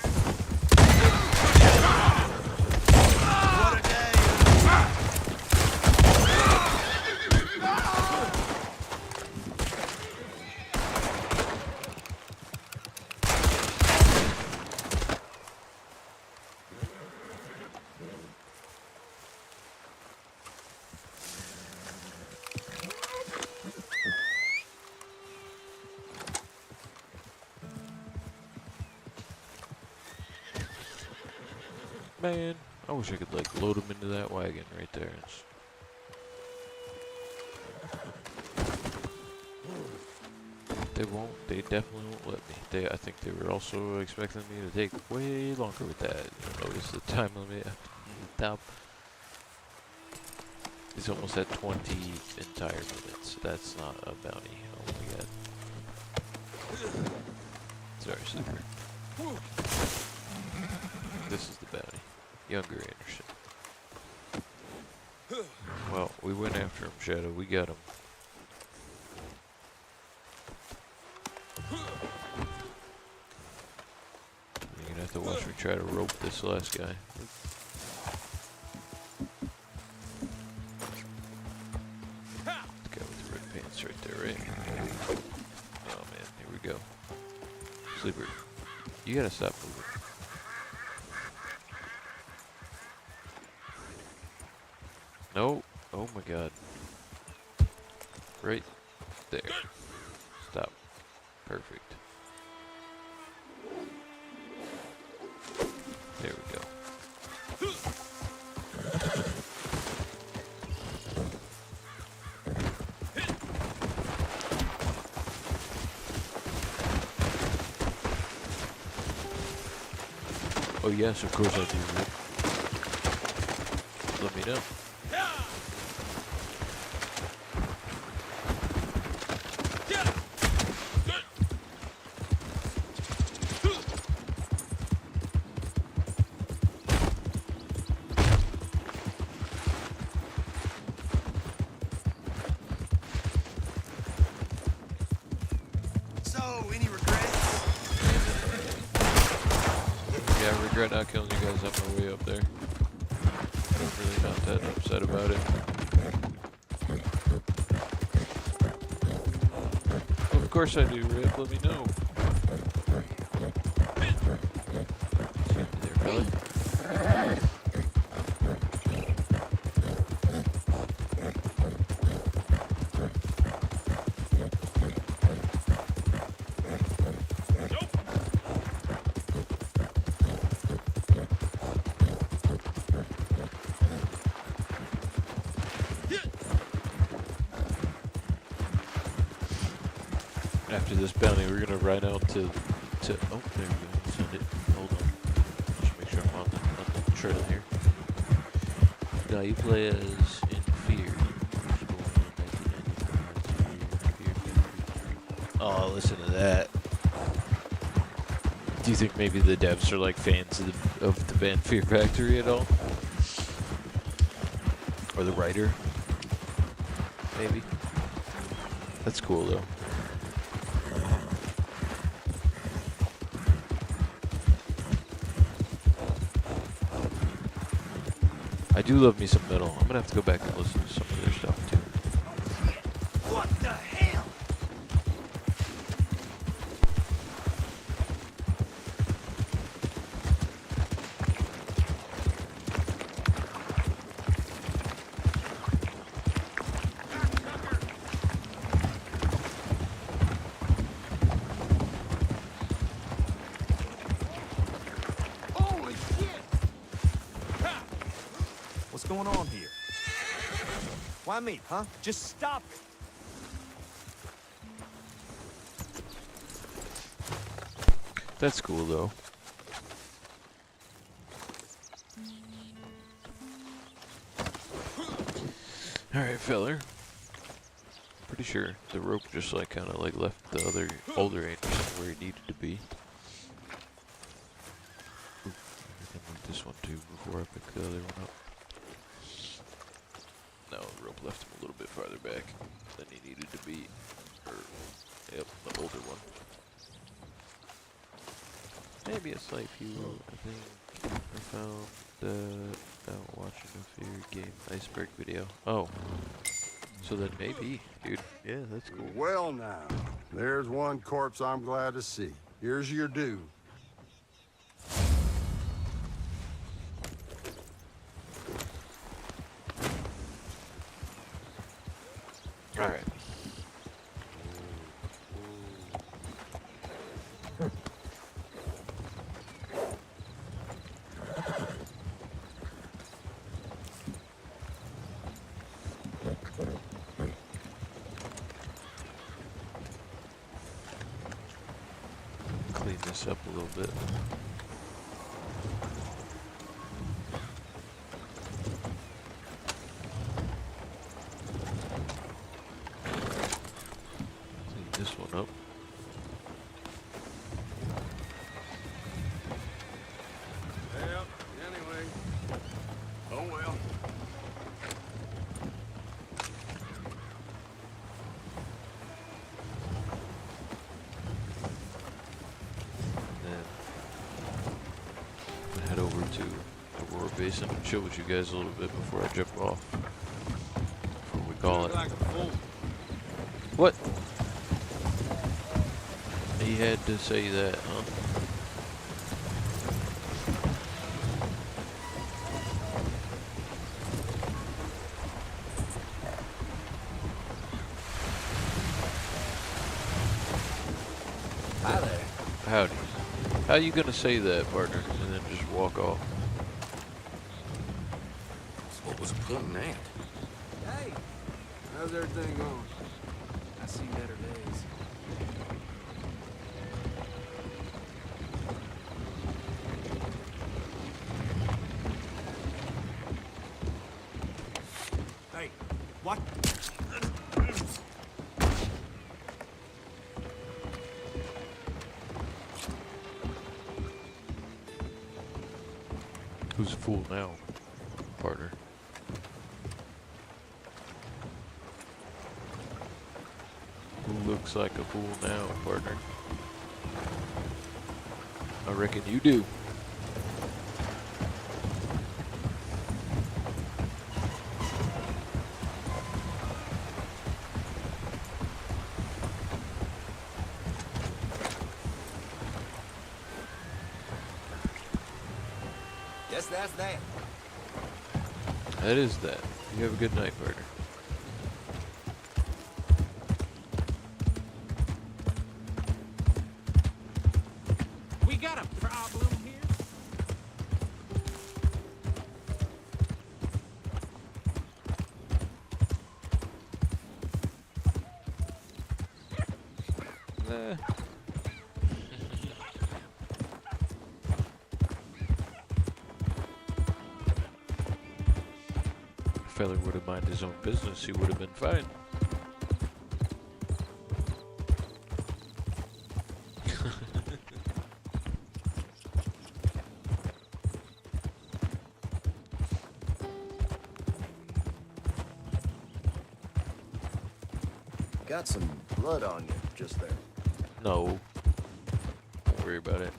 Man, I wish I could like load them into that wagon right there. They won't. They definitely won't let me. I think they were also expecting me to take way longer with that. You'll notice the time limit at the top is almost at 20 entire minutes. That's not a bounty. Oh my god. Sorry, Sleeper. This is the bounty. Younger Anderson. Well, we went after him, Shadow. We got him. You're gonna have to watch me try to rope this last guy. The guy with the red pants right there, right? Oh man, here we go. Sleeper, you gotta stop moving. No. Oh my god. Right there. Stop. Perfect. There we go. Oh yes, of course I do. Let me know. I regret not killing you guys on my way up there. I'm really not that upset about it. Of course I do, Rip. Let me know. There, really? After this bounty, we're gonna ride out to oh, there we go. Send it. Hold on. Just make sure I'm on the trail here. Now you play as in Fear. Oh, listen to that. Do you think maybe the devs are like fans of the band Fear Factory at all? Or the writer? Maybe. That's cool though. I do love me some metal. I'm gonna have to go back and listen to some of their stuff too. What the hell? Holy shit! What's going on here? Why me, huh? Just stop it. That's cool though. Alright, feller. Pretty sure the rope just like kind of like left the other older Anderson where he needed to be. Oop, I can move this one too before I pick the other one up. No, the rope left him a little bit farther back than he needed to be. Or, yep, the older one. Maybe a slight few, I think I found out watching a Fear Game Iceberg video. Oh. So then maybe, dude. Yeah, that's cool. Well now, there's one corpse I'm glad to see. Here's your due. All right. Clean this up a little bit. Clean this one up. Yep, anyway. Oh well. Head over to Aurora Basin and chill with you guys a little bit before I jump off. Before we call it. What? He had to say that, huh? Hi there. Howdy. How you gonna say that, partner, and then just walk off? So what was the point in that? Hey, how's everything going? I see better days. Hey, what? Who's a fool now, partner? Who looks like a fool now, partner? I reckon you do. Guess that's that. That is that. You have a good night, partner. We got a problem here. If Feller would have minded his own business, he would have been fine. Got some blood on you just there. No. Don't worry about it.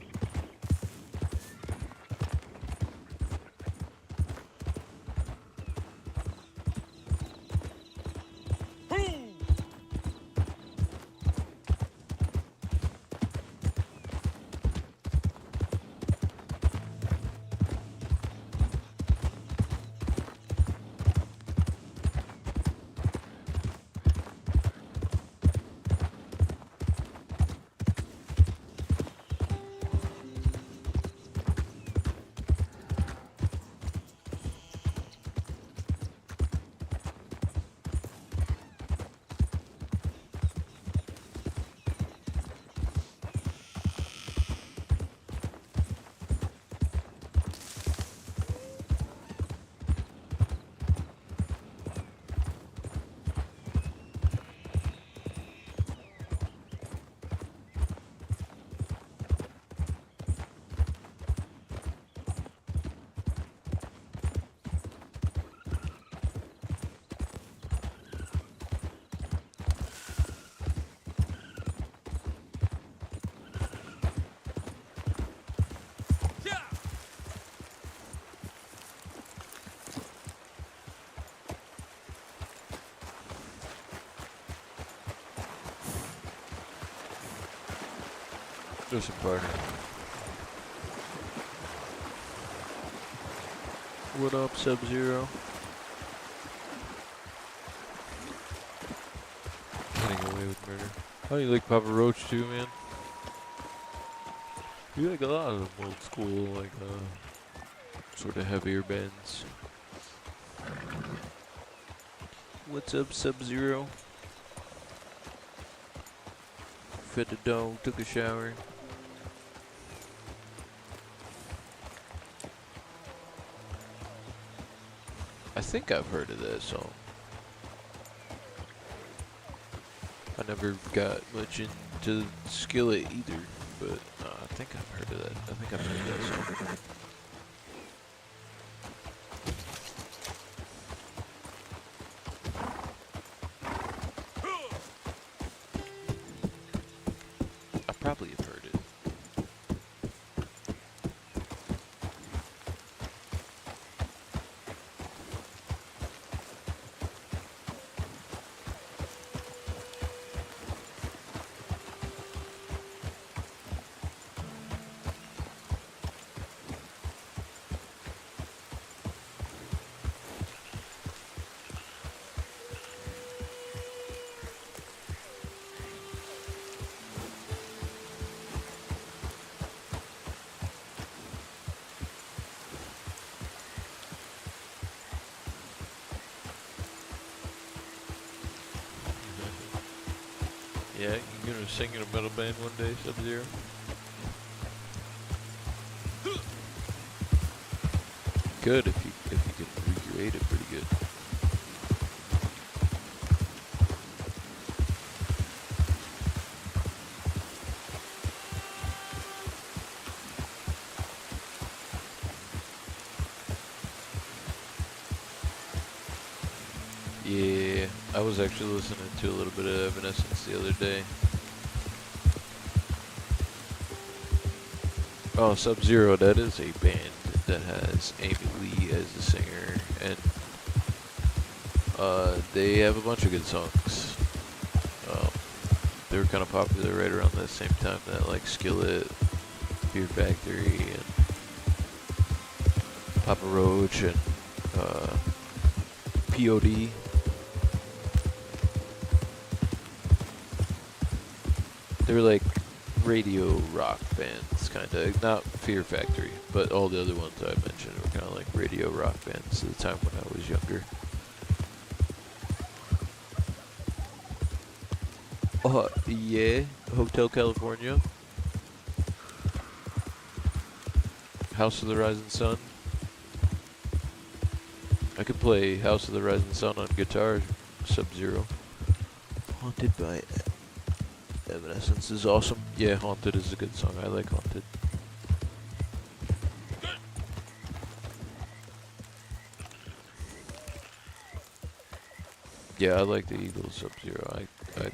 Listen, partner. What up, Sub-Zero? Getting away with murder. How do you like Papa Roach too, man? You like a lot of them old school, like, sort of heavier bands. What's up, Sub-Zero? Fed the dog, took a shower. I think I've heard of that song. I never got much into Skillet either, but I think I've heard of that. I think I've heard that song. I probably have heard it. Yeah, you gonna sing in a metal band one day, Sub-Zero? Good if you can recreate it pretty good. Yeah, I was actually listening to a little bit of Evanescence the other day. Oh, Sub-Zero, that is a band that has Amy Lee as the singer, and they have a bunch of good songs. They were kind of popular right around the same time that like Skillet, Beer Factory, and Papa Roach, and POD. They're like radio rock bands, kind of. Not Fear Factory, but all the other ones I mentioned were kind of like radio rock bands at the time when I was younger. Yeah, Hotel California. House of the Rising Sun. I could play House of the Rising Sun on guitar, Sub-Zero. Haunted by Evanescence is awesome. Yeah, Haunted is a good song. I like Haunted. Yeah, I like the Eagles Sub-Zero.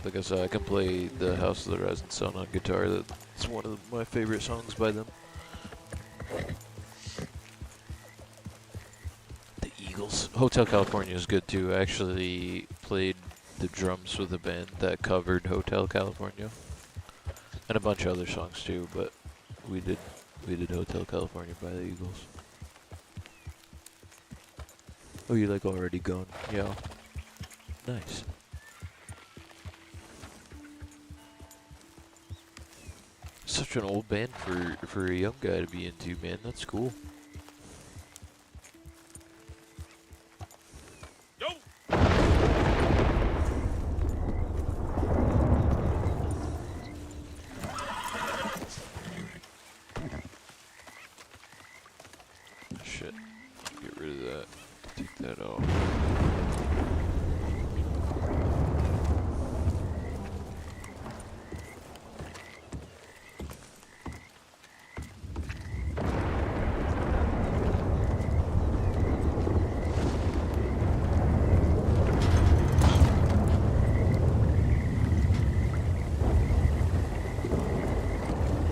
Like I said, I can play the House of the Rising Sun on guitar. That's one of my favorite songs by them. The Eagles. Hotel California is good too. I actually played the drums with a band that covered Hotel California. And a bunch of other songs too, but we did Hotel California by the Eagles. Oh, you like Already Gone? Yeah. Nice. Such an old band for a young guy to be into, man. That's cool. Shit. Get rid of that. Take that off.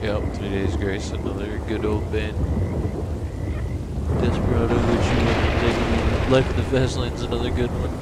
Yep, 3 Days Grace, another good old band. Desperado, which you like, Life in the Fast Lane's another good one.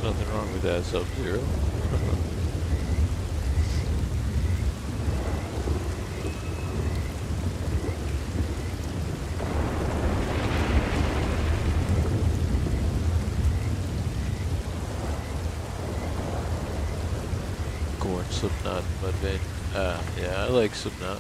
nothing wrong with that, Sub-Zero. Corn, Slipknot, Mudvayne. Yeah, I like Slipknot.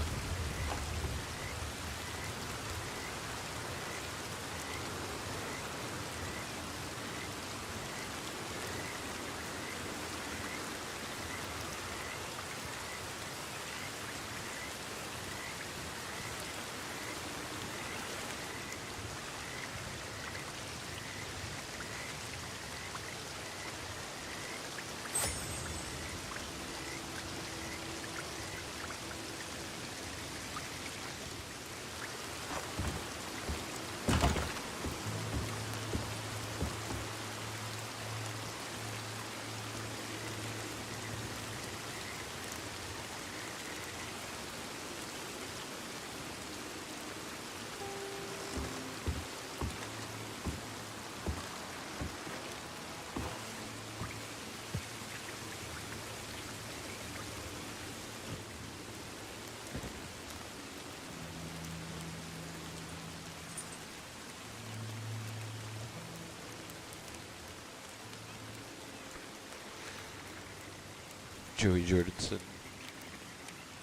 Joey Jordanson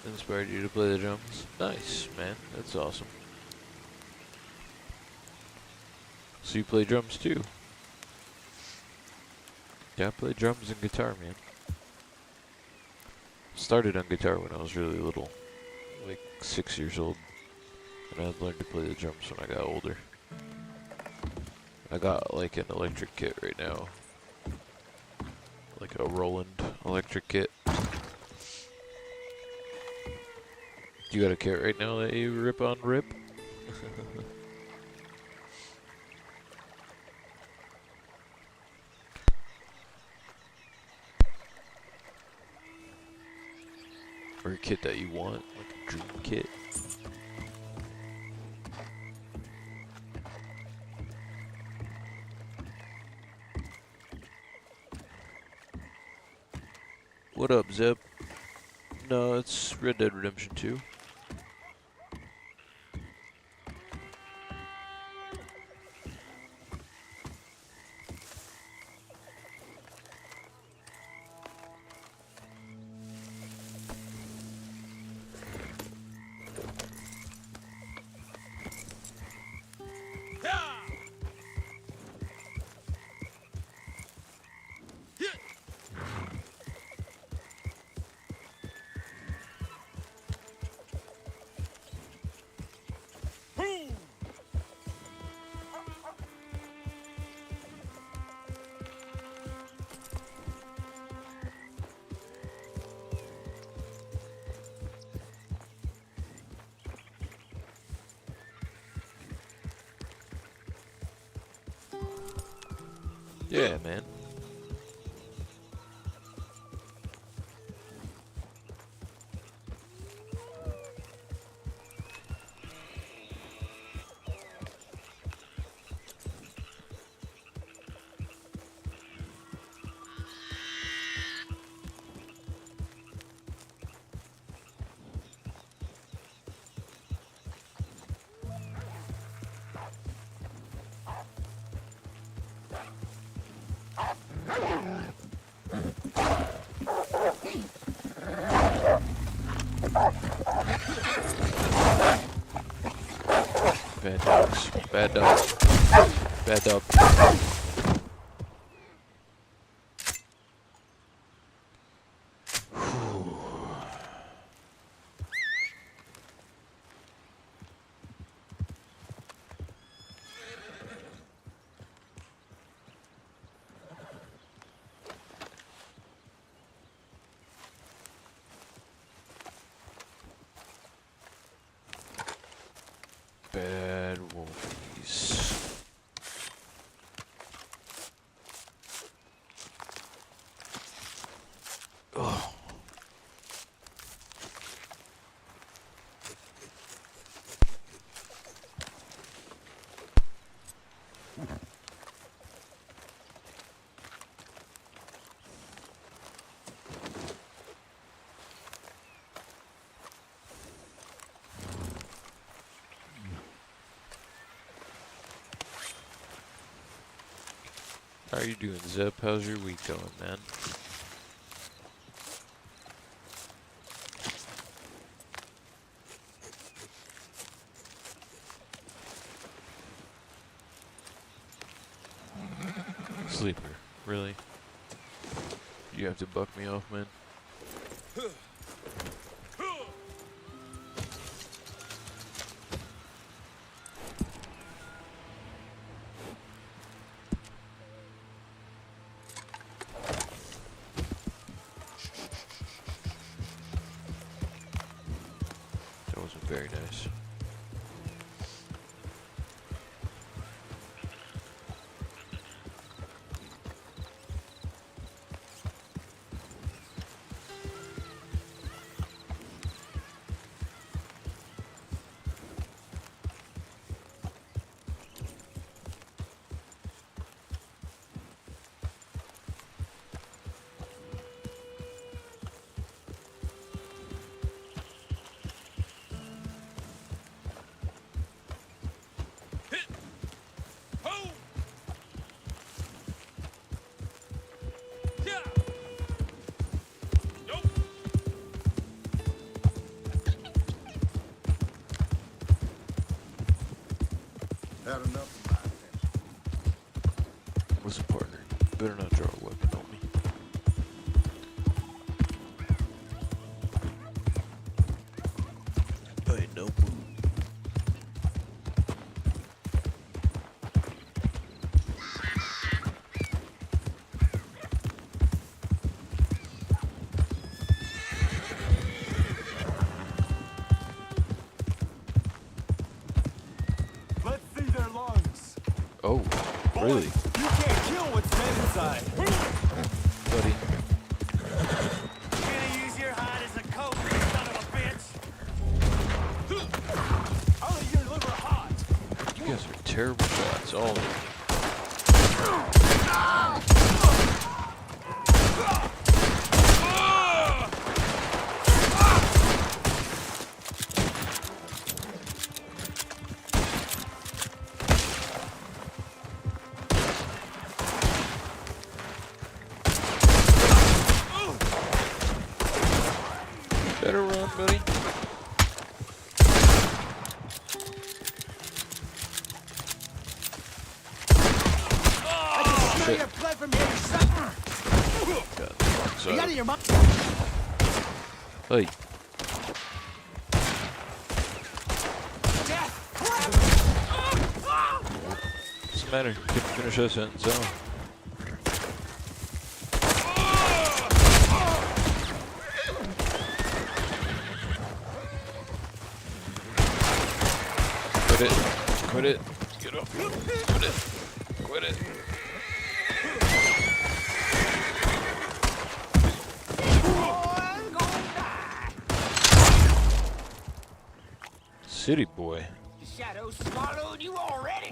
inspired you to play the drums? Nice, man. That's awesome. So you play drums too? Yeah, I play drums and guitar, man. Started on guitar when I was really little, like 6 years old. And I learned to play the drums when I got older. I got like an electric kit right now. Like a Roland electric kit. You got a kit right now that you rip on rip? Or a kit that you want, like a dream kit? What up, Zeb? No, it's Red Dead Redemption 2. Yeah, man. Bad dogs. Bad dogs. Bad dog. Bad wolfies. How are you doing, Zip? How's your week going, man? Sleeper, really? You have to buck me off, man? That wasn't very nice. Had enough of my attention. What's a partner? Better not draw a weapon on me. I ain't no move. Let's see their lungs. Oh, really? You can't kill what's dead inside. Buddy. You're gonna use your hide as a coat, you son of a bitch. I'll eat your liver hot. You guys are terrible shots, all of you. Better run, buddy. Shit. Your blood from here, son. God, You out of your mind. Hey. What's the matter? Couldn't finish that sentence, huh? Quit it. Quit it. Get up. Quit it. Quit it. City boy. The shadow swallowed you already.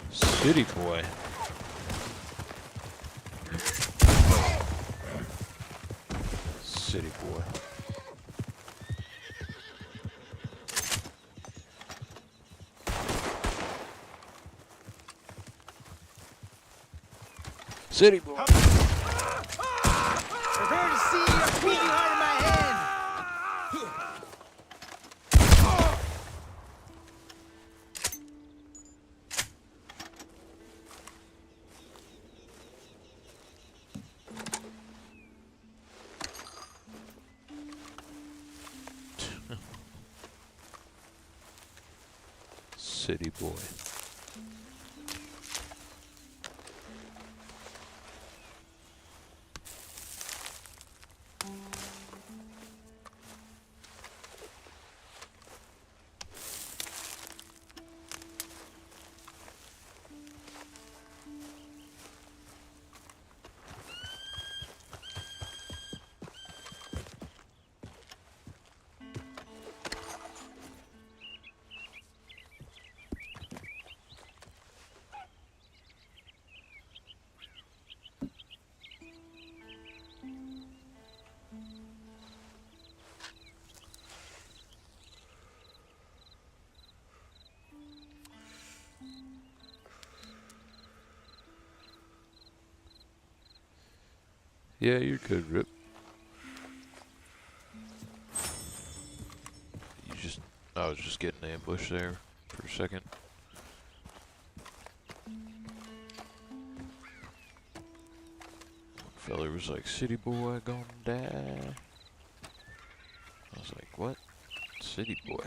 City boy. City boy. City boy. Prepare to see a beating heart in my hand. City boy. Yeah, you're good, Rip. I was just getting ambushed there for a second. One fella was like, "City boy gonna die." I was like, "What? City boy?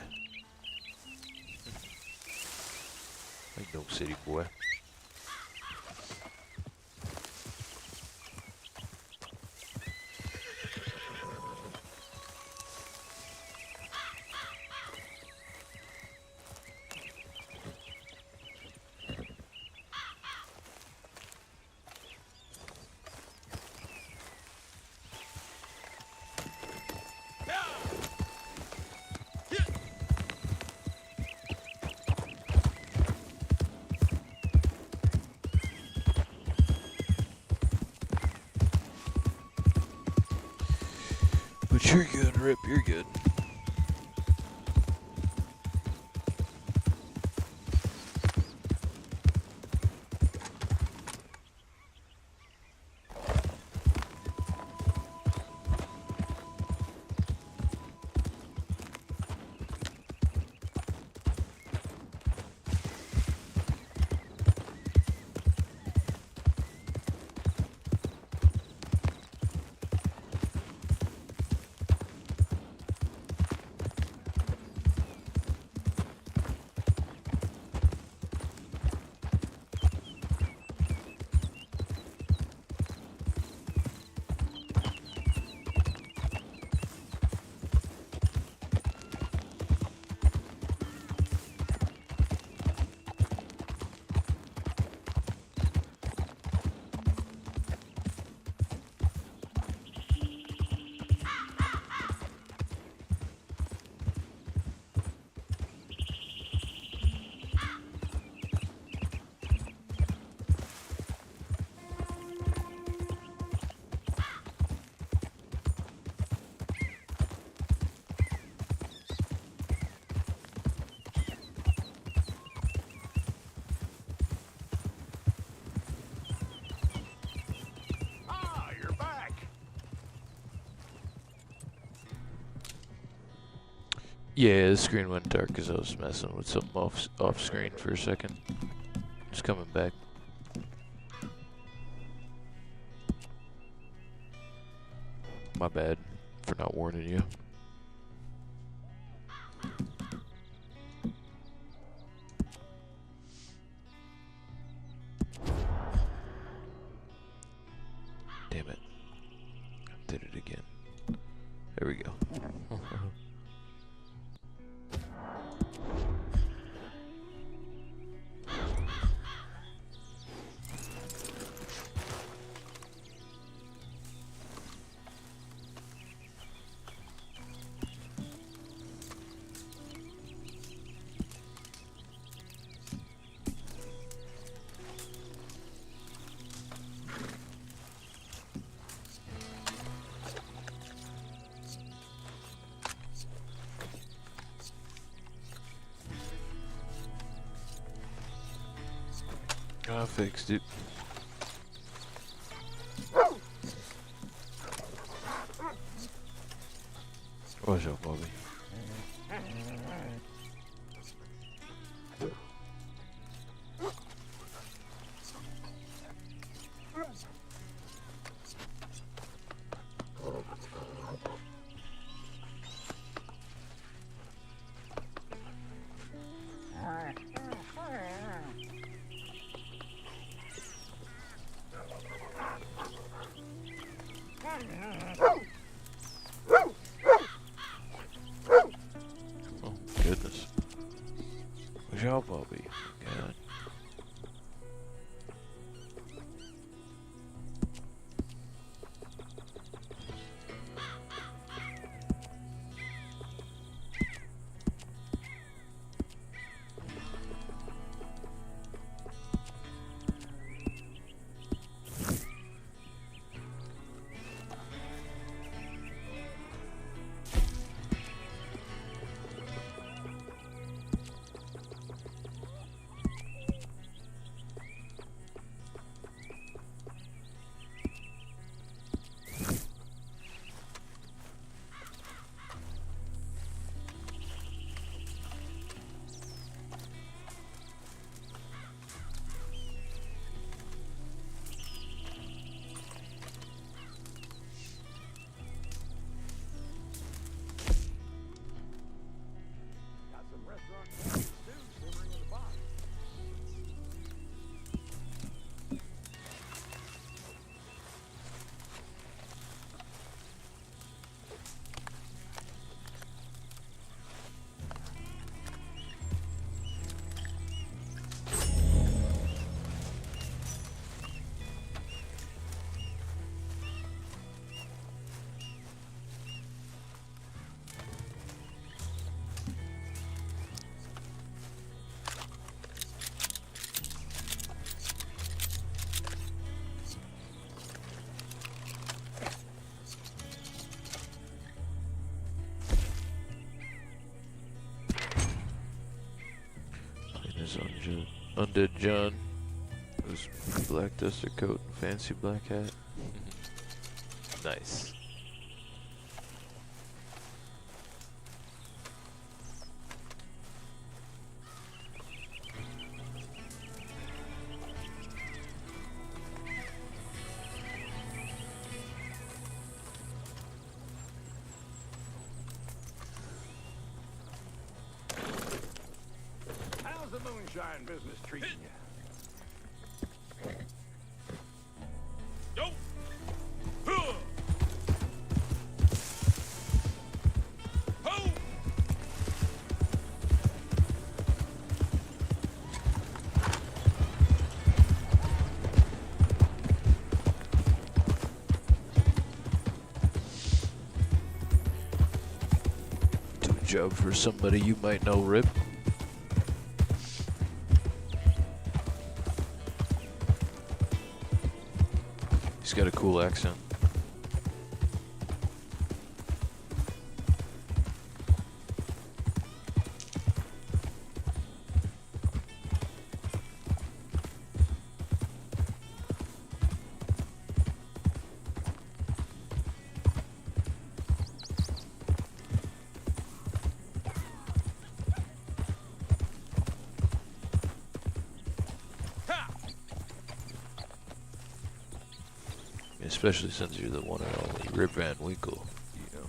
Ain't no city boy." But you're good, Rip, you're good. Yeah, the screen went dark because I was messing with something off screen for a second. Just coming back. My bad for not warning you. Damn it. Did it again. There we go. I fixed it. What's up, Bobby? Undead John. Who's black duster coat and fancy black hat. Nice. How's the moonshine business treating you? Yo! Huh! Ho! Do a job for somebody you might know, Rip. He's got a cool accent. Especially since you're the one and only Rip Van Winkle, you know,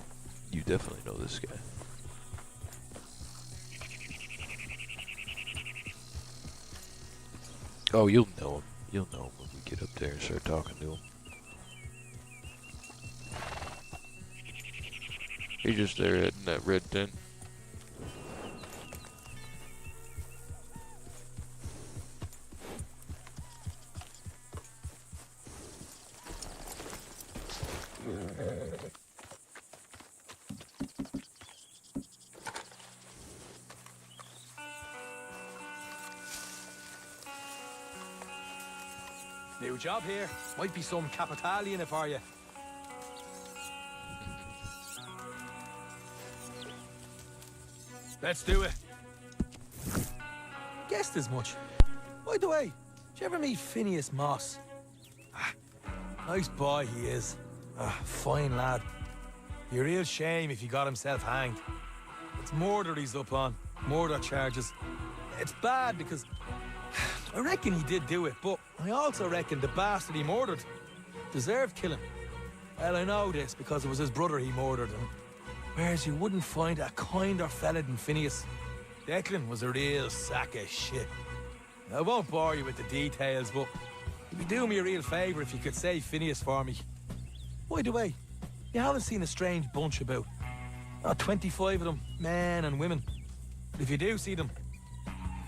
you definitely know this guy. Oh, you'll know him. You'll know him when we get up there and start talking to him. He's just there in that red tent. New job here. Might be some capital in it for you. Let's do it. Guessed as much. By the way, did you ever meet Phineas Moss? Nice boy he is. Fine lad. Be a real shame if he got himself hanged. It's murder he's up on. Murder charges. It's bad because I reckon he did do it, but I also reckon the bastard he murdered deserved killing. Well, I know this because it was his brother he murdered, and whereas you wouldn't find a kinder fella than Phineas. Declan was a real sack of shit. I won't bore you with the details, but it'd be doing me a real favour if you could save Phineas for me. By the way, you haven't seen a strange bunch about. 25 of them, men and women. But if you do see them,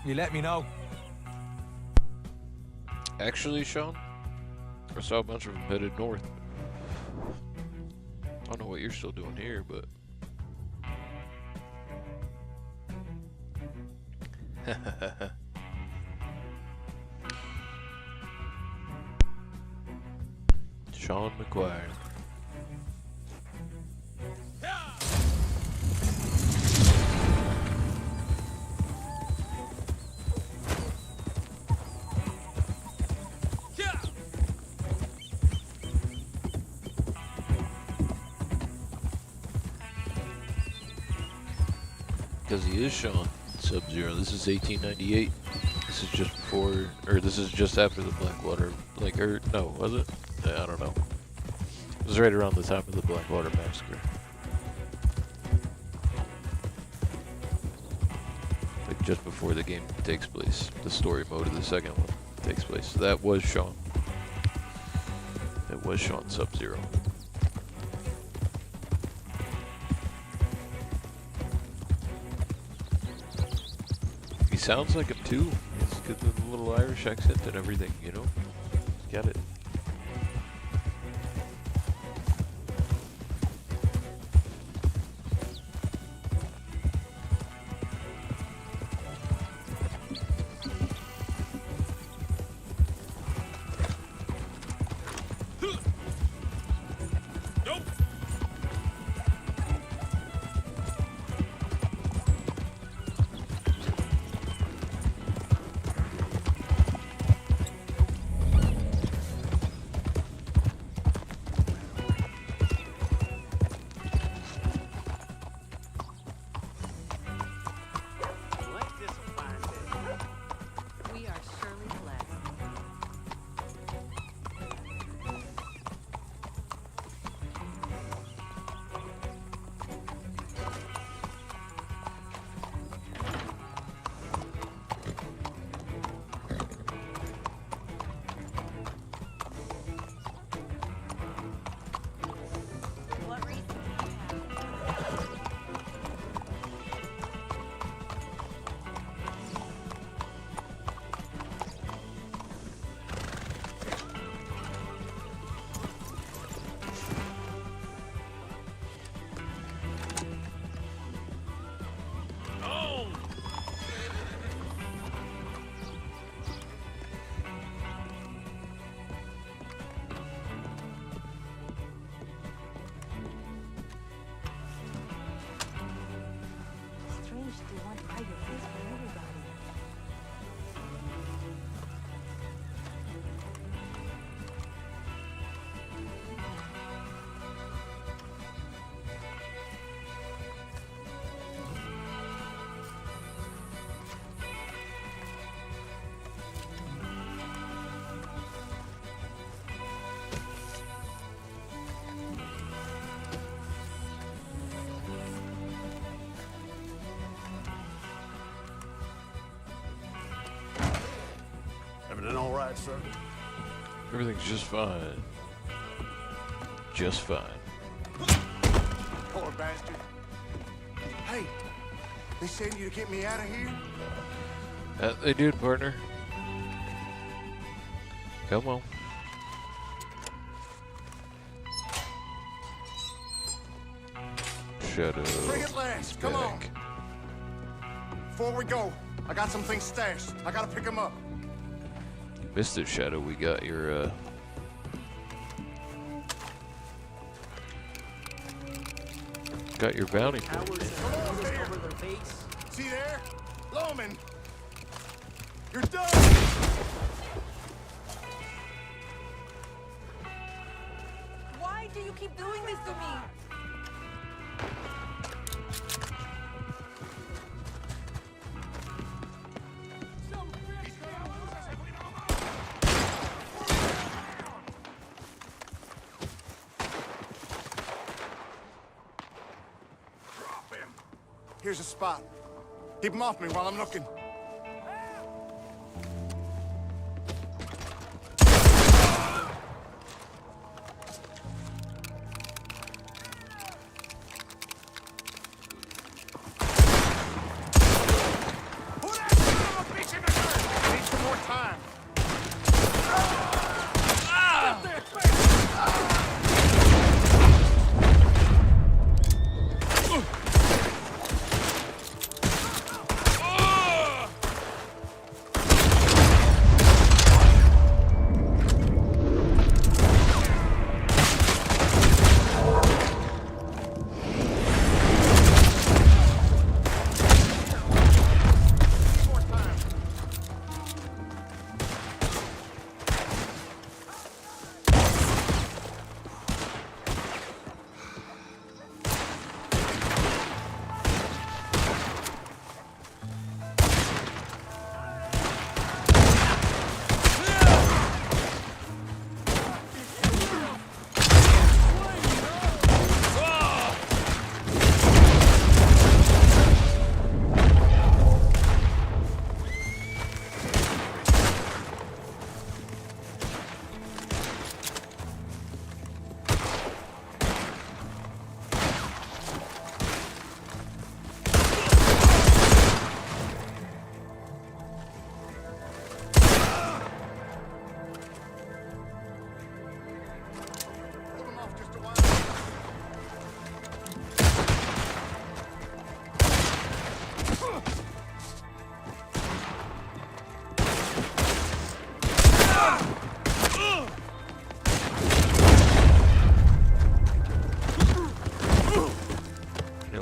you let me know. Actually, Sean, I saw a bunch of them headed north. I don't know what you're still doing here, but... Sean McGuire. Because he is Sean Sub-Zero. This is 1898. This is just before, or this is just after the Blackwater, like, or no, was it? I don't know. It was right around the time of the Blackwater Massacre. Like just before the game takes place. The story mode of the second one takes place. So that was Sean. It was Sean Sub-Zero. He sounds like him too. He's got the little Irish accent and everything, you know? Get it. Everything all right, sir? Everything's just fine. Just fine. Poor bastard. Hey, they send you to get me out of here? They did, partner. Come on. Shadow. Bring it last. Come on. Before we go, I got some things stashed. I gotta pick them up. Mr. Shadow, we got your bounty for you. See there? Lawman! You're done! Why do you keep doing this to me? Here's a spot. Keep him off me while I'm looking. Put that son of a bitch in the dirt! Need some more time.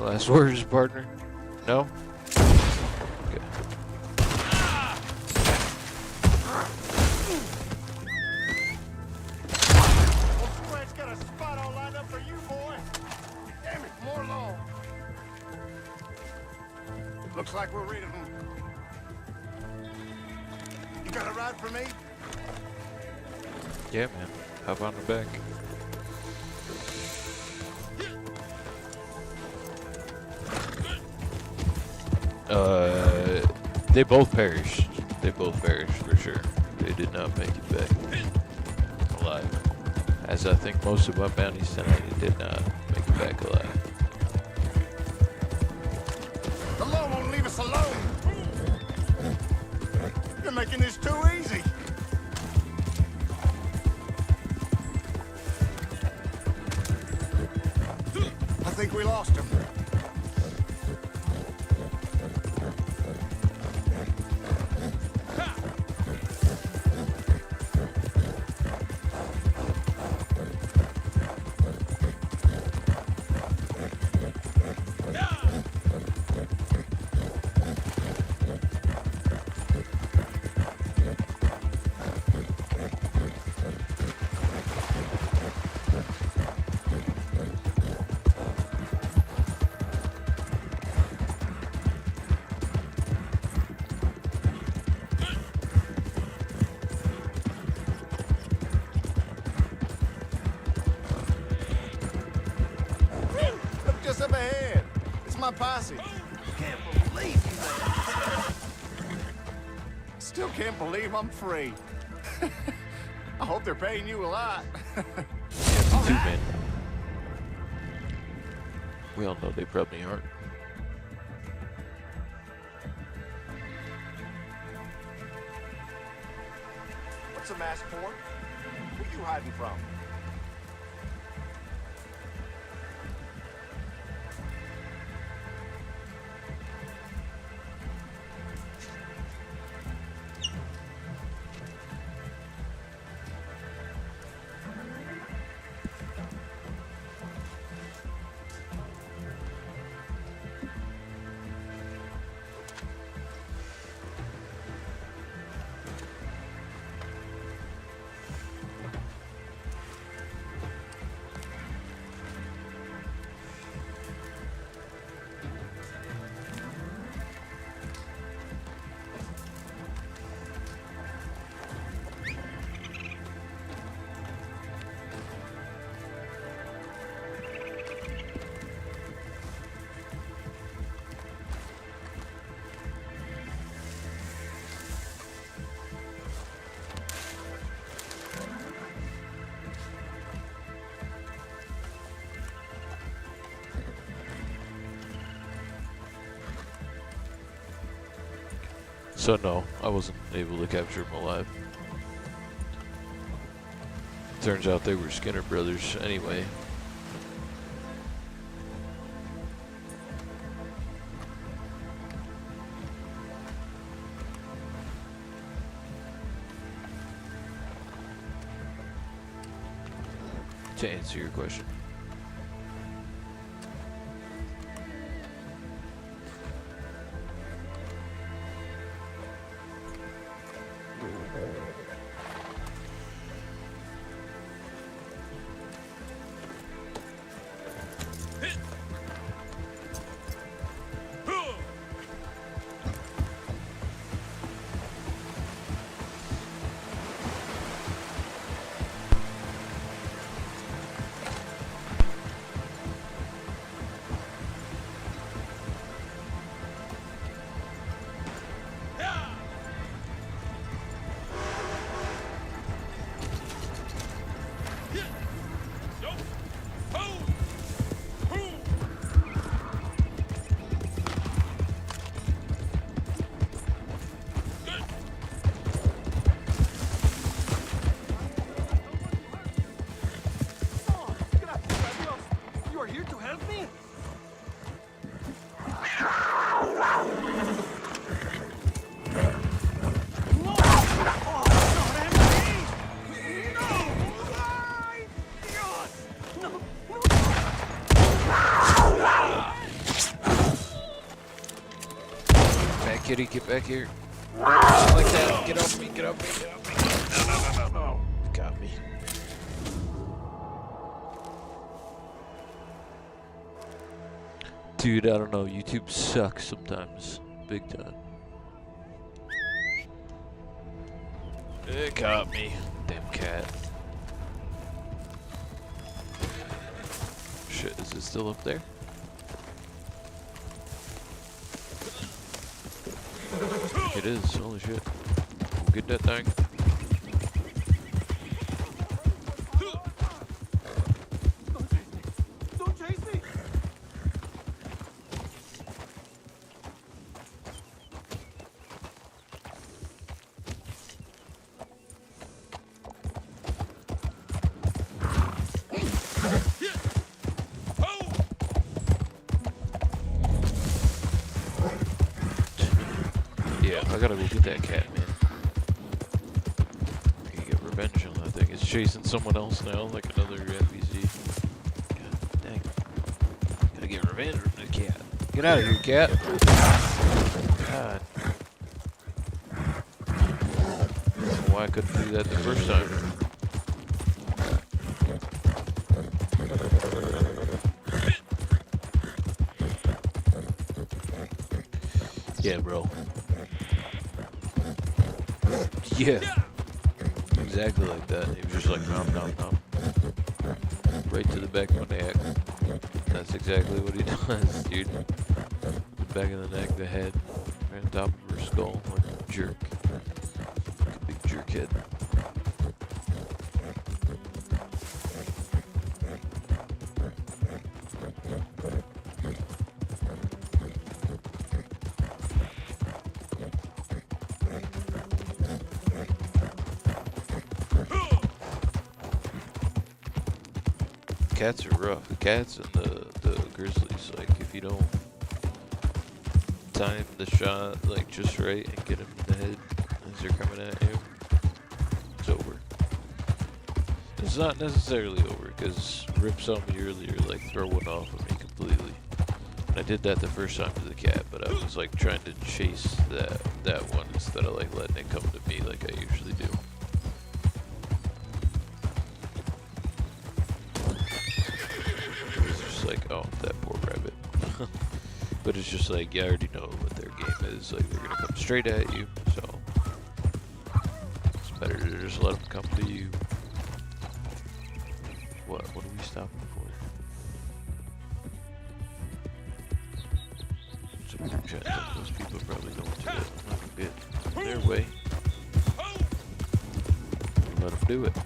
Last words, partner? No? Okay. Old Square's got a spot all lined up for you, boy. Damn it, more law. Looks like we're rid of them. You got a ride for me? Yeah, man. Hop on the back. They both perished. They both perished for sure. They did not make it back alive. As I think most of my bounties tonight, they did not make it back alive. The law won't leave us alone. You're making this too easy. I think we lost him. Just up ahead. It's my posse. Can't believe you. Still can't believe I'm free. I hope they're paying you a lot. Yeah, me too, man. We all know they probably aren't. What's a mask for? Who you hiding from? So no, I wasn't able to capture him alive. Turns out they were Skinner brothers anyway. To answer your question. Kitty, get back here. Just like that. Get off me, get off me, get off me. No. Got me. Dude, I don't know. YouTube sucks sometimes. Big time. It got me. Damn cat. Shit, is it still up there? It is, holy shit. Get that thing. Don't chase me! Yeah, I gotta go get that cat, man. I can get revenge on that thing. It's chasing someone else now, like another NPC. God dang. Gotta get revenge on the cat. Get out of here, cat. God. Why I couldn't do that the first time. Yeah, bro. Yeah. Exactly like that. He was just like, nom, nom, nom. Right to the back of my neck. That's exactly what he does, dude. The back of the neck, the head, right on top of her skull, like a jerk. Like a big jerk head. cats are rough. The cats and the grizzlies, like if you don't time the shot like just right and get them in the head as they're coming at you, it's over. It's not necessarily over because Rip saw me earlier like throw one off of me completely. And I did that the first time to the cat, but I was like trying to chase that one instead of like letting it come to me like I usually do. It's just like, oh, that poor rabbit. But it's just like, you already know what their game is. Like, they're gonna come straight at you, so it's better to just let them come to you. What are we stopping for? So we can chat to those people probably don't do it. I'm not gonna get their way. Let them do it.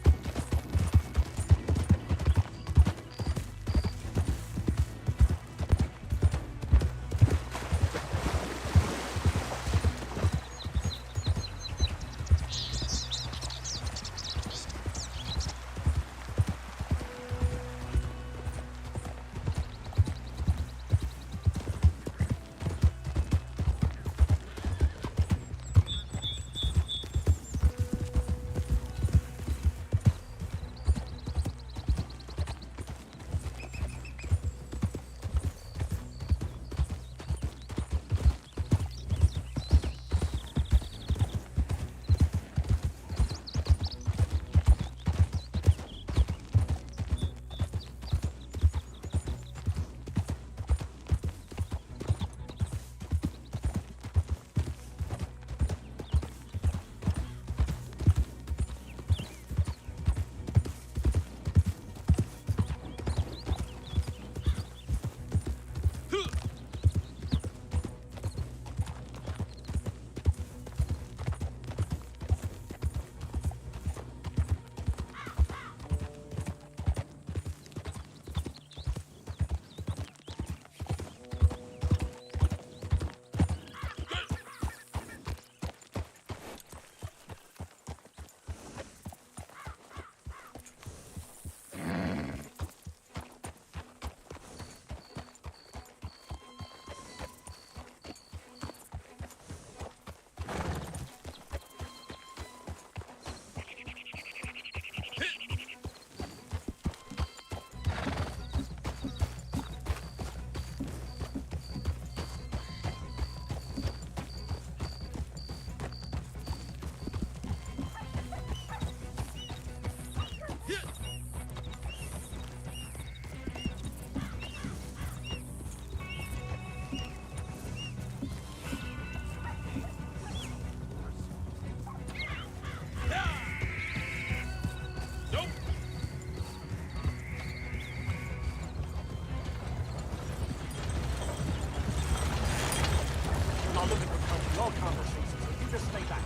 I'm looking for company, all conversations. You just stay back.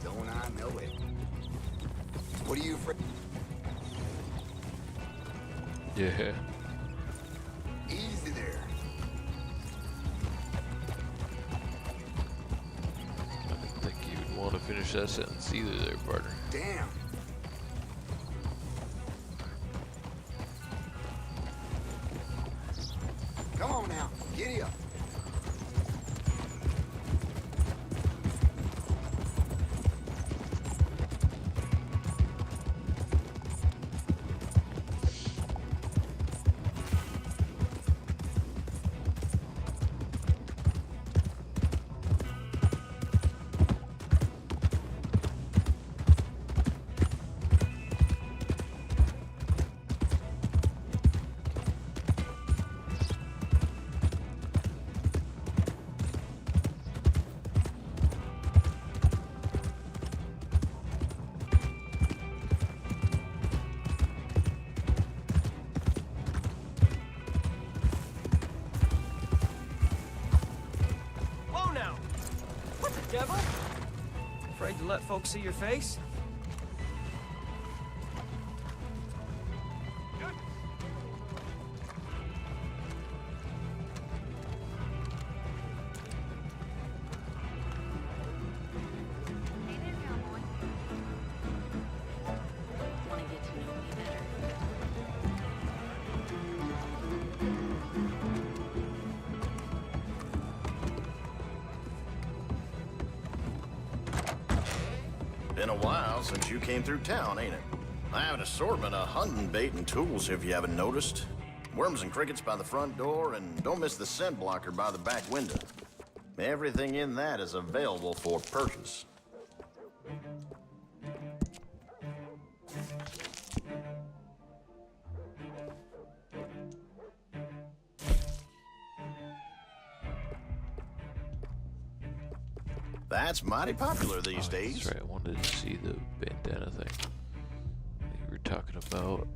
Don't I know it? What are you afraid? Yeah. Easy there. I didn't think you'd want to finish that sentence either there, partner. Damn. Come on now, giddy up. Devil? Afraid to let folks see your face? Been a while since you came through town, ain't it? I have an assortment of hunting bait and tools if you haven't noticed. Worms and crickets by the front door, and don't miss the scent blocker by the back window. Everything in that is available for purchase. That's mighty popular these days. That's right, I wanted to see the bandana thing that you were talking about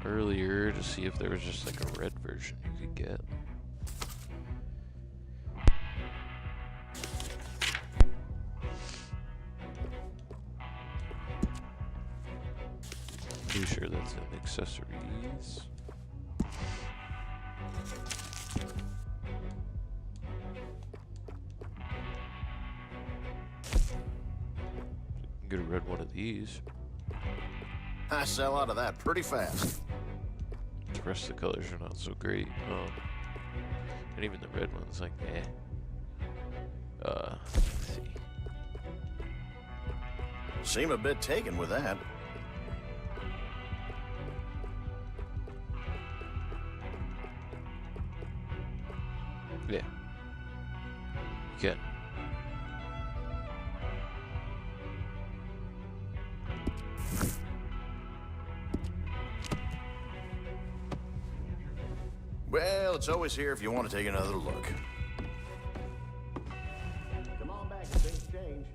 earlier to see if there was just like a red version you could get. Pretty sure that's in accessories. Get a red one of these. I sell out of that pretty fast. The rest of the colors are not so great. And even the red one's like, eh. Let's see. Seem a bit taken with that. Yeah. You can. Well, it's always here if you want to take another look. Come on back and things change.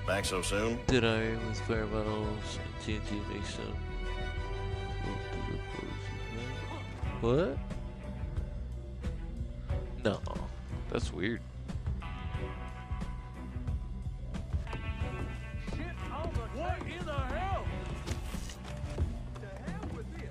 Back so soon? Did I with fire metals and TNT Mason? What? No, that's weird. What in the hell? The hell with this?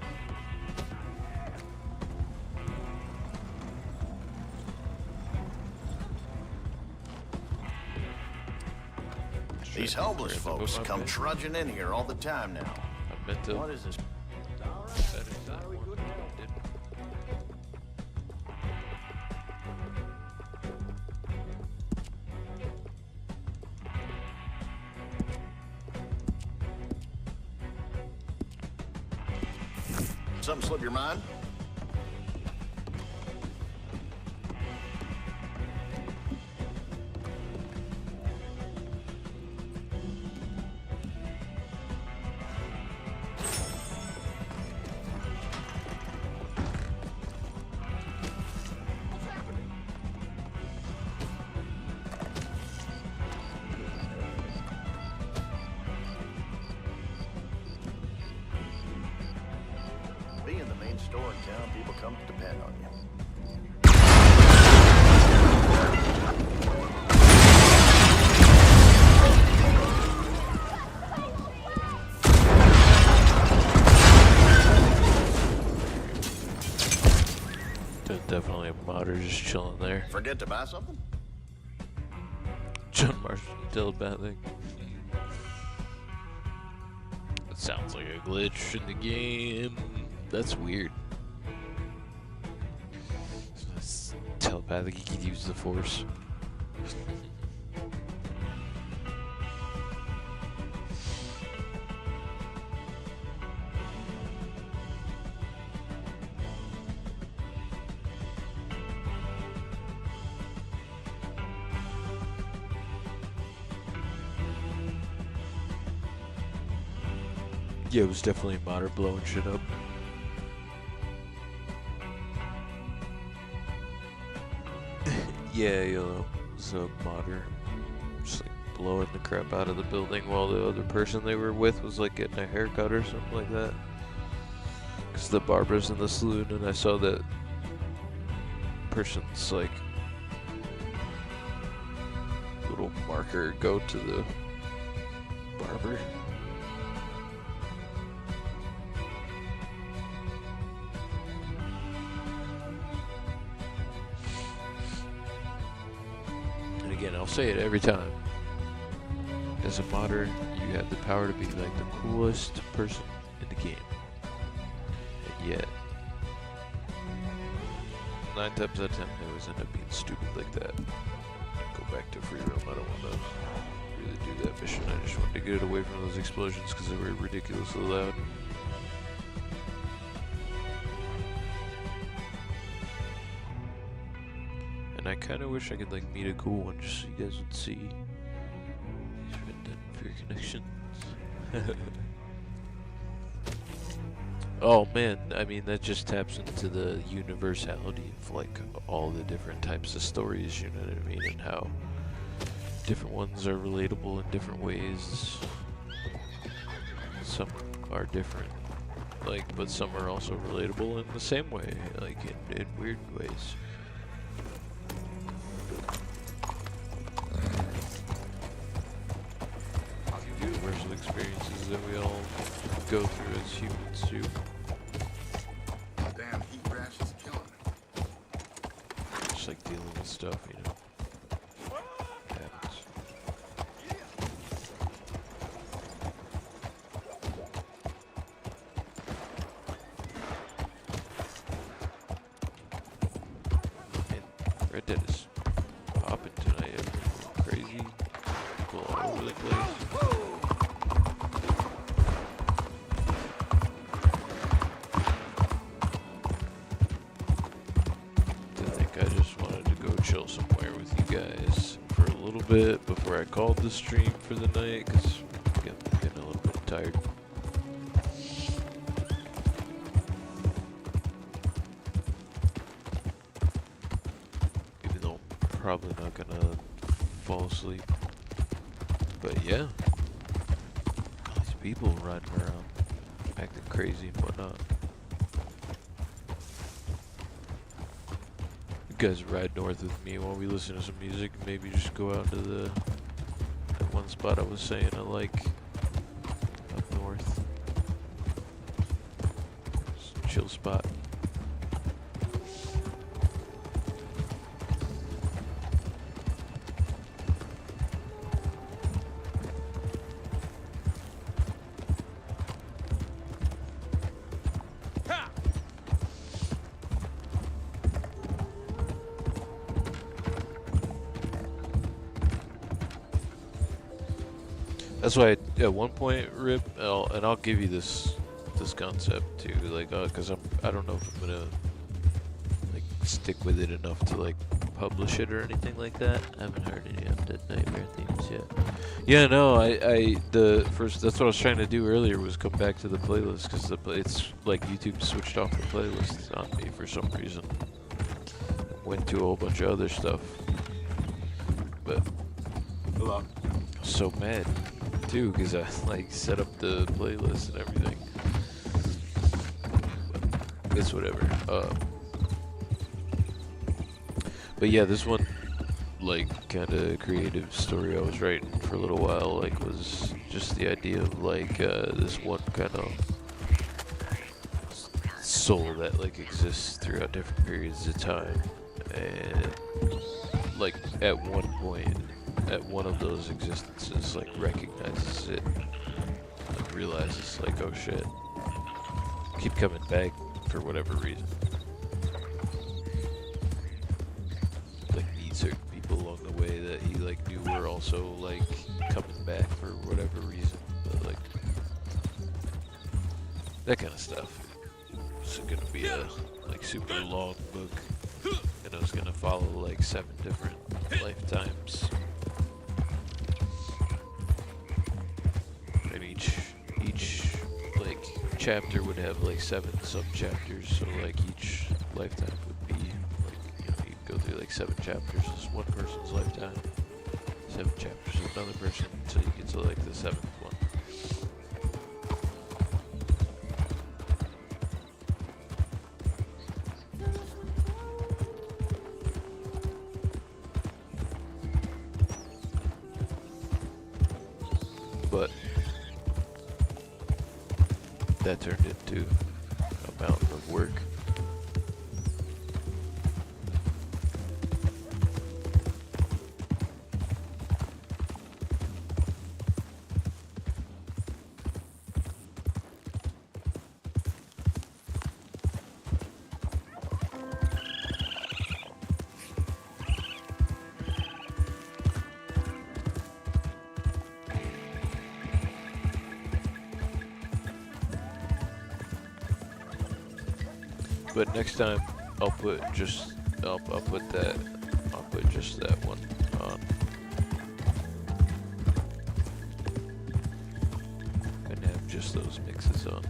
These homeless folks come trudging in here all the time now. I meant to. What is this? Something slip your mind? Being the main store in town, people come to depend on you. There's definitely a modder just chilling there. Forget to buy something? John Marshall telepathic. It sounds like a glitch in the game. That's weird. So it's telepathic, he could use the force. Yeah, it was definitely a modder blowing shit up. Yeah, you know, it's a modder just like blowing the crap out of the building while the other person they were with was like getting a haircut or something like that. Cause the barber's in the saloon and I saw that person's like little marker go to the barber. Again, I'll say it every time. As a modder, you have the power to be like the coolest person in the game. And yet, 9 times out of 10, they always end up being stupid like that. Go back to free roam. I don't want to really do that mission. I just wanted to get it away from those explosions because they were ridiculously loud. And I kind of wish I could like meet a cool one just so you guys would see. These Red Dead Fear connections. Oh man, I mean that just taps into the universality of like all the different types of stories, you know what I mean, and how different ones are relatable in different ways. Some are different, like, but some are also relatable in the same way, like in weird ways. Universal experiences that we all go through as humans too. Damn heat rash is killing. Just like dealing with stuff, you know. Happens. And Red Dead is popping tonight. Everything crazy. People all over the place. Chill somewhere with you guys for a little bit before I called the stream for the night because I'm getting a little bit tired. Even though I'm probably not gonna fall asleep. But yeah, all these people riding around acting crazy and whatnot. You guys ride north with me while we listen to some music. Maybe just go out to that one spot I was saying I like up north. It's a chill spot. That's why at one point, Rip, and I'll give you this concept too, like, cause I don't know if I'm gonna like stick with it enough to like publish it or anything like that. I haven't heard any Undead Nightmare themes yet. Yeah, no, that's what I was trying to do earlier was come back to the playlist because it's like YouTube switched off the playlist on me for some reason. Went to a whole bunch of other stuff, but Hello. so mad too because I like set up the playlist and everything. But it's whatever. But yeah, this one like kind of creative story I was writing for a little while like was just the idea of like this one kind of soul that like exists throughout different periods of time, and like at one point, at one of those existences, like recognizes it, like realizes like, oh shit, keep coming back for whatever reason. Like meet certain people along the way that he like knew were also like coming back for whatever reason, but like that kind of stuff. It's gonna be a like super long book, and it was gonna follow like 7 different lifetimes, and each like chapter would have like 7 sub-chapters, so like each lifetime would be like, you know, you'd go through like 7 chapters as one person's lifetime, 7 chapters of another person, until you get to like the 7th one. But that turned into a mountain of work. But next time I'll put just I'll put just that one on. And have just those mixes on.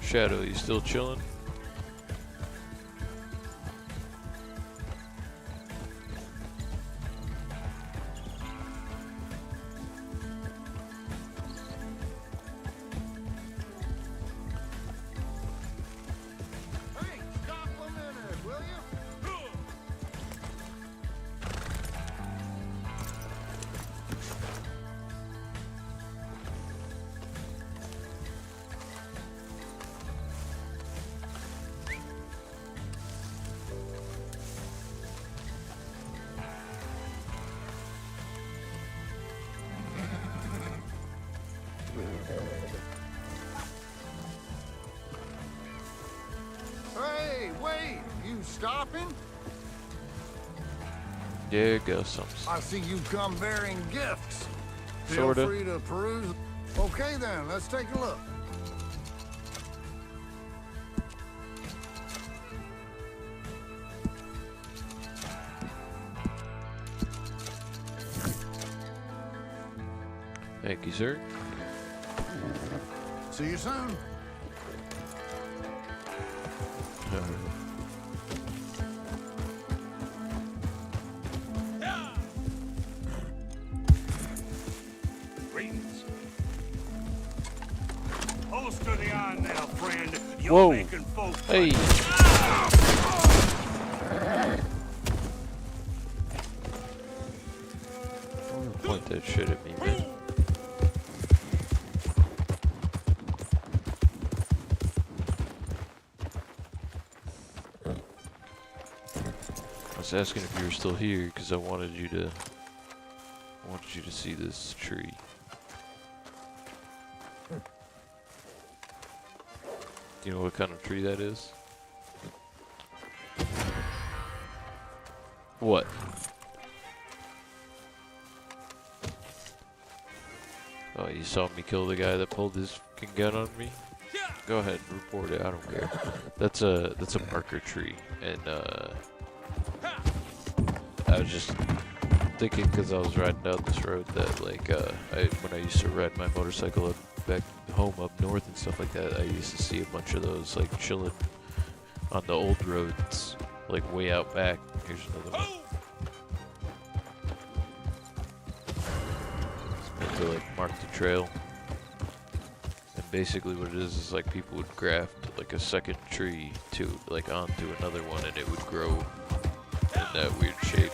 Shadow, you still chilling? Hey, stop a minute, will you? stopping? Yeah, got some. I see you come bearing gifts. Feel Sorta. free to peruse. Okay then, let's take a look. Thank you, sir. See you soon. Greetings. Holster the on now, friend. You're Whoa. making folks. Hey. Don't point that shit at me, man. I was asking if you were still here because I wanted you to see this tree. Do you know what kind of tree that is? What? Oh, you saw me kill the guy that pulled his fucking gun on me? Go ahead, report it. I don't care. That's a marker tree, and I was just thinking because I was riding down this road that like when I used to ride my motorcycle up back home up north and stuff like that, I used to see a bunch of those like chilling on the old roads, like way out back. Here's another one. It's meant to like mark the trail. And basically what it is like people would graft like a second tree to like onto another one and it would grow in that weird shape.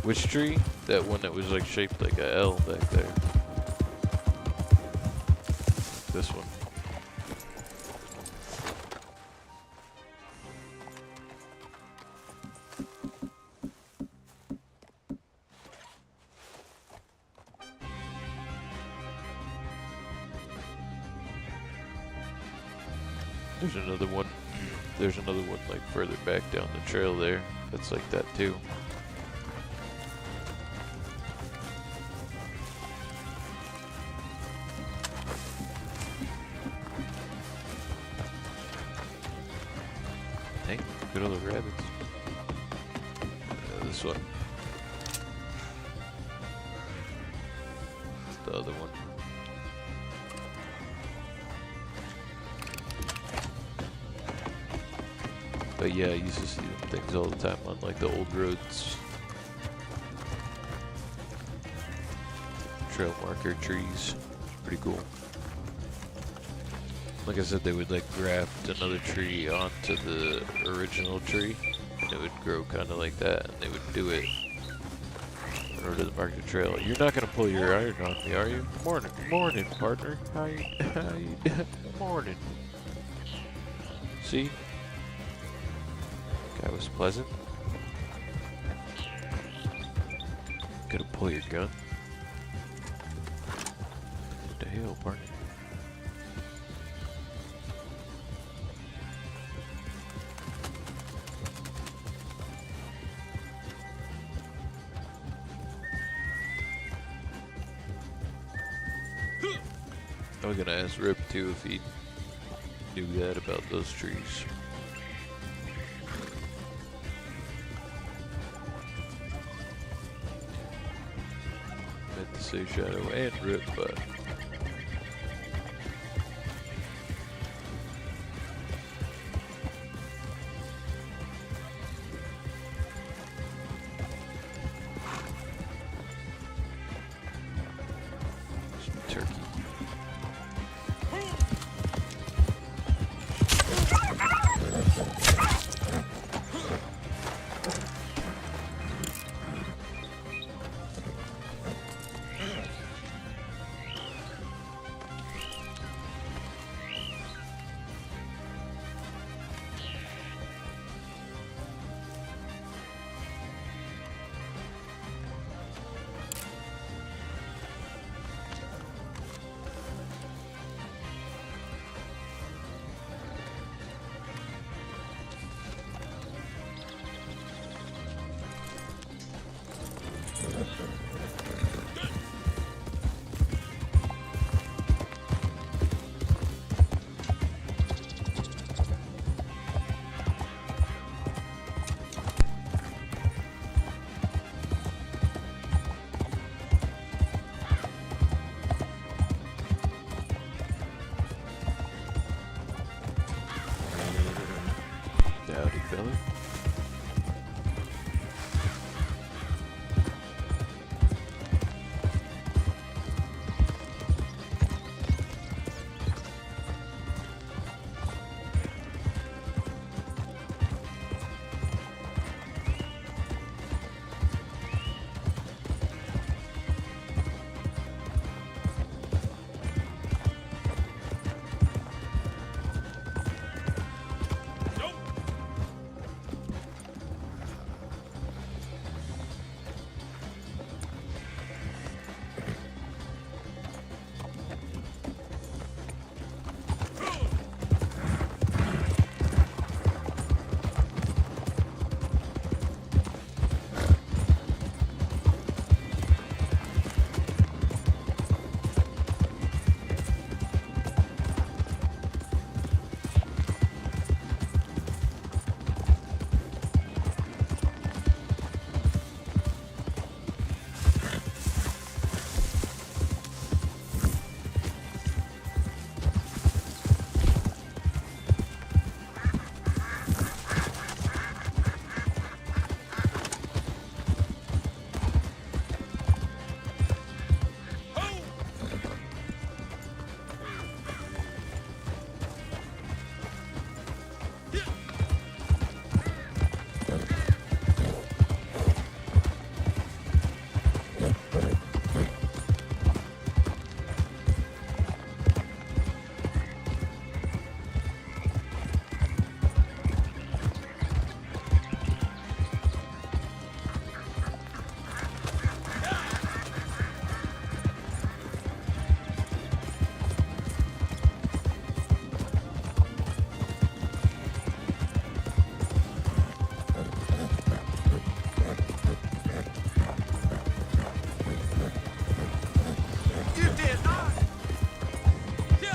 Which tree? That one that was like shaped like a L back there. This one. There's another one. There's another one like further back down the trail there. That's like that too. Hey, look at all the rabbits. This one. The other one. But yeah, I used to see them things all the time on like the old roads. Trail marker trees. Pretty cool. Like I said, they would like graft another tree onto the original tree, and it would grow kind of like that, and they would do it in order to mark the trail. You're not gonna pull your iron on me, are you? Morning, morning, partner. How you morning. See? Guy was pleasant. Gonna pull your gun. What the hell, partner? I was gonna ask Rip too if he knew that about those trees. Meant to say Shadow and Rip, but some turkey.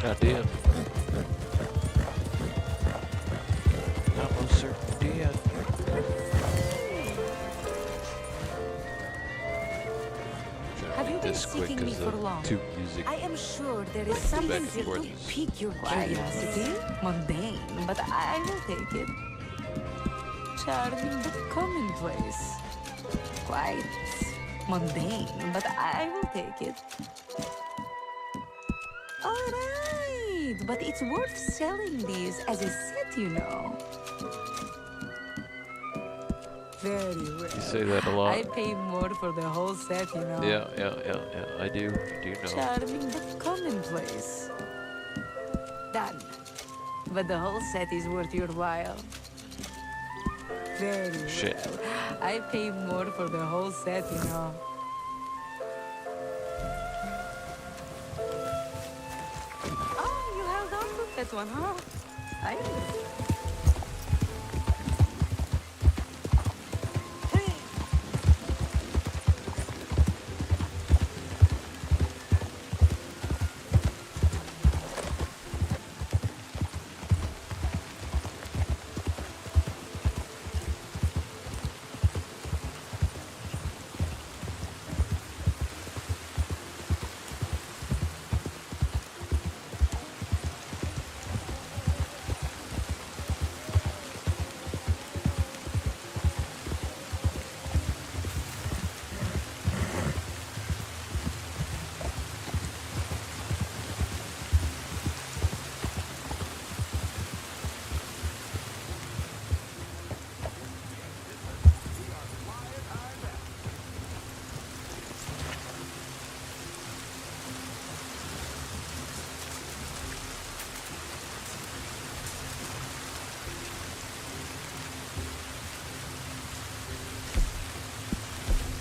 Goddamn. Almost certain dead. Have you been This quick seeking me because for the long? tube music. I am sure there is something and here forth to is pique your curiosity. Mundane, but I will take it. Charming but commonplace. Quite mundane, but I will take it. All right, but it's worth selling these as a set, you know. Very well. You say that a lot. I pay more for the whole set, you know. Yeah. I do know. Charming but commonplace. Done. But the whole set is worth your while. Very Shit. well. I pay more for the whole set, you know. Oh, you held on to that one, huh? I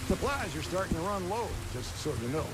Supplies are starting to run low, just so you know.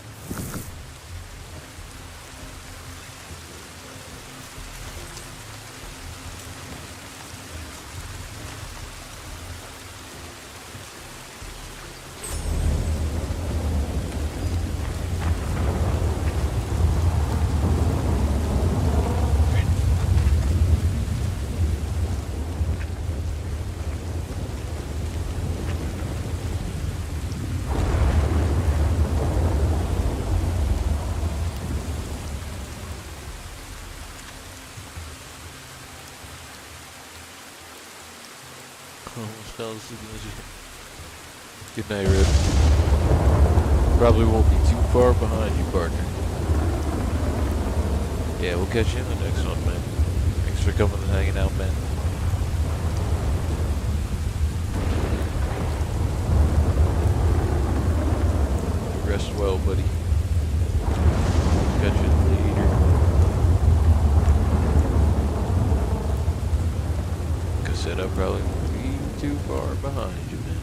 Good night, Rip. Probably won't be too far behind you, partner. Yeah, we'll catch you in the next one, man. Thanks for coming and hanging out, man. Rest well, buddy. Catch you later. Like I said, I probably won't be too far behind you, man.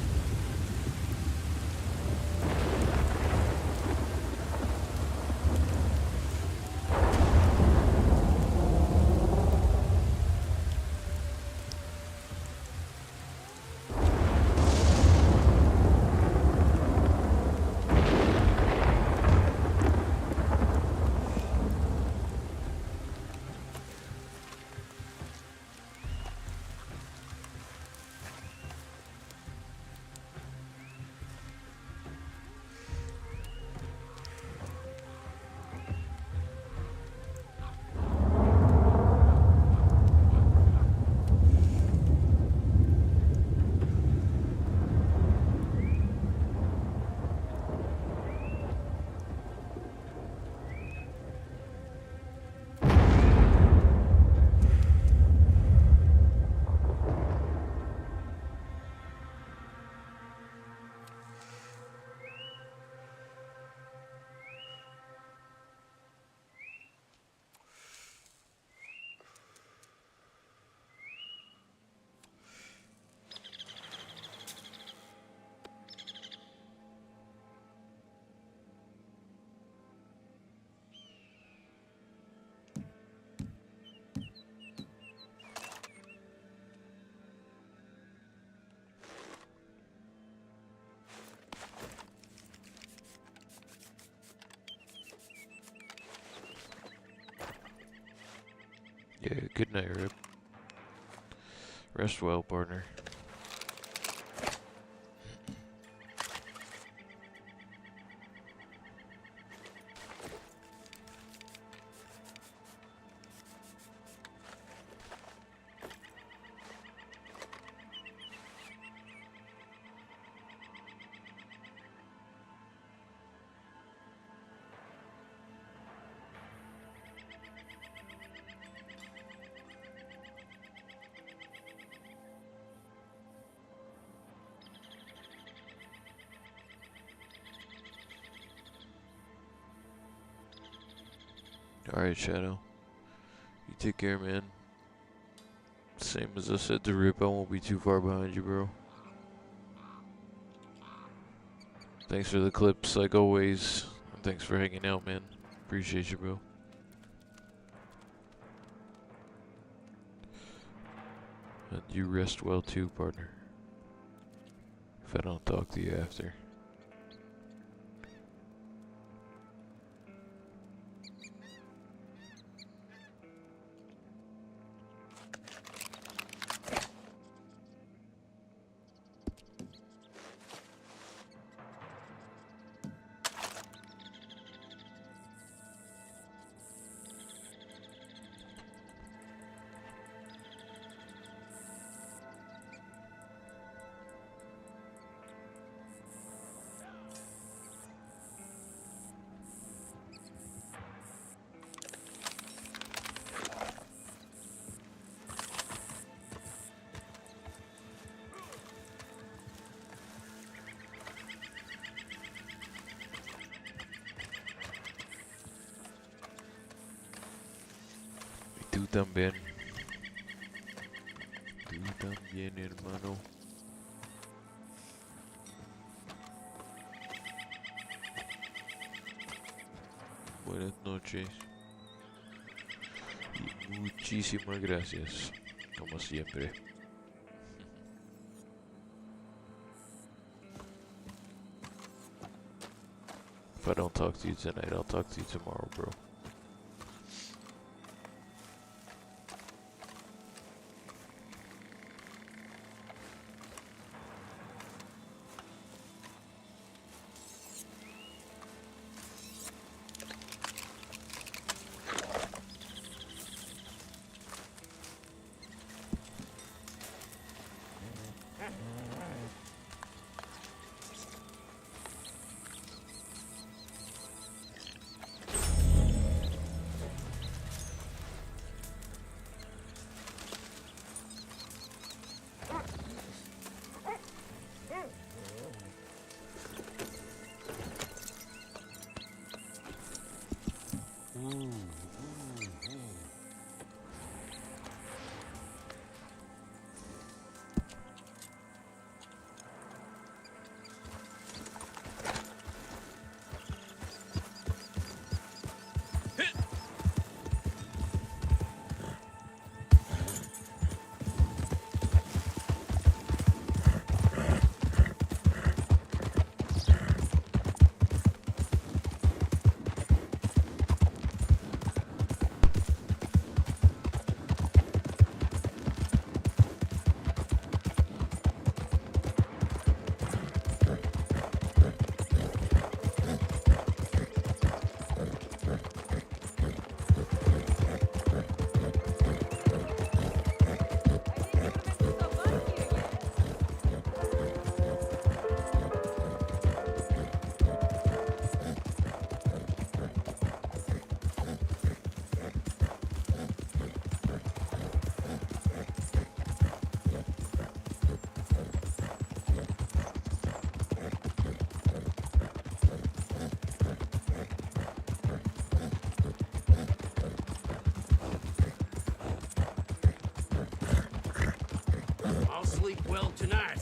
Yeah, good night, Rip. Rest well, partner. Alright, Shadow. You take care, man. Same as I said to Rip, I won't be too far behind you, bro. Thanks for the clips, like always. And thanks for hanging out, man. Appreciate you, bro. And you rest well too, partner. If I don't talk to you after. Tú también. Tú también, hermano. Buenas noches. Y muchísimas gracias. Como siempre. If I don't talk to you tonight, I'll talk to you tomorrow, bro. I'll sleep well tonight.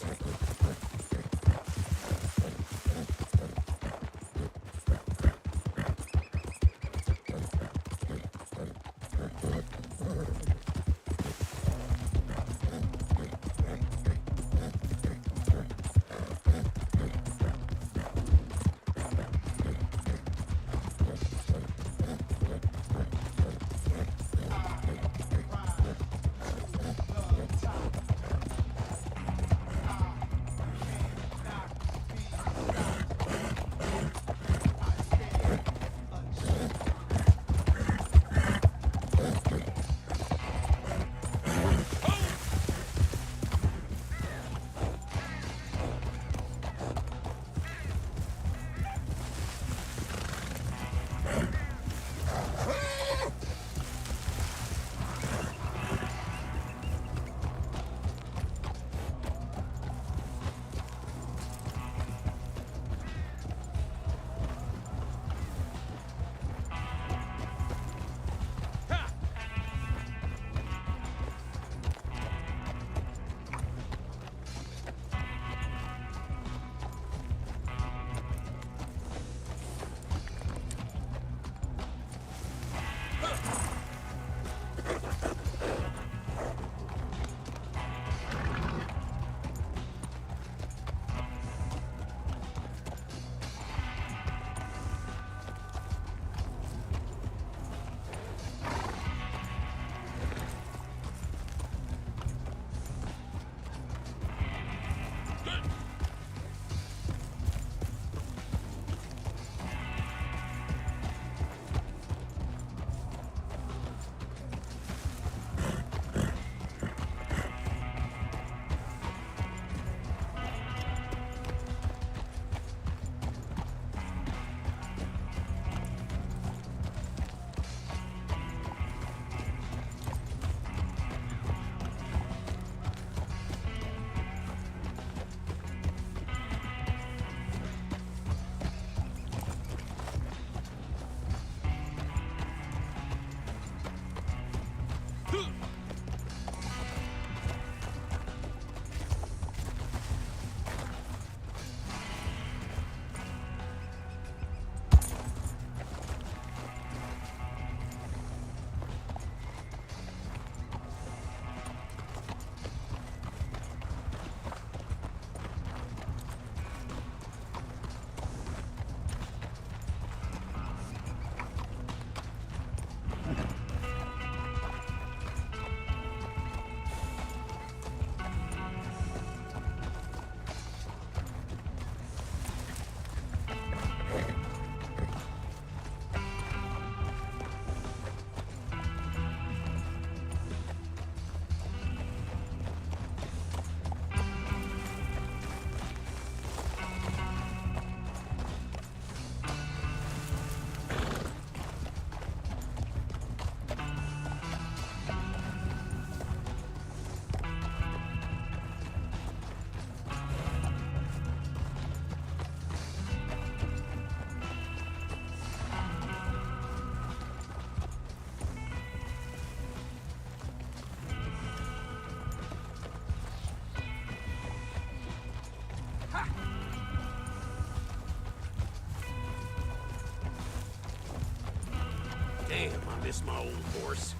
Damn, I miss my old horse.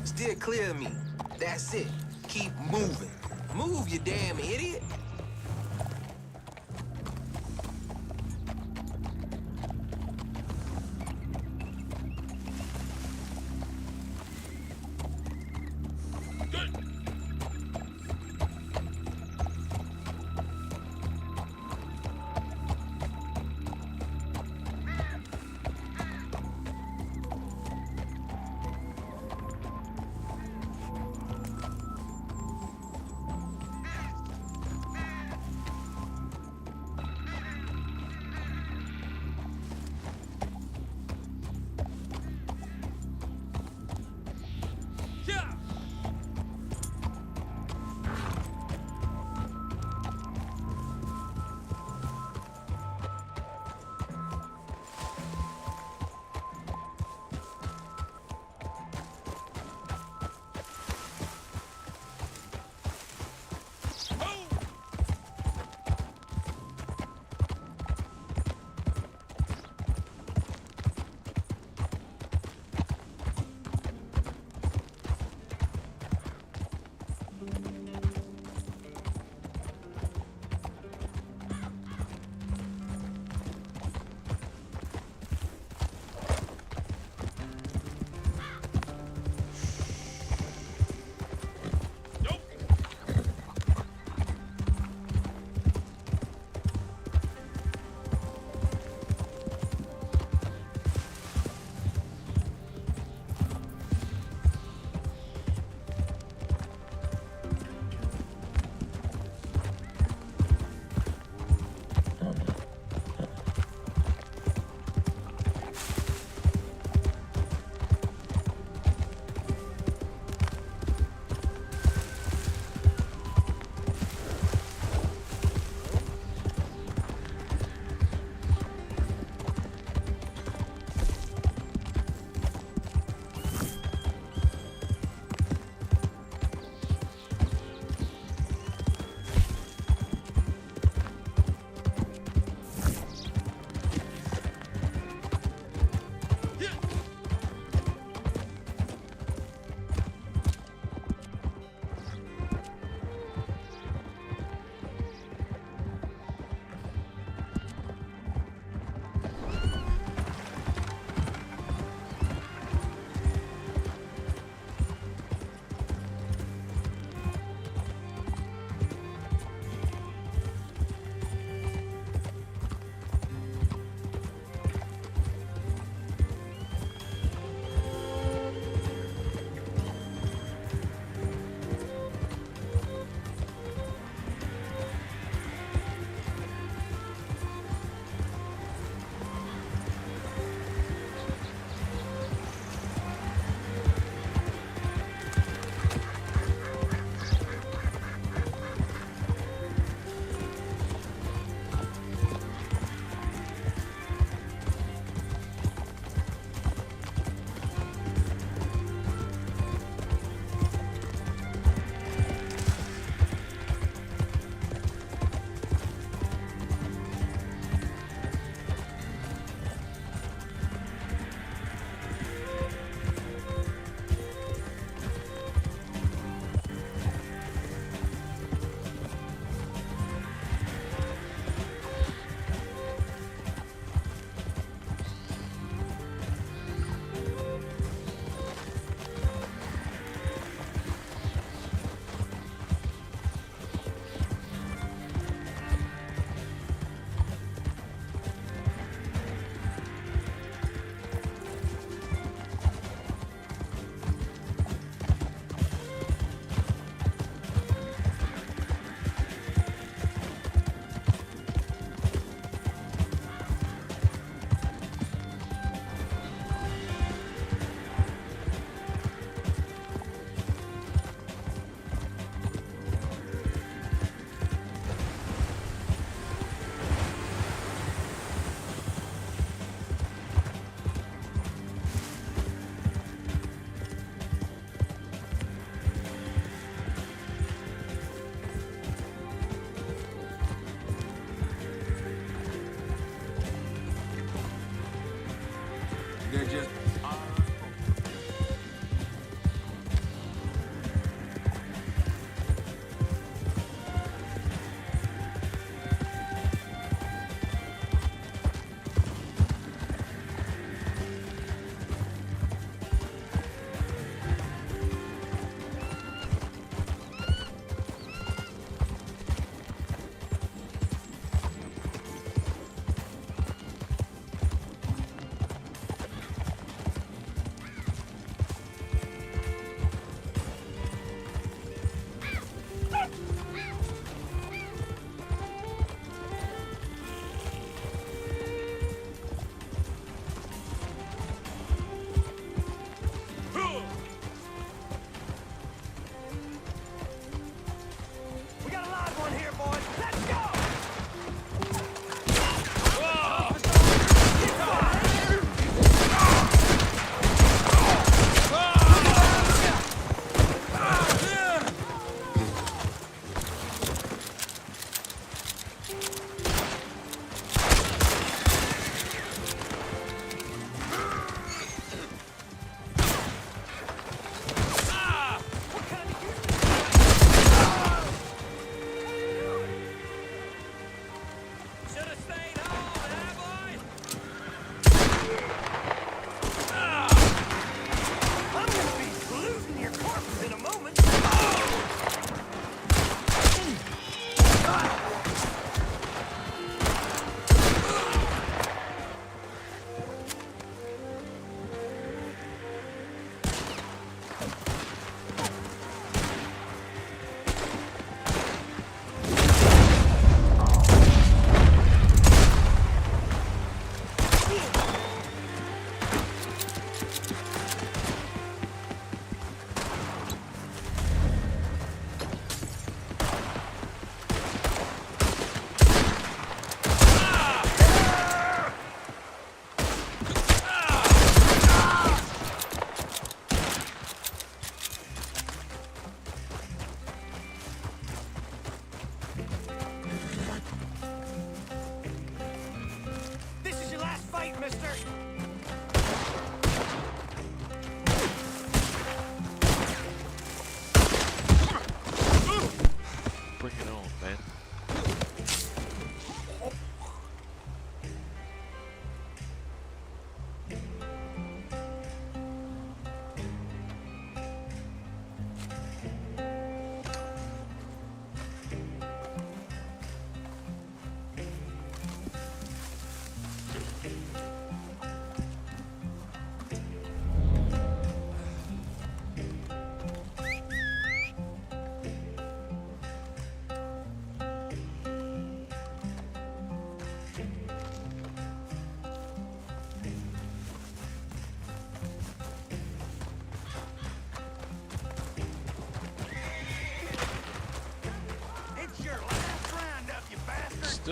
Steer clear of me. That's it. Keep moving. Move, you damn idiot.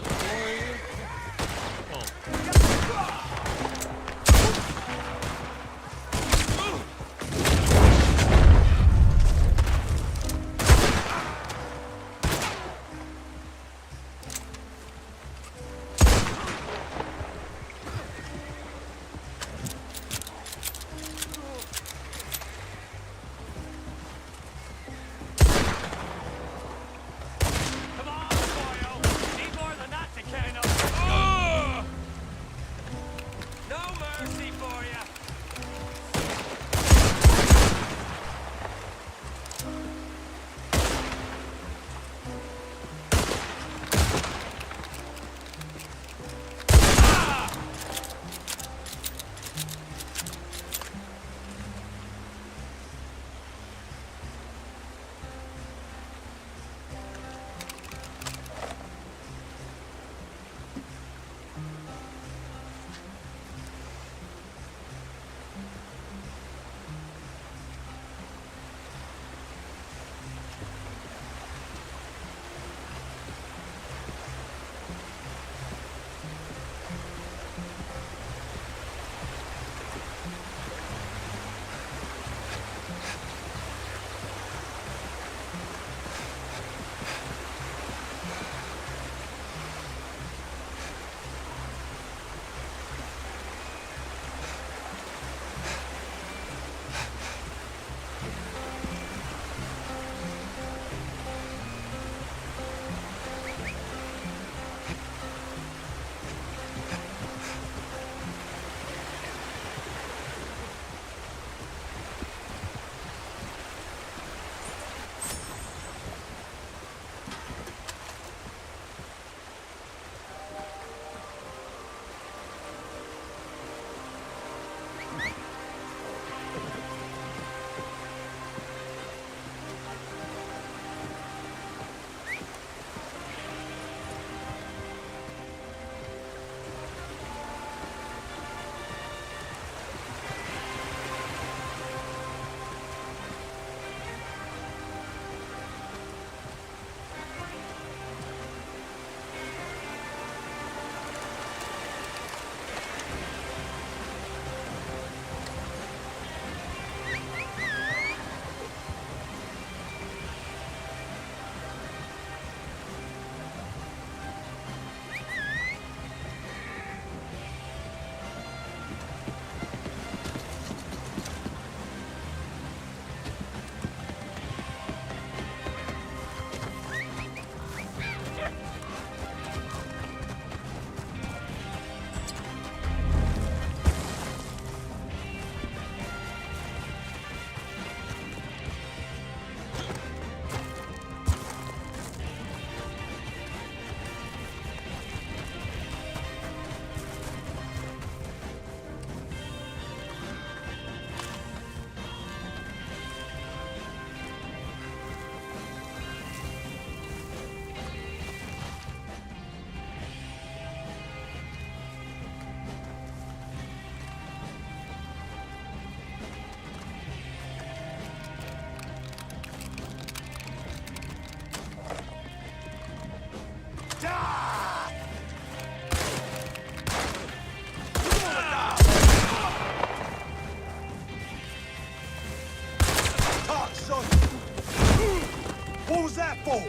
still more of you? Oh. Come on, boyo. Need more than that to count up. No mercy for ya. Talk, son. What was that for?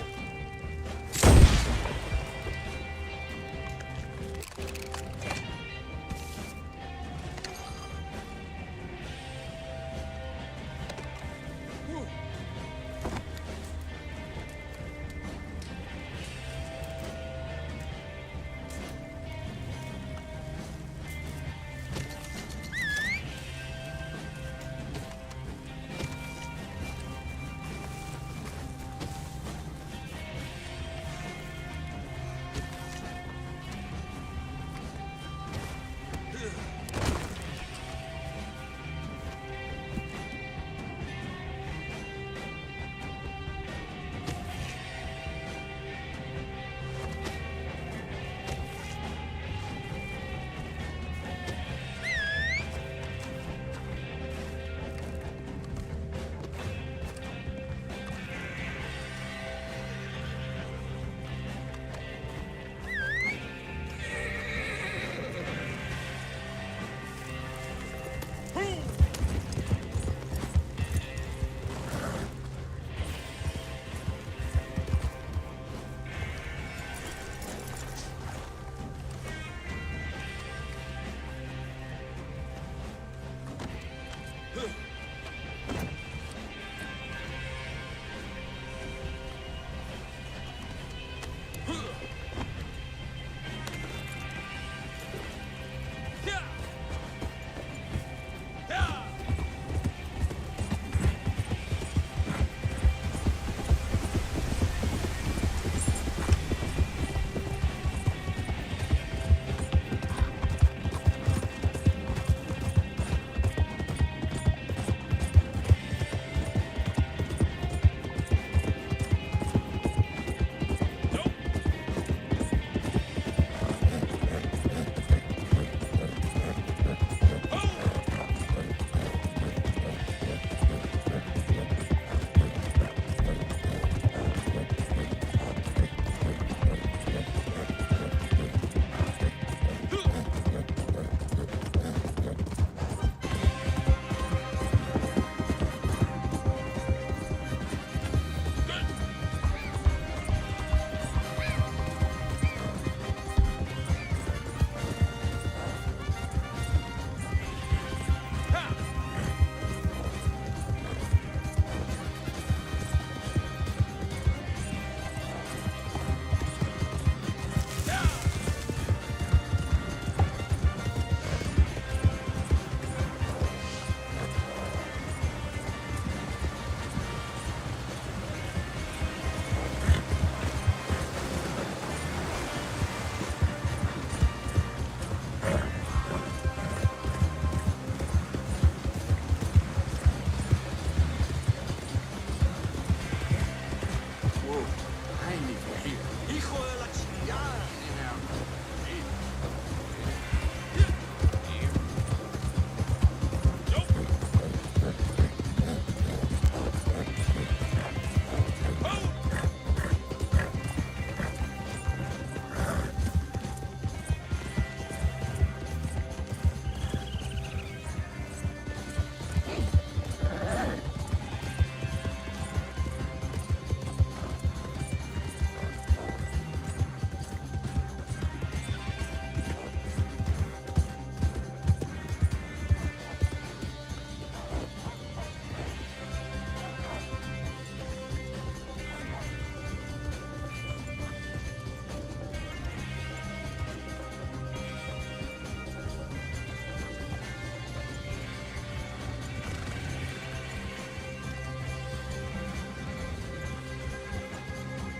Hijo de la chingada.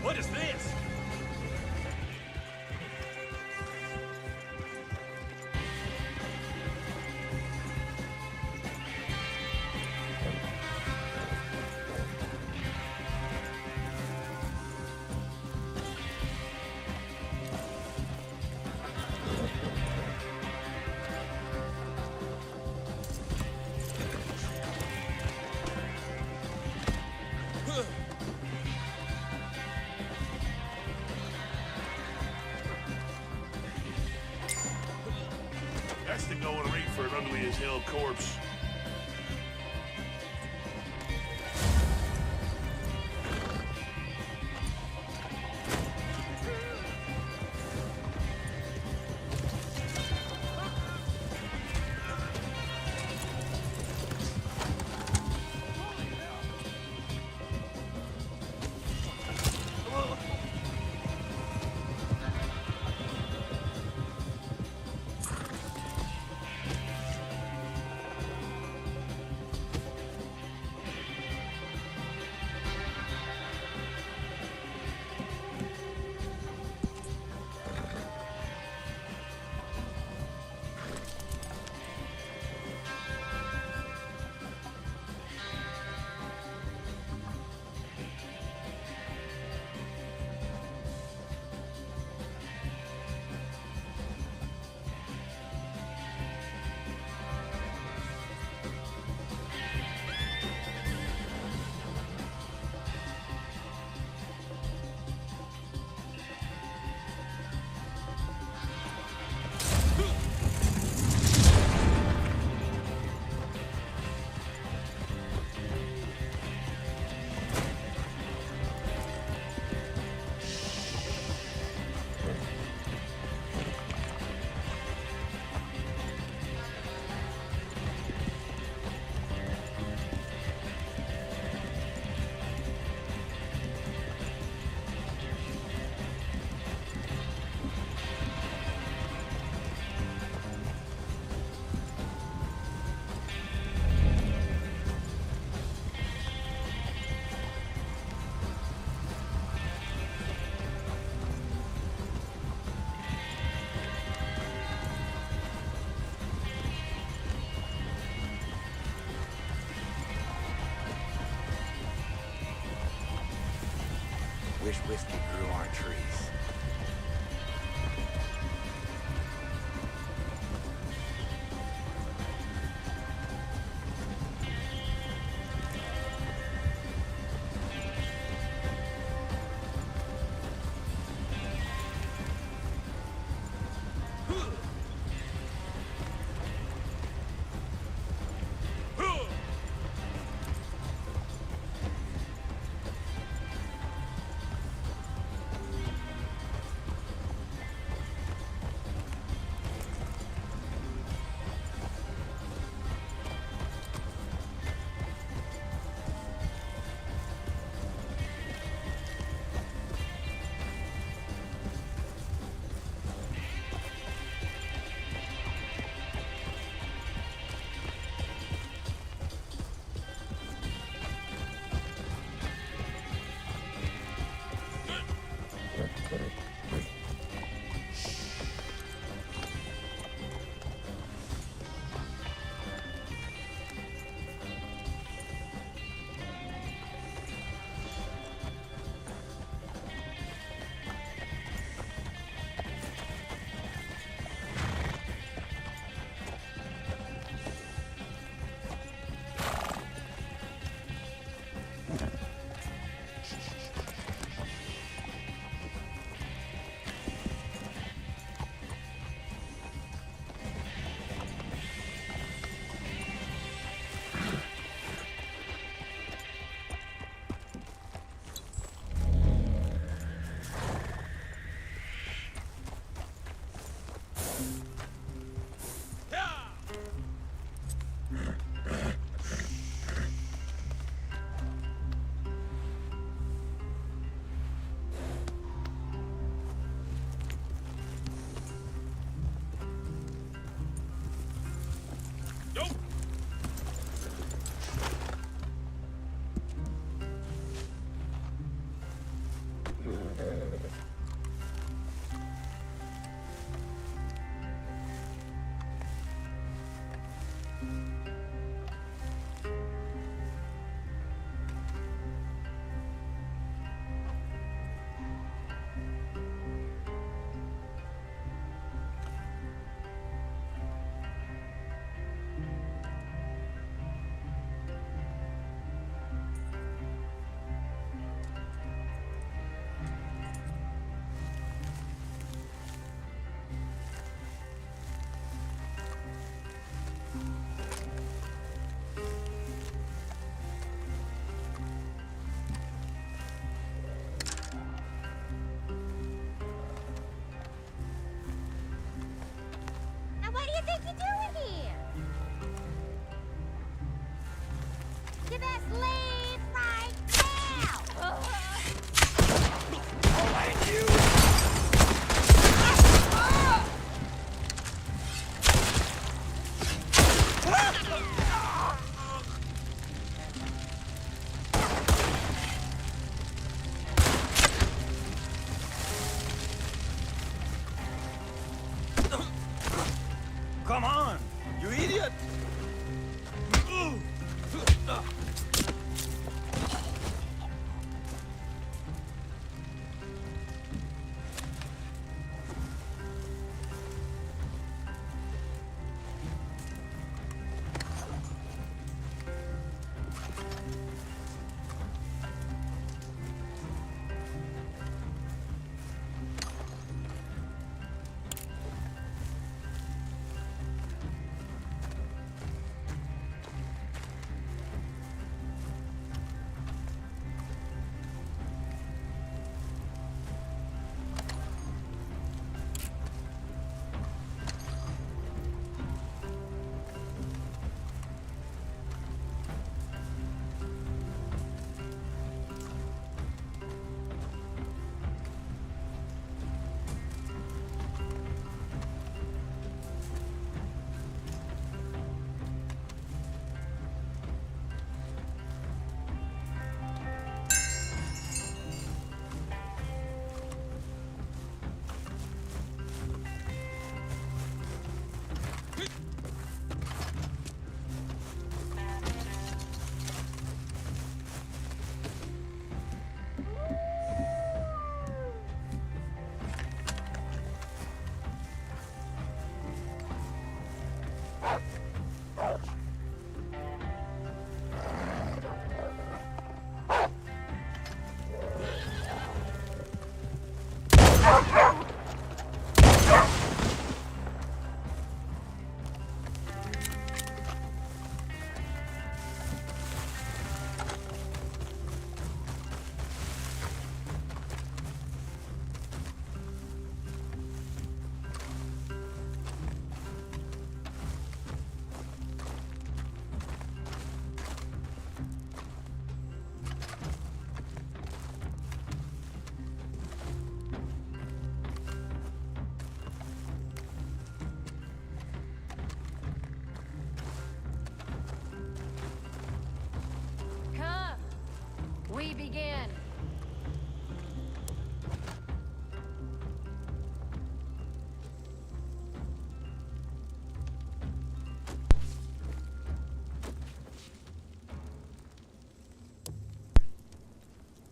What is this? That's the going rate for an ugly as hell corpse. Wish whiskey grew on trees. Now what do you think you're doing here? You best leave right now! Oh, and you! Come on, you idiot! We begin.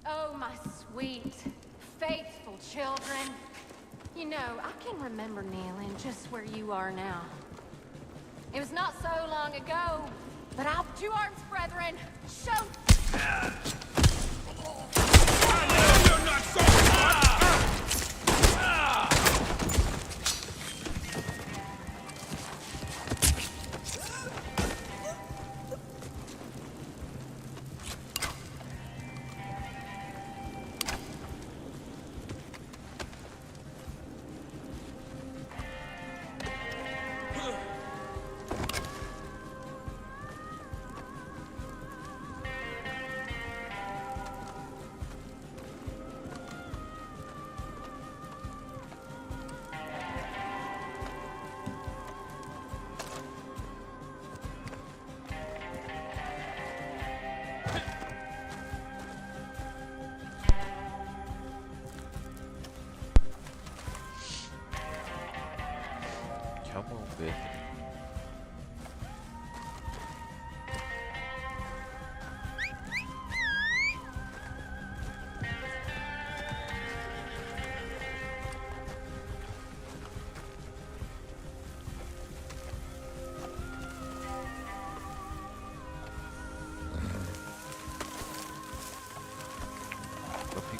Oh, my sweet, faithful children. You know, I can remember kneeling just where you are now. It was not so long ago, but I'll do arms, brethren. Show... You're not so hot!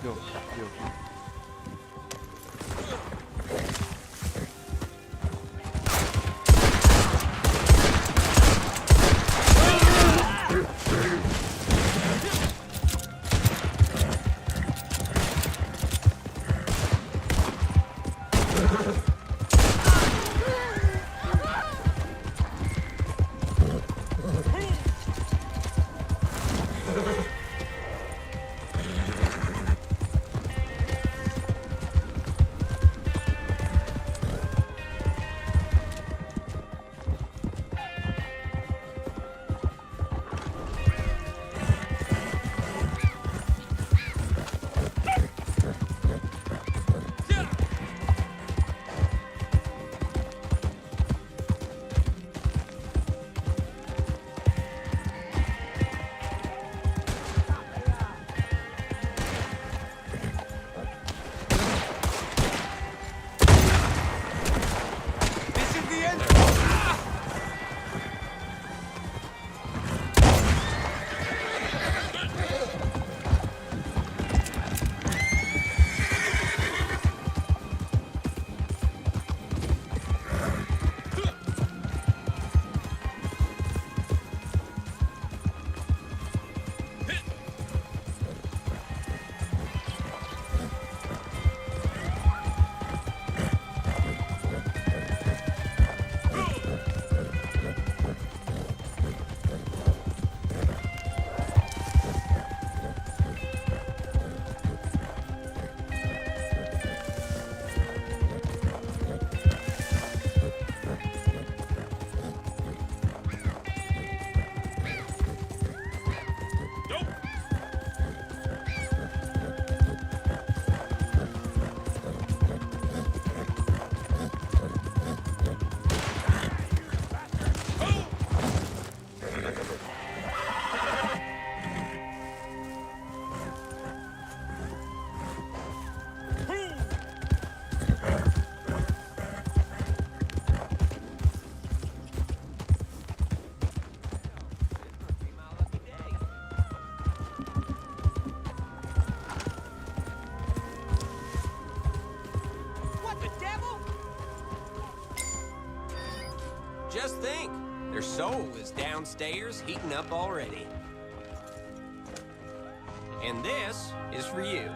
Go. Go. Just think, their soul is downstairs heating up already. And this is for you.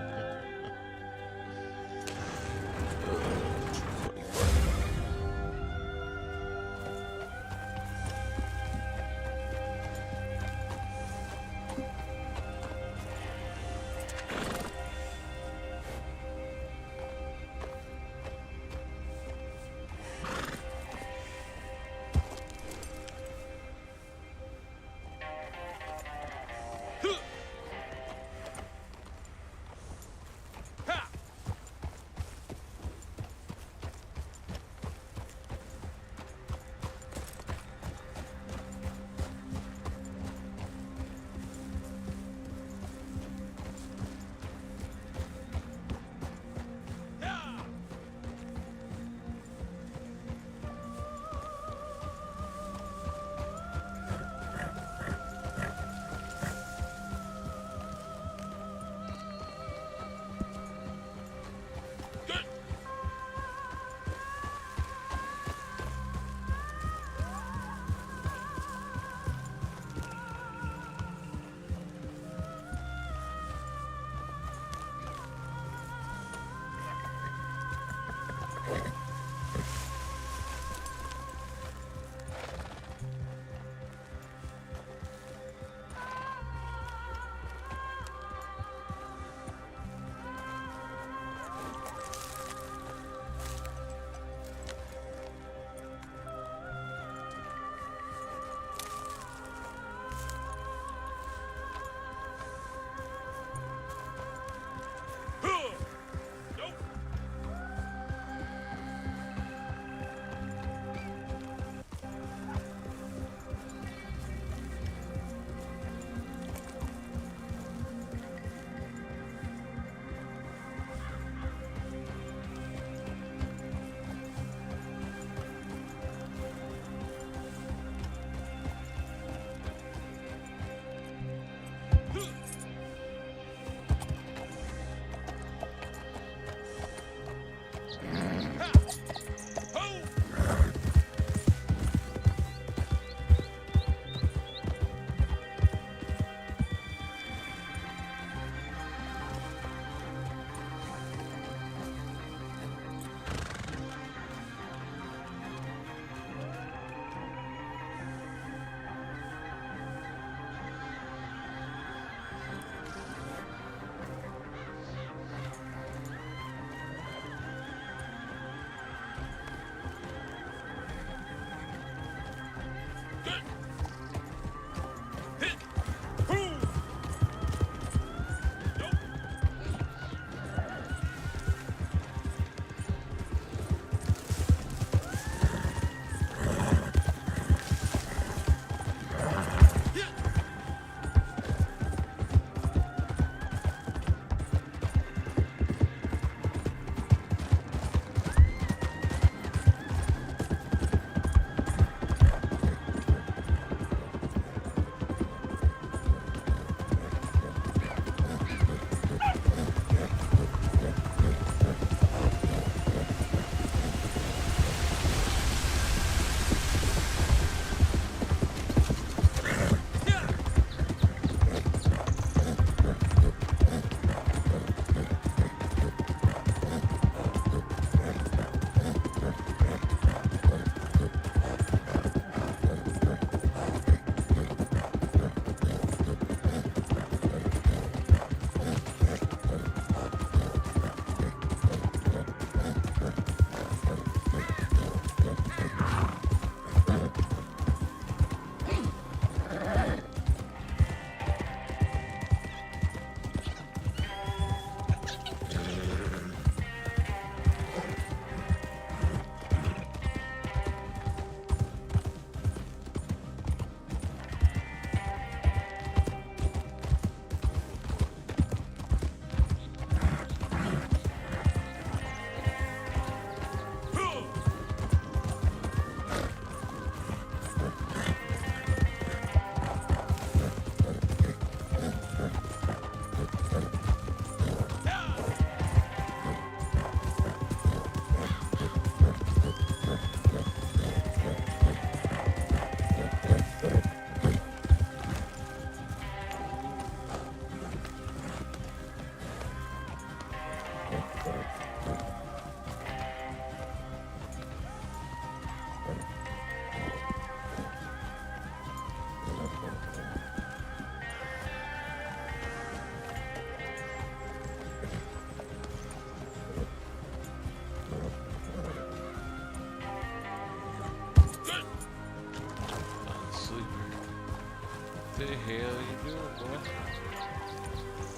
The hell you doing, boy?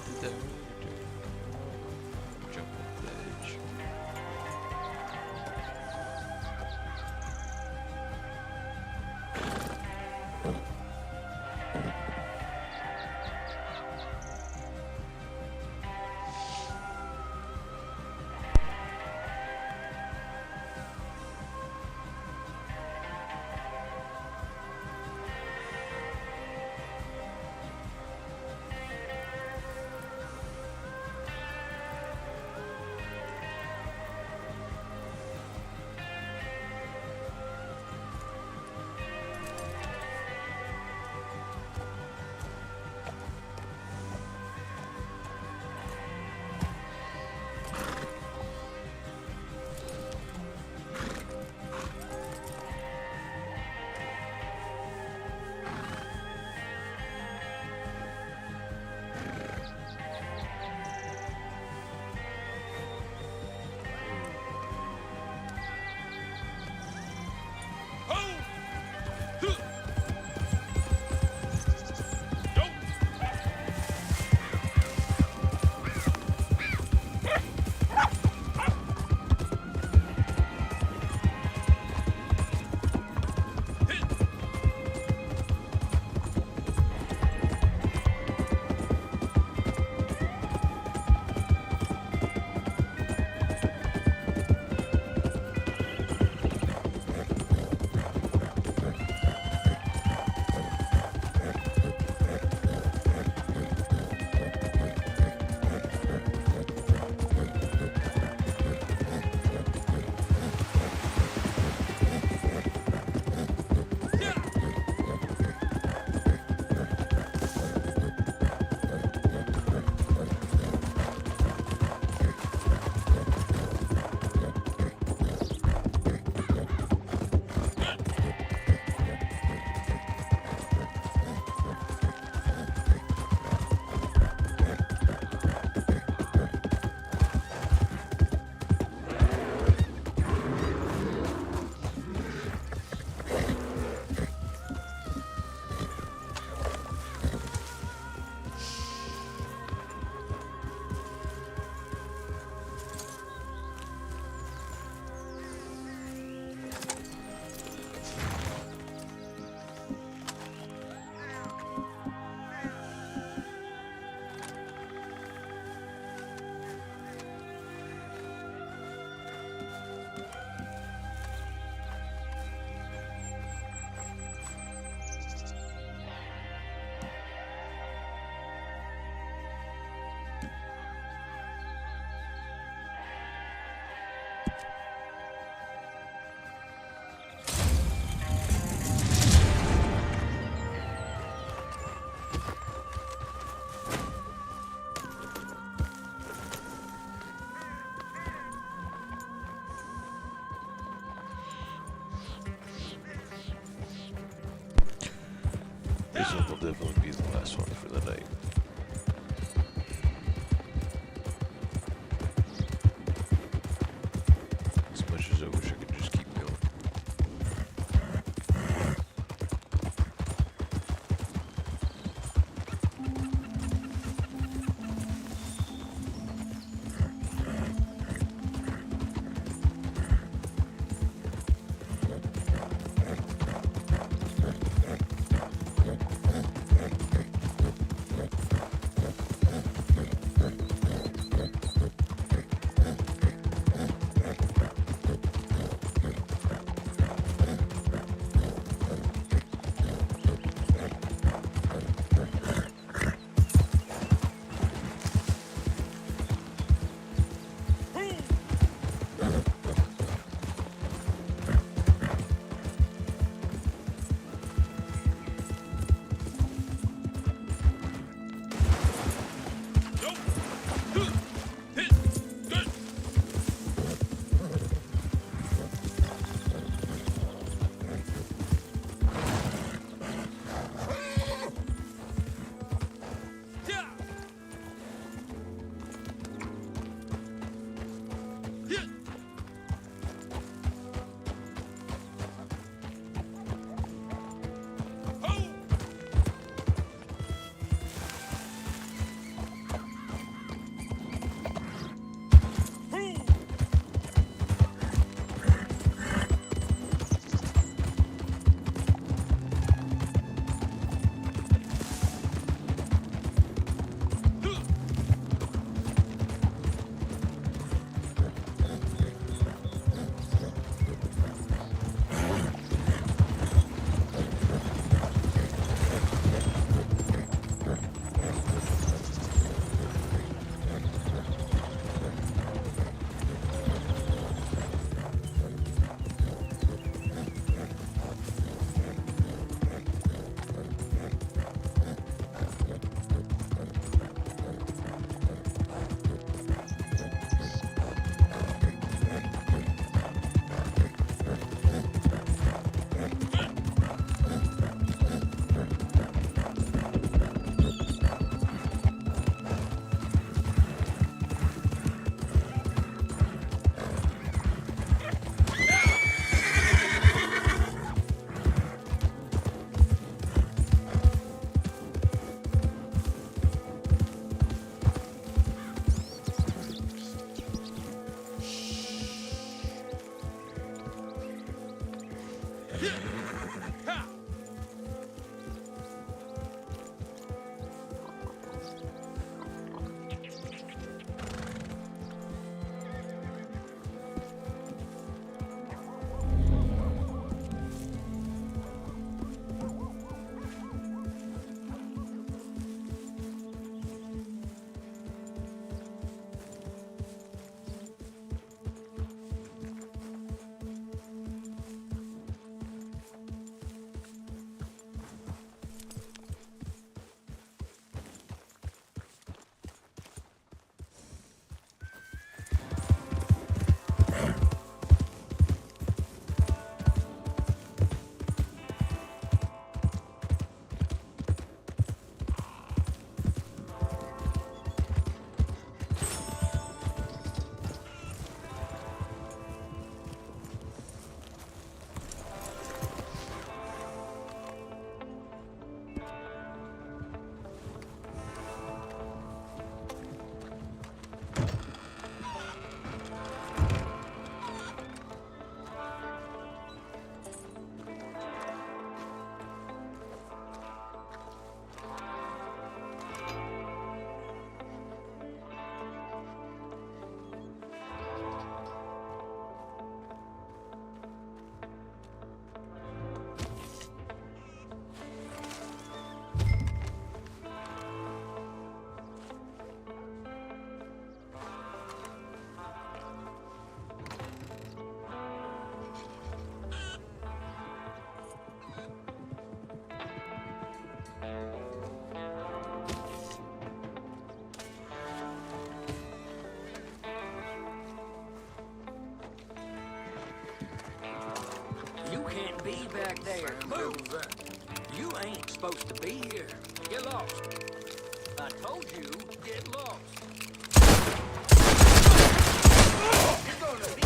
Did that what you do? Jump off the edge. This one will definitely be the last one for the night. As much as I wish I could just keep going. be back there. Move! You ain't supposed to be here. Get lost. I told you, get lost. You're gonna be...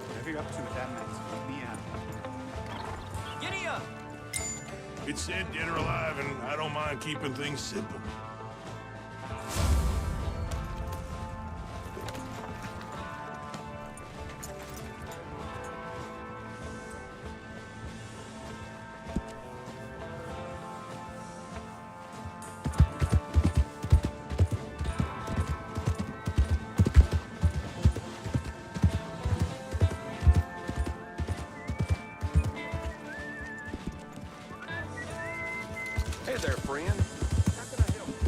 Whatever you're up to with that mess, keep me out. Giddy up! It's said dead or alive, and I don't mind keeping things simple. Hey there, friend. How can I help you?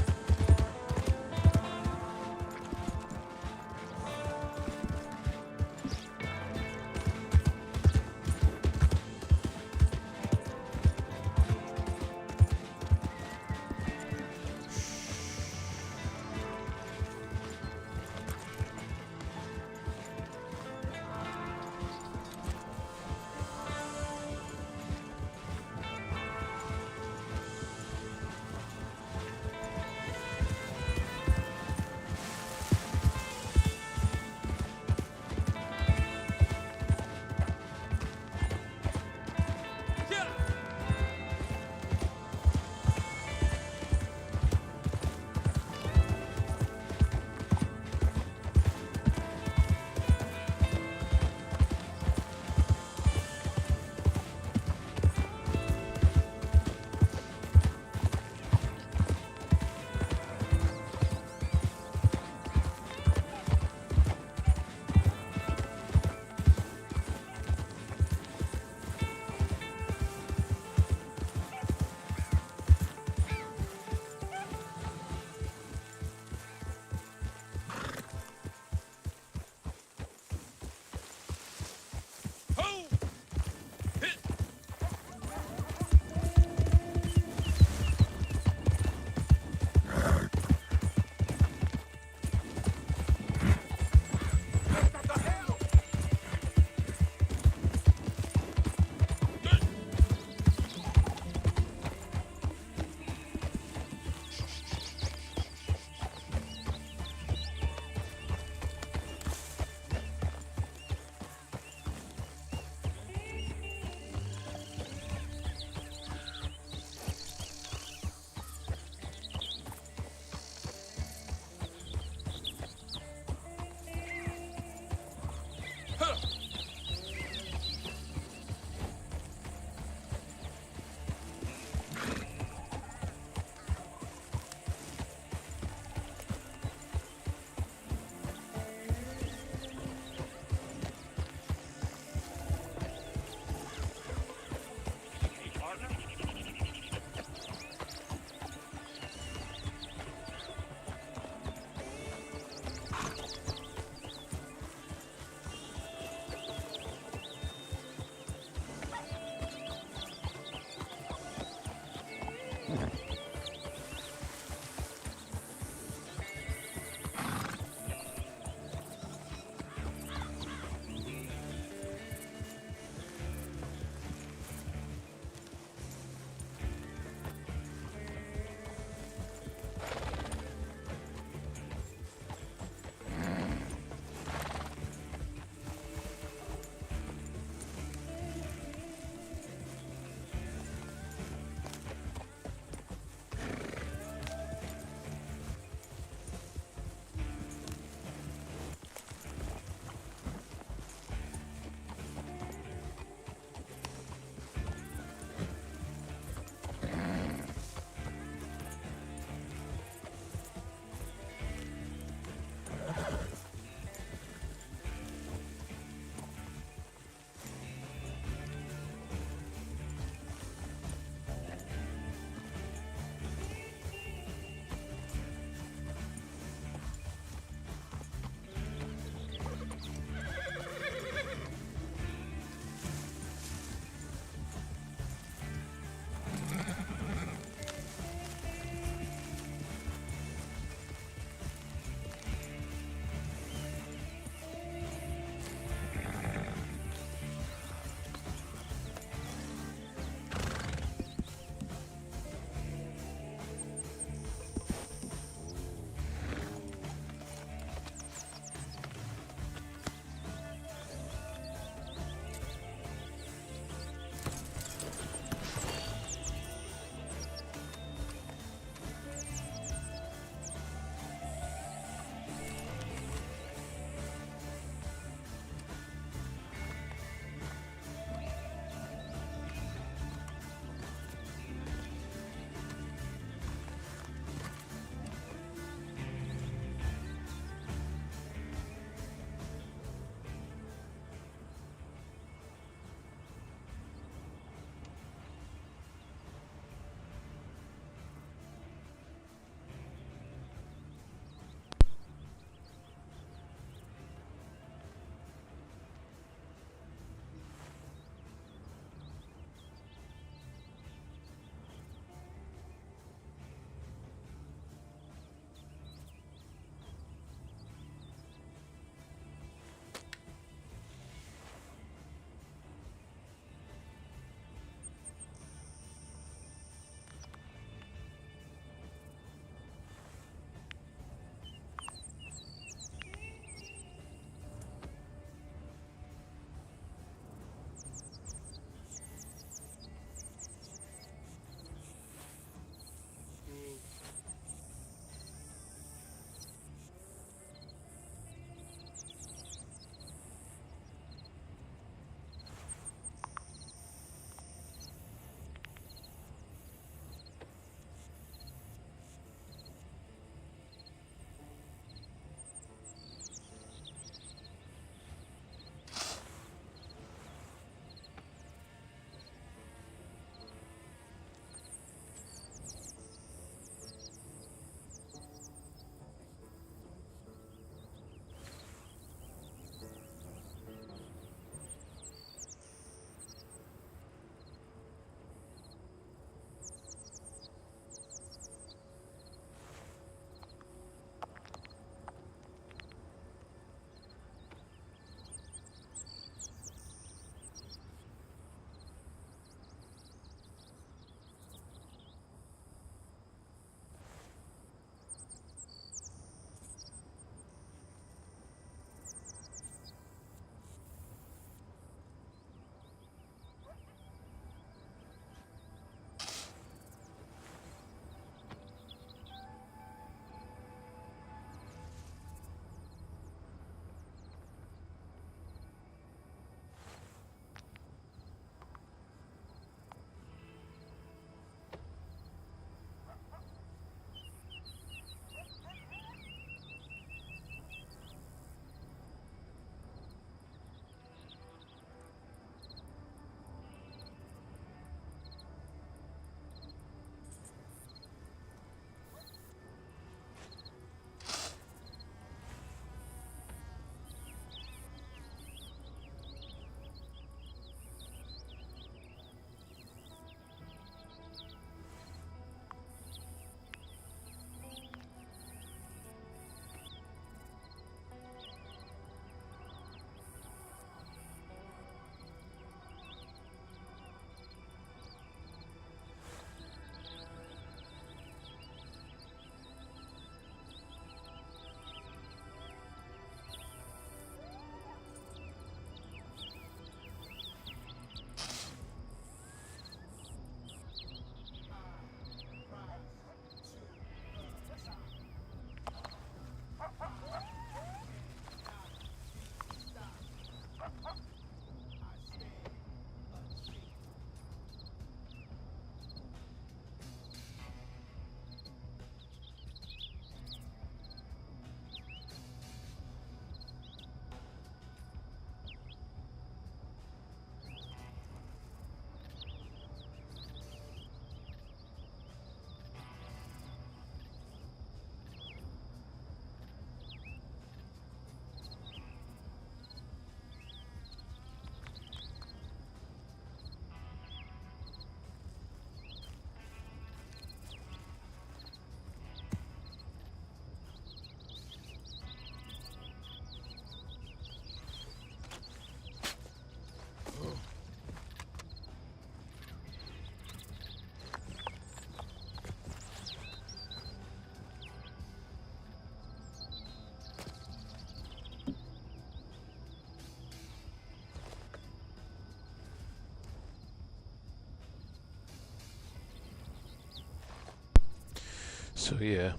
So yeah,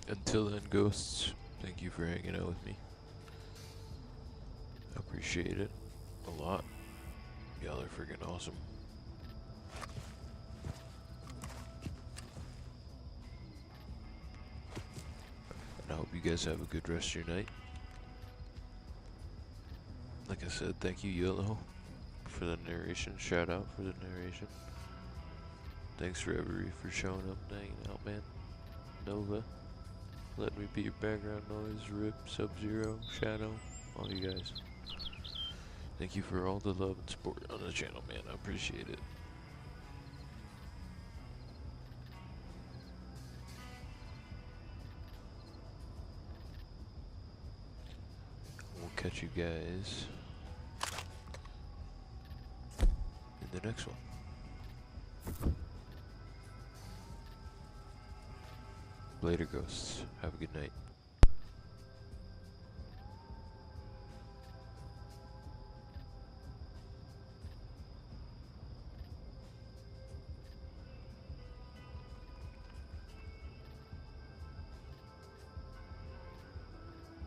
until then, ghosts, thank you for hanging out with me. I appreciate it a lot. Y'all are freaking awesome. And I hope you guys have a good rest of your night. Like I said, thank you, Yellow, for the narration. Shout out for the narration. Thanks for Every for showing up and hanging out, man. Nova, let me be your background noise. Rip, Sub-Zero, Shadow, all you guys. Thank you for all the love and support on the channel, man. I appreciate it. We'll catch you guys in the next one. Later, ghosts. Have a good night.